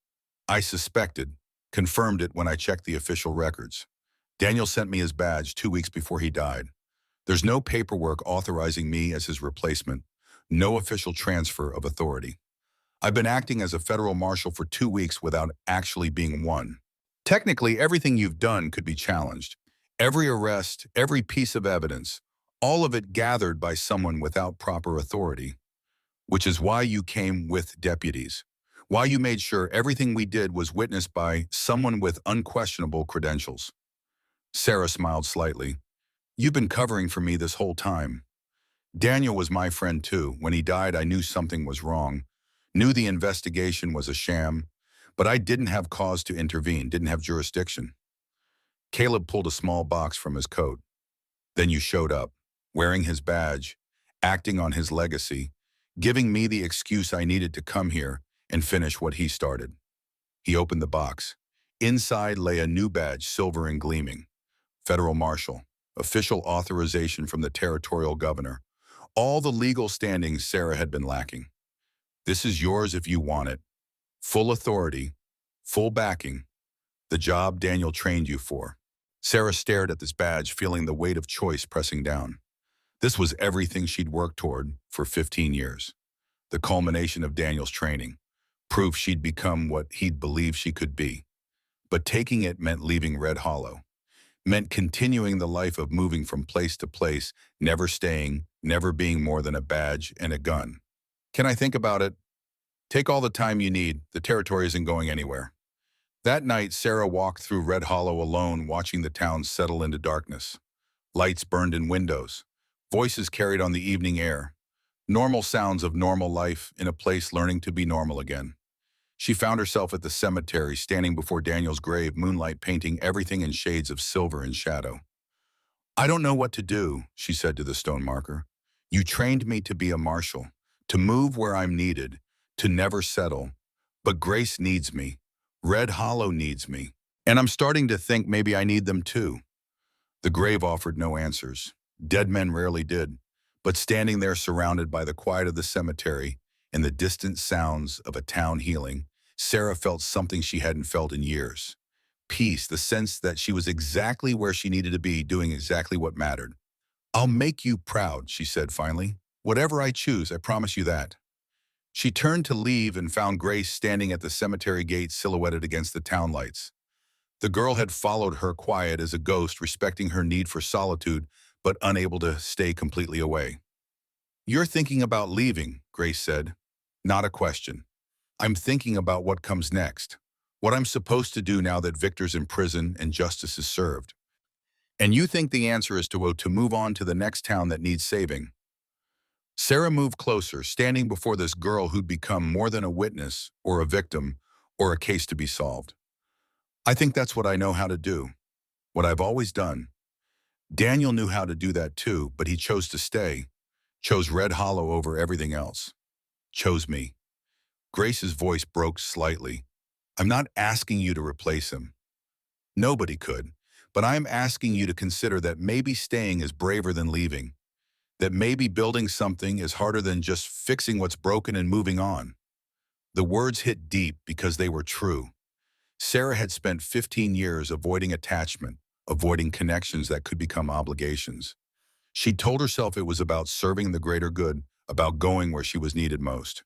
I suspected, confirmed it when I checked the official records. Daniel sent me his badge 2 weeks before he died. There's no paperwork authorizing me as his replacement, no official transfer of authority. I've been acting as a federal marshal for 2 weeks without actually being one. Technically, everything you've done could be challenged. Every arrest, every piece of evidence, all of it gathered by someone without proper authority. Which is why you came with deputies. Why you made sure everything we did was witnessed by someone with unquestionable credentials. Sarah smiled slightly. You've been covering for me this whole time. Daniel was my friend too. When he died, I knew something was wrong. Knew the investigation was a sham, but I didn't have cause to intervene, didn't have jurisdiction. Caleb pulled a small box from his coat. Then you showed up. wearing his badge, acting on his legacy, giving me the excuse I needed to come here and finish what he started. He opened the box. Inside lay a new badge, silver and gleaming. Federal Marshal, official authorization from the territorial governor. All the legal standings Sarah had been lacking. This is yours if you want it. Full authority, full backing, the job Daniel trained you for. Sarah stared at this badge, feeling the weight of choice pressing down. This was everything she'd worked toward for 15 years. The culmination of Daniel's training, proof she'd become what he'd believed she could be. But taking it meant leaving Red Hollow, meant continuing the life of moving from place to place, never staying, never being more than a badge and a gun. Can I think about it? Take all the time you need. The territory isn't going anywhere. That night, Sarah walked through Red Hollow alone, watching the town settle into darkness. Lights burned in windows. Voices carried on the evening air. Normal sounds of normal life in a place learning to be normal again. She found herself at the cemetery, standing before Daniel's grave, moonlight painting everything in shades of silver and shadow. "I don't know what to do," she said to the stone marker. "You trained me to be a marshal, to move where I'm needed, to never settle. But Grace needs me. Red Hollow needs me. And I'm starting to think maybe I need them too." The grave offered no answers. Dead men rarely did. But standing there surrounded by the quiet of the cemetery and the distant sounds of a town healing, Sarah felt something she hadn't felt in years. Peace, the sense that she was exactly where she needed to be, doing exactly what mattered. "I'll make you proud," she said finally. "Whatever I choose, I promise you that." She turned to leave and found Grace standing at the cemetery gate, silhouetted against the town lights. The girl had followed her, quiet as a ghost, respecting her need for solitude, but unable to stay completely away. "You're thinking about leaving," Grace said. "Not a question. I'm thinking about what comes next, what I'm supposed to do now that Victor's in prison and justice is served. And you think the answer is to move on to the next town that needs saving." Sarah moved closer, standing before this girl who'd become more than a witness or a victim or a case to be solved. "I think that's what I know how to do, what I've always done. Daniel knew how to do that too, but he chose to stay, chose Red Hollow over everything else, chose me." Grace's voice broke slightly. "I'm not asking you to replace him. Nobody could. But I'm asking you to consider that maybe staying is braver than leaving, that maybe building something is harder than just fixing what's broken and moving on." The words hit deep because they were true. Sarah had spent 15 years avoiding attachment, avoiding connections that could become obligations. She told herself it was about serving the greater good, about going where she was needed most.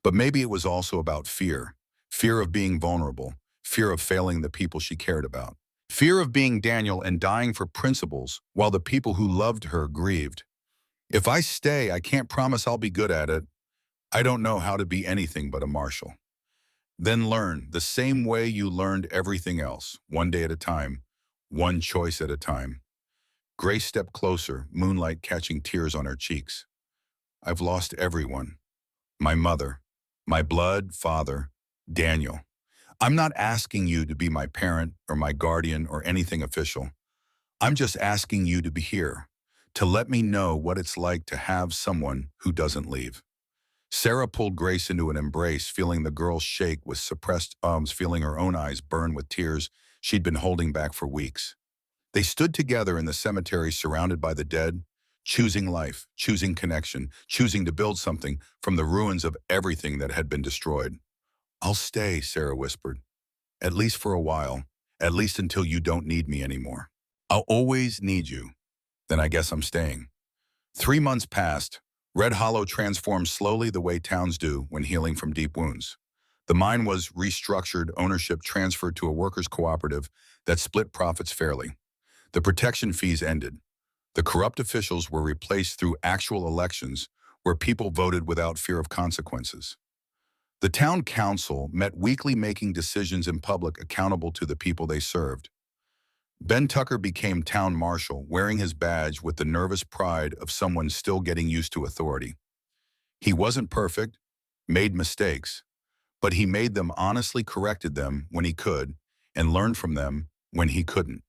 But maybe it was also about fear. Fear of being vulnerable, fear of failing the people she cared about. Fear of being Daniel and dying for principles while the people who loved her grieved. "If I stay, I can't promise I'll be good at it. I don't know how to be anything but a marshal." "Then learn the same way you learned everything else, one day at a time, one choice at a time." Grace stepped closer, moonlight catching tears on her cheeks. "I've lost everyone. My mother, my blood father, Daniel. I'm not asking you to be my parent or my guardian or anything official. I'm just asking you to be here, to let me know what it's like to have someone who doesn't leave." Sarah pulled Grace into an embrace, feeling the girl shake with suppressed ums, feeling her own eyes burn with tears she'd been holding back for weeks. They stood together in the cemetery, surrounded by the dead, choosing life, choosing connection, choosing to build something from the ruins of everything that had been destroyed. "I'll stay," Sarah whispered. "At least for a while, at least until you don't need me anymore. I'll always need you. Then I guess I'm staying." 3 months passed. Red Hollow transformed slowly, the way towns do when healing from deep wounds. The mine was restructured, ownership transferred to a workers' cooperative that split profits fairly. The protection fees ended. The corrupt officials were replaced through actual elections where people voted without fear of consequences. The town council met weekly, making decisions in public, accountable to the people they served. Ben Tucker became town marshal, wearing his badge with the nervous pride of someone still getting used to authority. He wasn't perfect, made mistakes, but he made them honestly, corrected them when he could, and learned from them when he couldn't.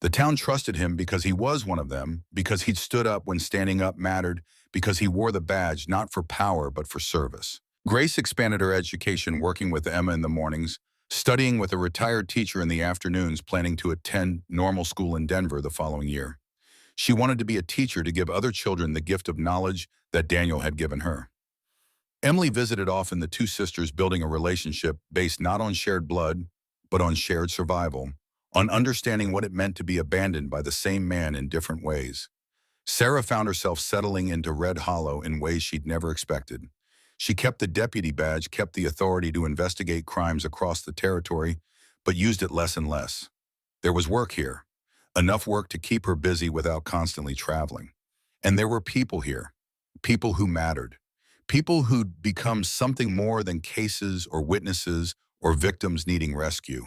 The town trusted him because he was one of them, because he'd stood up when standing up mattered, because he wore the badge not for power but for service. Grace expanded her education working with Emma in the mornings, studying with a retired teacher in the afternoons, planning to attend normal school in Denver the following year. She wanted to be a teacher to give other children the gift of knowledge that Daniel had given her. Emily visited often, the two sisters building a relationship based not on shared blood, but on shared survival, on understanding what it meant to be abandoned by the same man in different ways. Sarah found herself settling into Red Hollow in ways she'd never expected. She kept the deputy badge, kept the authority to investigate crimes across the territory, but used it less and less. There was work here, enough work to keep her busy without constantly traveling. And there were people here, people who mattered, people who'd become something more than cases or witnesses or victims needing rescue.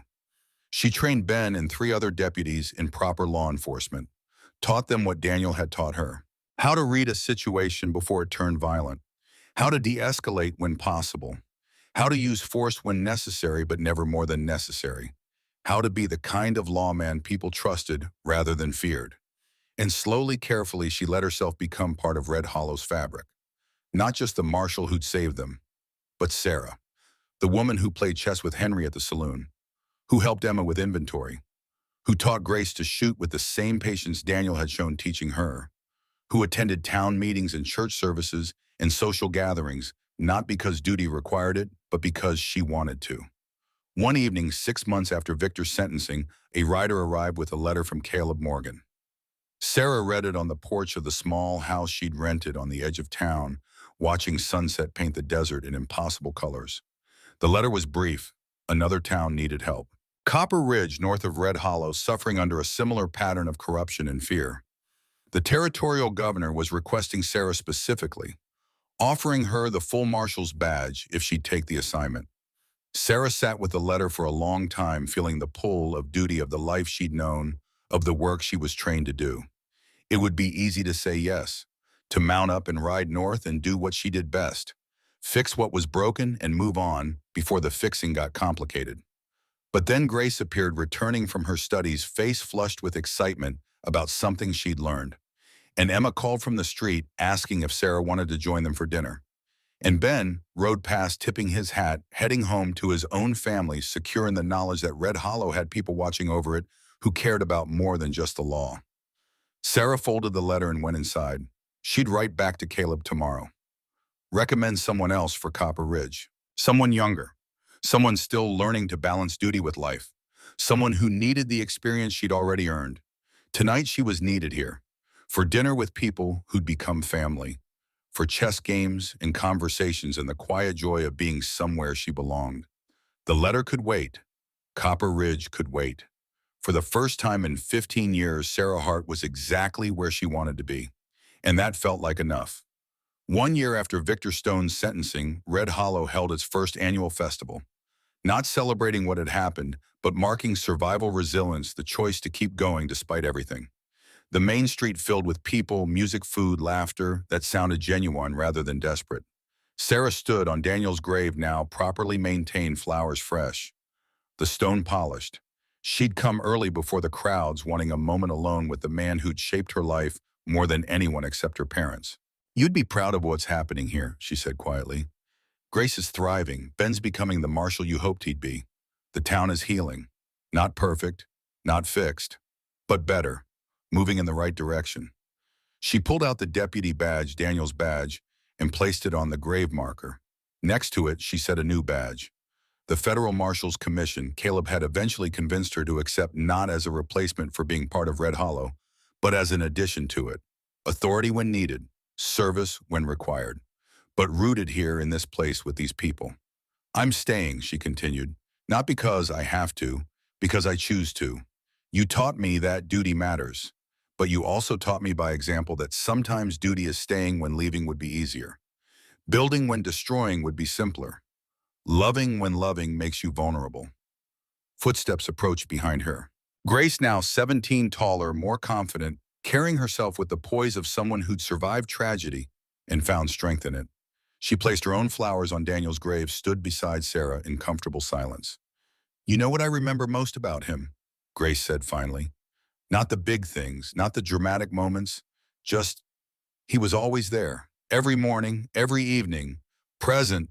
She trained Ben and three other deputies in proper law enforcement, taught them what Daniel had taught her: how to read a situation before it turned violent, how to de-escalate when possible, how to use force when necessary but never more than necessary, how to be the kind of lawman people trusted rather than feared. And slowly, carefully, she let herself become part of Red Hollow's fabric. Not just the marshal who'd saved them, but Sarah, the woman who played chess with Henry at the saloon, who helped Emma with inventory, who taught Grace to shoot with the same patience Daniel had shown teaching her, who attended town meetings and church services and social gatherings, not because duty required it, but because she wanted to. One evening, 6 months after Victor's sentencing, a writer arrived with a letter from Caleb Morgan. Sarah read it on the porch of the small house she'd rented on the edge of town, watching sunset paint the desert in impossible colors. The letter was brief. Another town needed help. Copper Ridge, north of Red Hollow, suffering under a similar pattern of corruption and fear. The territorial governor was requesting Sarah specifically, offering her the full marshal's badge if she'd take the assignment. Sarah sat with the letter for a long time, feeling the pull of duty, of the life she'd known, of the work she was trained to do. It would be easy to say yes, to mount up and ride north and do what she did best, fix what was broken and move on before the fixing got complicated. But then Grace appeared, returning from her studies, face flushed with excitement about something she'd learned. And Emma called from the street, asking if Sarah wanted to join them for dinner. And Ben rode past, tipping his hat, heading home to his own family, secure in the knowledge that Red Hollow had people watching over it who cared about more than just the law. Sarah folded the letter and went inside. She'd write back to Caleb tomorrow. Recommend someone else for Copper Ridge. Someone younger. Someone still learning to balance duty with life. Someone who needed the experience she'd already earned. Tonight she was needed here. For dinner with people who'd become family. For chess games and conversations and the quiet joy of being somewhere she belonged. The letter could wait. Copper Ridge could wait. For the first time in 15 years, Sarah Hart was exactly where she wanted to be. And that felt like enough. 1 year after Victor Stone's sentencing, Red Hollow held its first annual festival. Not celebrating what had happened, but marking survival resilience, the choice to keep going despite everything. The main street filled with people, music, food, laughter that sounded genuine rather than desperate. Sarah stood on Daniel's grave now, properly maintained, flowers fresh, the stone polished. She'd come early before the crowds, wanting a moment alone with the man who'd shaped her life more than anyone except her parents. You'd be proud of what's happening here, she said quietly. Grace is thriving. Ben's becoming the marshal you hoped he'd be. The town is healing. Not perfect, not fixed, but better, moving in the right direction. She pulled out the deputy badge, Daniel's badge, and placed it on the grave marker. Next to it, she set a new badge. The Federal Marshal's Commission. Caleb had eventually convinced her to accept, not as a replacement for being part of Red Hollow, but as an addition to it. Authority when needed, service when required, but rooted here in this place with these people. I'm staying, she continued, not because I have to, because I choose to. You taught me that duty matters, but you also taught me by example that sometimes duty is staying when leaving would be easier. Building when destroying would be simpler. Loving when loving makes you vulnerable. Footsteps approached behind her. Grace, now 17, taller, more confident, carrying herself with the poise of someone who'd survived tragedy and found strength in it. She placed her own flowers on Daniel's grave, stood beside Sarah in comfortable silence. You know what I remember most about him? Grace said finally. Not the big things, not the dramatic moments, just he was always there, every morning, every evening, present,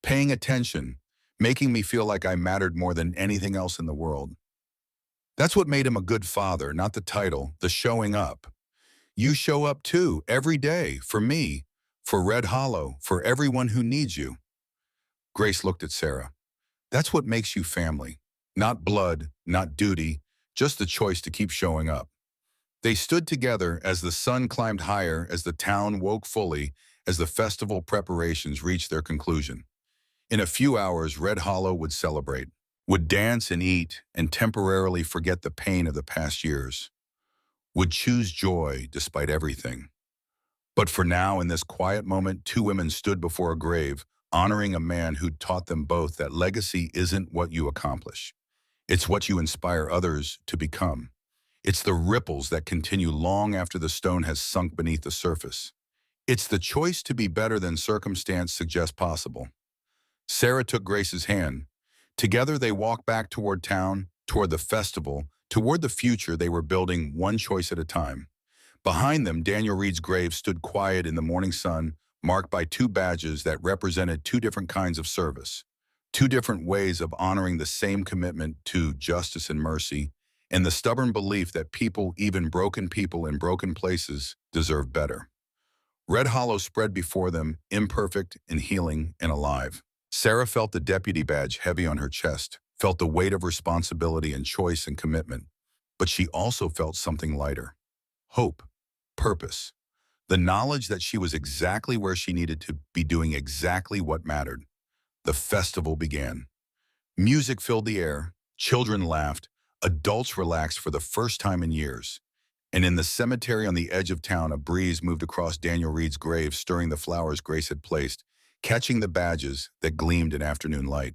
paying attention, making me feel like I mattered more than anything else in the world. That's what made him a good father, not the title, the showing up. You show up too, every day, for me, for Red Hollow, for everyone who needs you. Grace looked at Sarah. That's what makes you family. Not blood, not duty, just the choice to keep showing up. They stood together as the sun climbed higher, as the town woke fully, as the festival preparations reached their conclusion. In a few hours, Red Hollow would celebrate, would dance and eat, and temporarily forget the pain of the past years, would choose joy despite everything. But for now, in this quiet moment, two women stood before a grave, honoring a man who'd taught them both that legacy isn't what you accomplish. It's what you inspire others to become. It's the ripples that continue long after the stone has sunk beneath the surface. It's the choice to be better than circumstance suggests possible. Sarah took Grace's hand. Together they walked back toward town, toward the festival, toward the future they were building one choice at a time. Behind them, Daniel Reed's grave stood quiet in the morning sun, marked by two badges that represented two different kinds of service, two different ways of honoring the same commitment to justice and mercy, and the stubborn belief that people, even broken people in broken places, deserve better. Red Hollow spread before them, imperfect and healing and alive. Sarah felt the deputy badge heavy on her chest, felt the weight of responsibility and choice and commitment, but she also felt something lighter. Hope, purpose, the knowledge that she was exactly where she needed to be doing exactly what mattered. The festival began. Music filled the air, children laughed, adults relaxed for the first time in years. And in the cemetery on the edge of town, a breeze moved across Daniel Reed's grave, stirring the flowers Grace had placed, catching the badges that gleamed in afternoon light.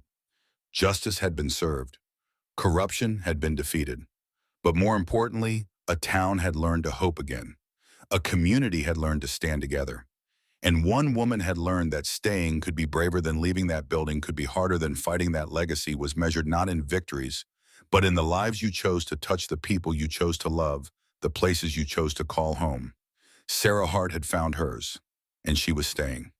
Justice had been served. Corruption had been defeated. But more importantly, a town had learned to hope again. A community had learned to stand together. And one woman had learned that staying could be braver than leaving, that building could be harder than fighting, that legacy was measured not in victories, but in the lives you chose to touch, the people you chose to love, the places you chose to call home. Sarah Hart had found hers, and she was staying.